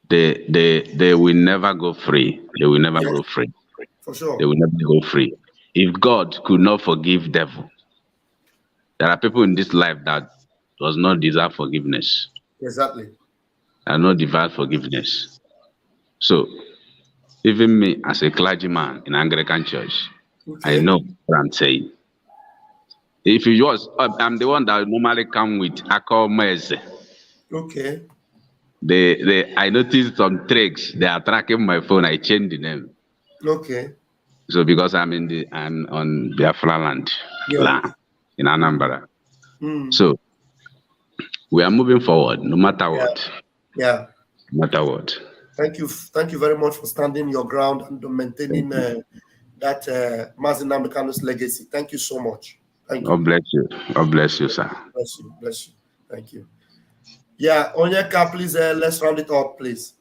They will never go free. They will never go free. For sure. They will never go free. If God could not forgive devil, there are people in this life that does not deserve forgiveness. Exactly. Are not deserve forgiveness. So even me as a clergyman in Anglican Church, I know what I'm saying. If it was, I'm the one that normally come with Akko Meze. Okay. I noticed some tricks. They are tracking my phone. I changed the name. Okay. So because I'm on Biafra land, in Anambra. So we are moving forward, no matter what. Yeah. No matter what. Thank you very much for standing your ground and maintaining that Mazi Nnamdi Kanu's legacy. Thank you so much. Thank you. God bless you. God bless you, sir. Bless you. Thank you. Yeah, Onyeka, please, let's round it up, please.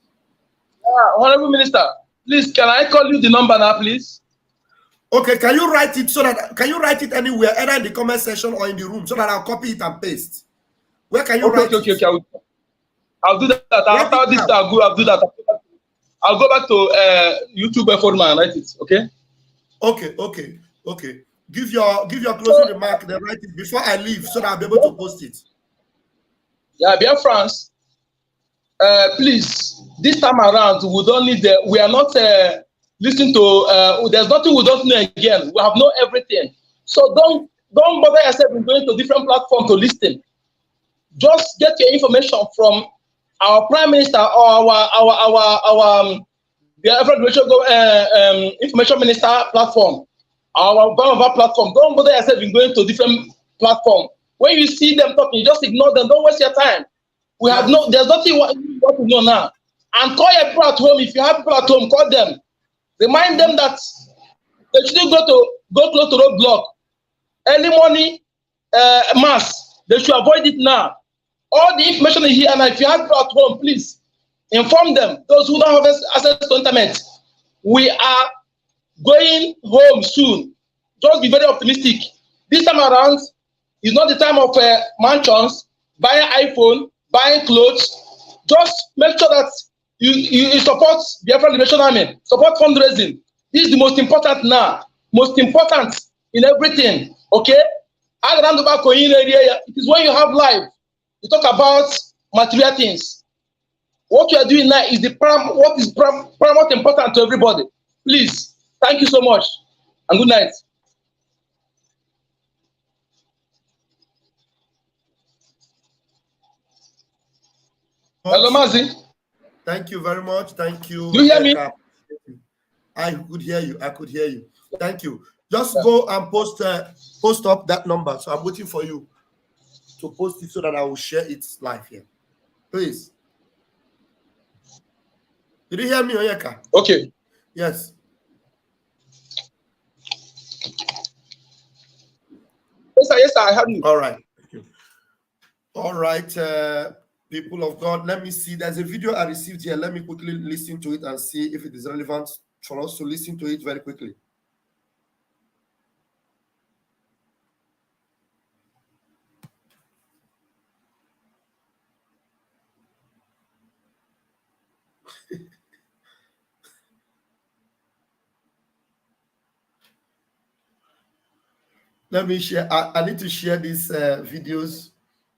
Honorable Minister, please, can I call you the number now, please? Okay, can you write it anywhere, either in the comment section or in the room, so that I'll copy it and paste? Where can you write it? Okay. I'll do that. After this, I'll do that. I'll go back to YouTube phone and write it. Okay. Okay. Give your closing remark, then write it before I leave, so that I'll be able to post it. Yeah, dear friends, please, this time around, we don't need we are not listening to, there's nothing we don't know again. We have known everything. So don't bother yourself in going to different platforms to listen. Just get your information from our Prime Minister or our Information Minister platform, our platform. Don't bother yourself in going to different platforms. When you see them talking, you just ignore them. Don't waste your time. There's nothing you want to know now. And call your people at home. If you have people at home, call them. Remind them that they shouldn't go close to roadblock. Early morning mass, they should avoid it now. All the information is here, and if you have people at home, please inform them. Those who don't have access to internet, we are going home soon. Just be very optimistic. This time around, it's not the time of mansions, buying iPhone, buying clothes. Just make sure that you support the Biafra Liberation Army, support fundraising. This is the most important now, most important in everything. Okay? It is when you have life, you talk about material things. What you are doing now is paramount important to everybody. Please, thank you so much, and good night. Hello, Mazi. Thank you very much. Thank you. You hear me? I could hear you. I could hear you. Thank you. Just go and post up that number. So I'm waiting for you to post it so that I will share it live here. Please. Did you hear me, Onyeka? Okay. Yes. Yes, sir, I heard you. All right. Thank you. All right, people of God, let me see. There's a video I received here. Let me quickly listen to it and see if it is relevant for us to listen to it very quickly. Let me share. I need to share these videos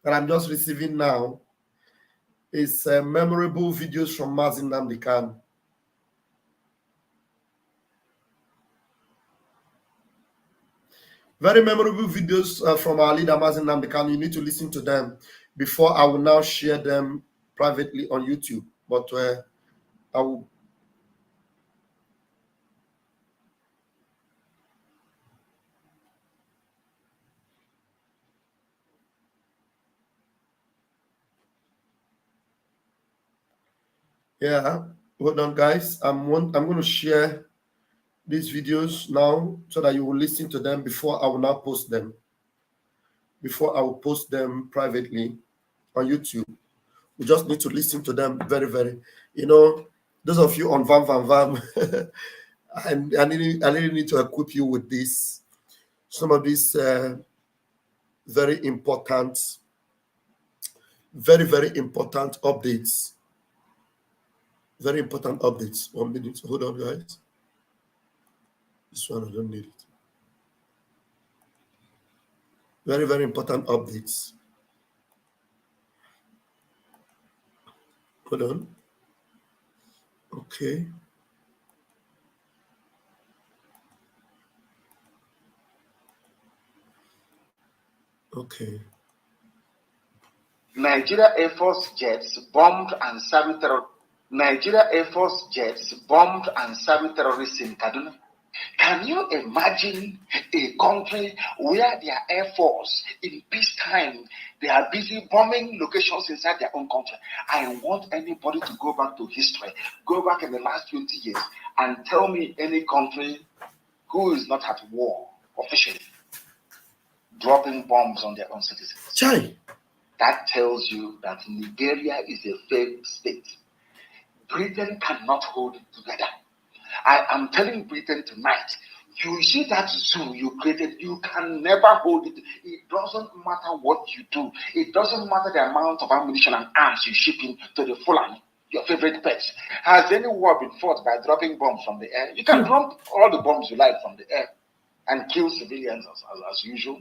that I'm just receiving now. It's memorable videos from Mazin Nnamdi Kanu. Very memorable videos from our leader Mazin Nnamdi Kanu. You need to listen to them before I will now share them privately on YouTube. But I will. Yeah, hold on, guys. I'm going to share these videos now so that you will listen to them before I will now post them. Before I will post them privately on YouTube. We just need to listen to them very, very. You know, those of you on Vam, I really need to equip you with this. Some of these very important updates. Very important updates. 1 minute. Hold on, guys. This one, I don't need it. Very, very important updates. Hold on. Okay. Okay. Nigeria Air Force jets bombed and serving terror. Nigeria Air Force jets bombed and serving terrorists in Kaduna. Can you imagine a country where their Air Force in peacetime, they are busy bombing locations inside their own country? I want anybody to go back to history, go back in the last 20 years and tell me any country who is not at war officially dropping bombs on their own citizens. Chai. That tells you that Nigeria is a failed state. Britain cannot hold it together. I am telling Britain tonight, you see that zoo you created, you can never hold it. It doesn't matter what you do. It doesn't matter the amount of ammunition and arms you ship in to the Fulani, your favorite pets. Has any war been fought by dropping bombs from the air? You can drop all the bombs you like from the air and kill civilians as usual.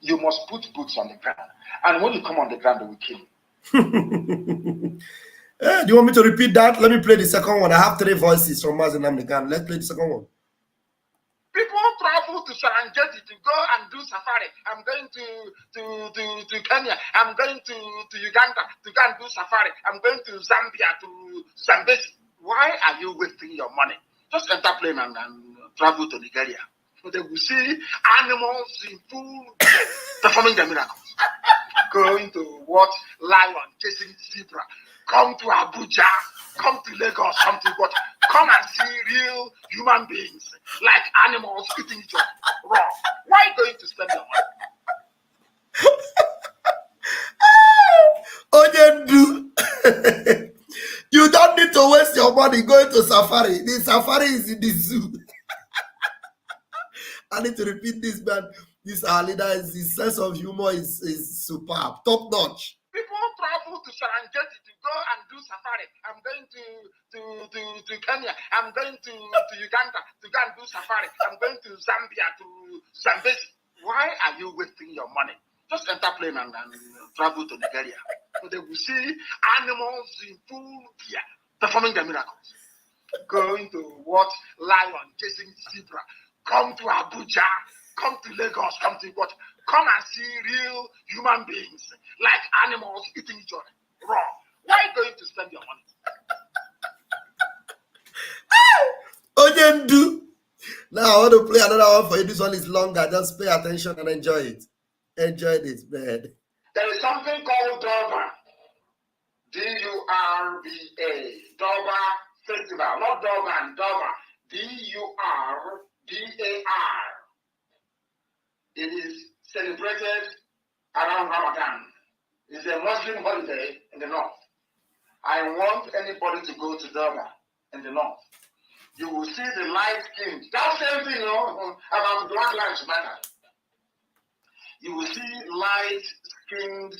You must put boots on the ground. And when you come on the ground, they will kill you. Do you want me to repeat that? Let me play the second one. I have 3 voices from Mazin Nnamdi Kanu. Let's play the second one. People travel to Serengeti to go and do safari. I'm going to Kenya. I'm going to Uganda to go and do safari. I'm going to Zambia to Zambezi. Why are you wasting your money? Just enter plane and travel to Nigeria. So they will see animals in full performing the miracles. Going to watch lion chasing zebra. Come to Abuja, come to Lagos, something, but come and see real human beings like animals eating each other raw. Why are you going to spend your money? You don't need to waste your money going to safari. The safari is in the zoo. I need to repeat this, man. This our leader, his sense of humor is superb, top notch. People travel to Serengeti to go and do safari. I'm going to Kenya. I'm going to Uganda to go and do safari. I'm going to Zambia to Zambezi. Why are you wasting your money? Just enter plane and travel to Nigeria. So they will see animals in full gear performing the miracles. Going to watch lion chasing zebra. Come to Abuja, come to Lagos, come to what? Come and see real human beings like animals eating each other raw. Why are you going to spend your money? Ojendu. Now I want to play another one for you. This one is longer. Just pay attention and enjoy it. Enjoy this, man. There is something called Durban. D-U-R-B-A. Durban Festival. Not Durban, Durban. D-U-R-B-A-R. It is celebrated around Ramadan. It's a Muslim holiday in the north. I want anybody to go to Durban in the north. You will see the light-skinned. That same thing, about Black Lives Matter. You will see light-skinned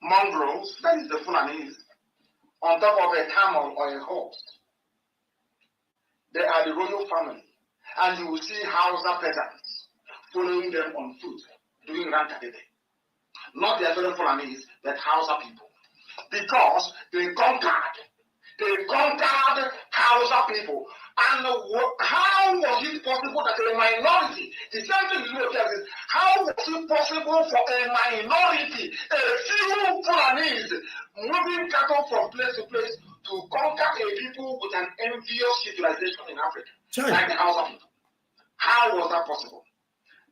mongrels, that is the Fulanis, on top of a camel or a horse. They are the royal family. And you will see Hausa peasants following them on foot, doing rankadede. Not their fellow Fulanis, but Hausa people. Because they conquered Hausa people. And how was it possible that a minority, the same thing you know, is how was it possible for a minority, a few Fulanis, moving cattle from place to place to conquer a people with an envious civilization in Africa, like the Hausa people? How was that possible?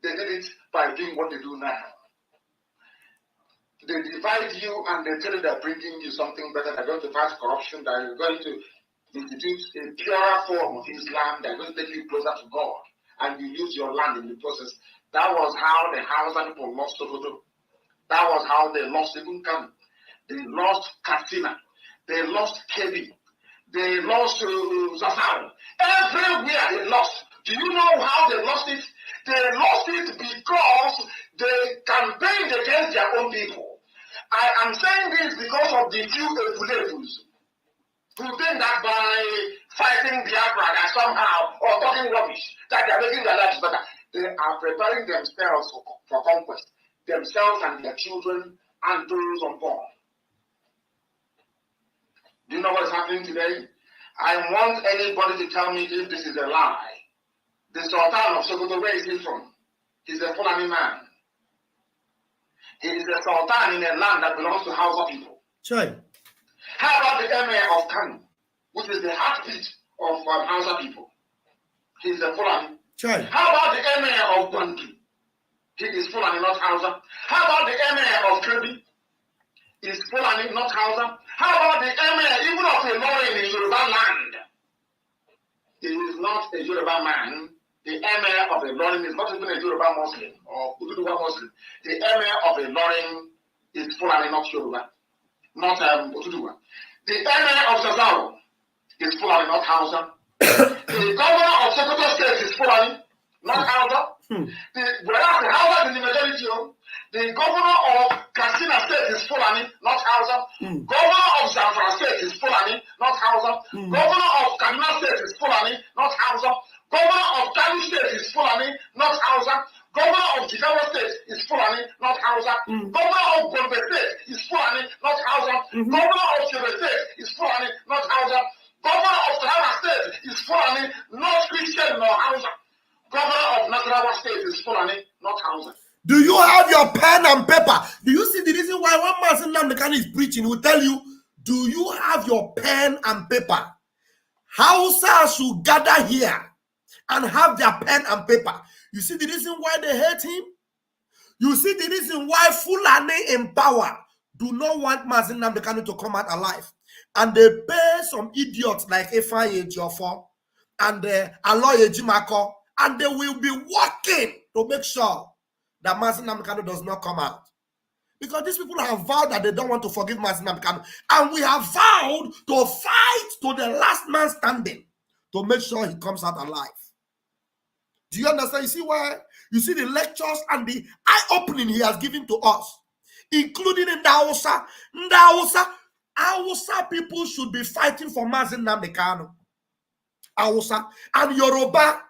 They did it by doing what they do now. They divide you and they tell you they're bringing you something better. They're going to fight corruption. They're going to institute a purer form of Islam. They're going to take you closer to God. And you use your land in the process. That was how the Hausa people lost Sokoto. That was how they lost even Kano. They lost Katsina. They lost Kebi. They lost Zasao. Everywhere they lost. Do you know how they lost it? They lost it because they campaigned against their own people. I am saying this because of the few Efulefus who think that by fighting Biafra that somehow, or talking rubbish, that they are making their lives better. They are preparing themselves for conquest, themselves and their children and those unborn. Do you know what is happening today? I want anybody to tell me if this is a lie. The Sultan of Sokoto, where is he from? He's a Fulani man. He is a Sultan in a land that belongs to Hausa people. Sure. How about the Emir of Kano, which is the heartbeat of Hausa people? He is a Fulani. Sure. How about the Emir of Bantu? He is Fulani, not Hausa. How about the Emir of Kirby? He is Fulani, not Hausa. How about the Emir even of a Lord in Yoruba land? He is not a Yoruba man. The Emir of a Lorin is not even a Yoruba Muslim or Ududuwa Muslim. The Emir of a Lorin is Fulani, not Yoruba, not Ududuwa. The Emir of Zazaro is Fulani, not Hausa. The governor of Sokoto State is Fulani, not Hausa. Whereas the Hausa is in the majority. The governor of Katsina State is Fulani, not Hausa. Governor of Zamfara State is Fulani, not Hausa. Governor of Kaduna State is Fulani, not Hausa. Governor of Kano State is Fulani, not Hausa. Governor of Jigawa State is Fulani, not Hausa. Governor of Gombe State is Fulani, not Hausa. Governor of Yobe State is Fulani, not Hausa. Governor of Taraba State is Fulani, not Christian nor Hausa. Governor of Nasarawa State is Fulani, not Hausa. Do you have your pen and paper? Do you see the reason why one person Namdekan is preaching? He will tell you, do you have your pen and paper? Hausa should gather here and have their pen and paper. You see the reason why they hate him? You see the reason why Fulani in power do not want Mazin Namdekan to come out alive. And they pay some idiots like Efai Ejiofor and Aloy Ejimako, and they will be working to make sure that Mazin Namdekan does not come out. Because these people have vowed that they don't want to forgive Mazin Namdekan. And we have vowed to fight to the last man standing to make sure he comes out alive. Do you understand? You see why? You see the lectures and the eye-opening he has given to us, including in the Hausa. In the Hausa people should be fighting for Mazin Namdekan. Hausa and Yoruba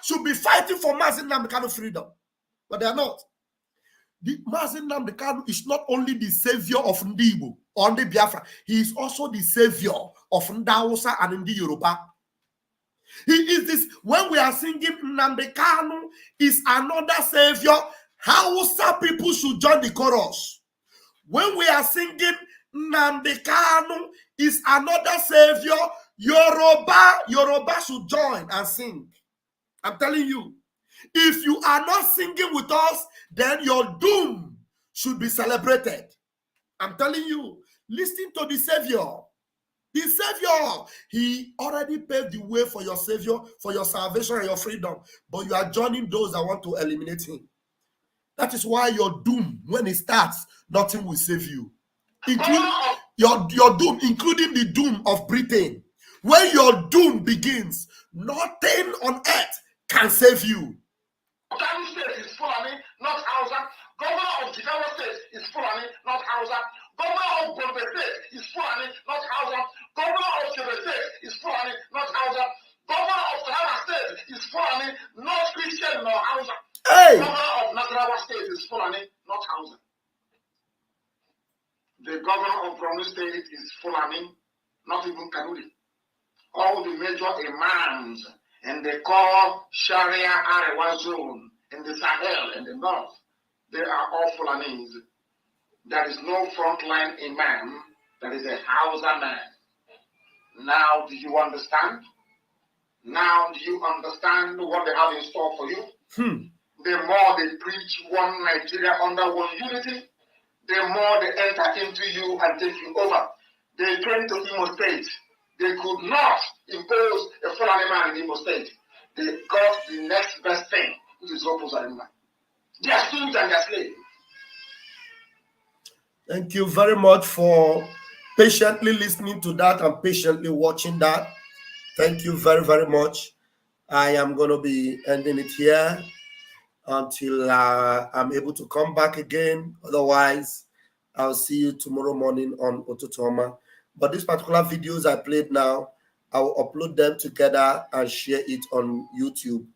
should be fighting for Mazin Namdekan freedom. But they are not. The Mazin Namdekan is not only the savior of Ndibo or Ndi Biafra, he is also the savior of Ndausa and Ndi Yoruba. He is this, when we are singing Namdekan is another savior, Hausa people should join the chorus. When we are singing Nnamdi Kanu is another savior, Yoruba should join and sing. I'm telling you. If you are not singing with us, then your doom should be celebrated. I'm telling you, listen to the Savior. The Savior, he already paved the way for your Savior, for your salvation and your freedom. But you are joining those that want to eliminate him. That is why your doom, when it starts, nothing will save you. Including your doom, including the doom of Britain. When your doom begins, nothing on earth can save you. Kano State is Fulani, not Hausa. Governor of Jigawa State is Fulani, not Hausa. Governor of Gombe State is Fulani, not Hausa. Governor of Yobe State is Fulani, not Hausa. Governor of Taraba State is Fulani, not Christian nor Hausa. Hey. Governor of Nasarawa State is Fulani, not Hausa. The governor of Borno State is Fulani, not even Kanuri. All the major imams and they call Sharia Arewa zone in the Sahel in the north, they are all Fulanis. There is no frontline imam, that is a Hausa man. Now do you understand? Now do you understand what they have in store for you? The more they preach one Nigeria under one unity, the more they enter into you and take you over. They came to Imo State. They could not impose a Fulani man in Imo State. They got the next best thing, which is Opuzarima. They are students and they are slaves. Thank you very much for patiently listening to that and patiently watching that. Thank you very, very much. I am going to be ending it here until I'm able to come back again. Otherwise, I'll see you tomorrow morning on Ototoma. But these particular videos I played now, I will upload them together and share it on YouTube.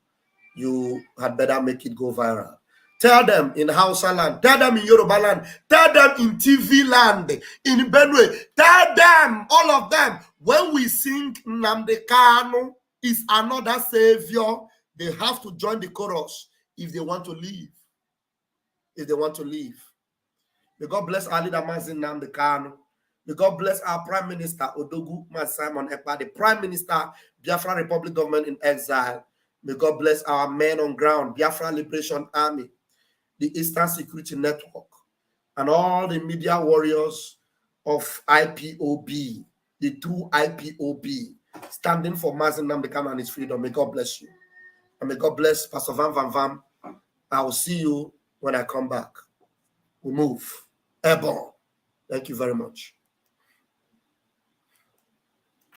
You had better make it go viral. Tell them in Hausa land, tell them in Yoruba land, tell them in TV land, in Benue, tell them, all of them, when we sing Nnamdi Kanu is another savior, they have to join the chorus if they want to leave. If they want to leave. May God bless our leader, Mazin Nnamdi Kanu. May God bless our Prime Minister, Odogu Simon Ekpa, the Prime Minister, Biafra Republic Government in Exile. May God bless our men on ground, Biafra Liberation Army, the Eastern Security Network, and all the media warriors of IPOB, the true IPOB, standing for Mazin Nnamdi Kanu and his freedom. May God bless you. And may God bless Pastor Van Van Van. I will see you when I come back. We move. Airborne. Thank you very much.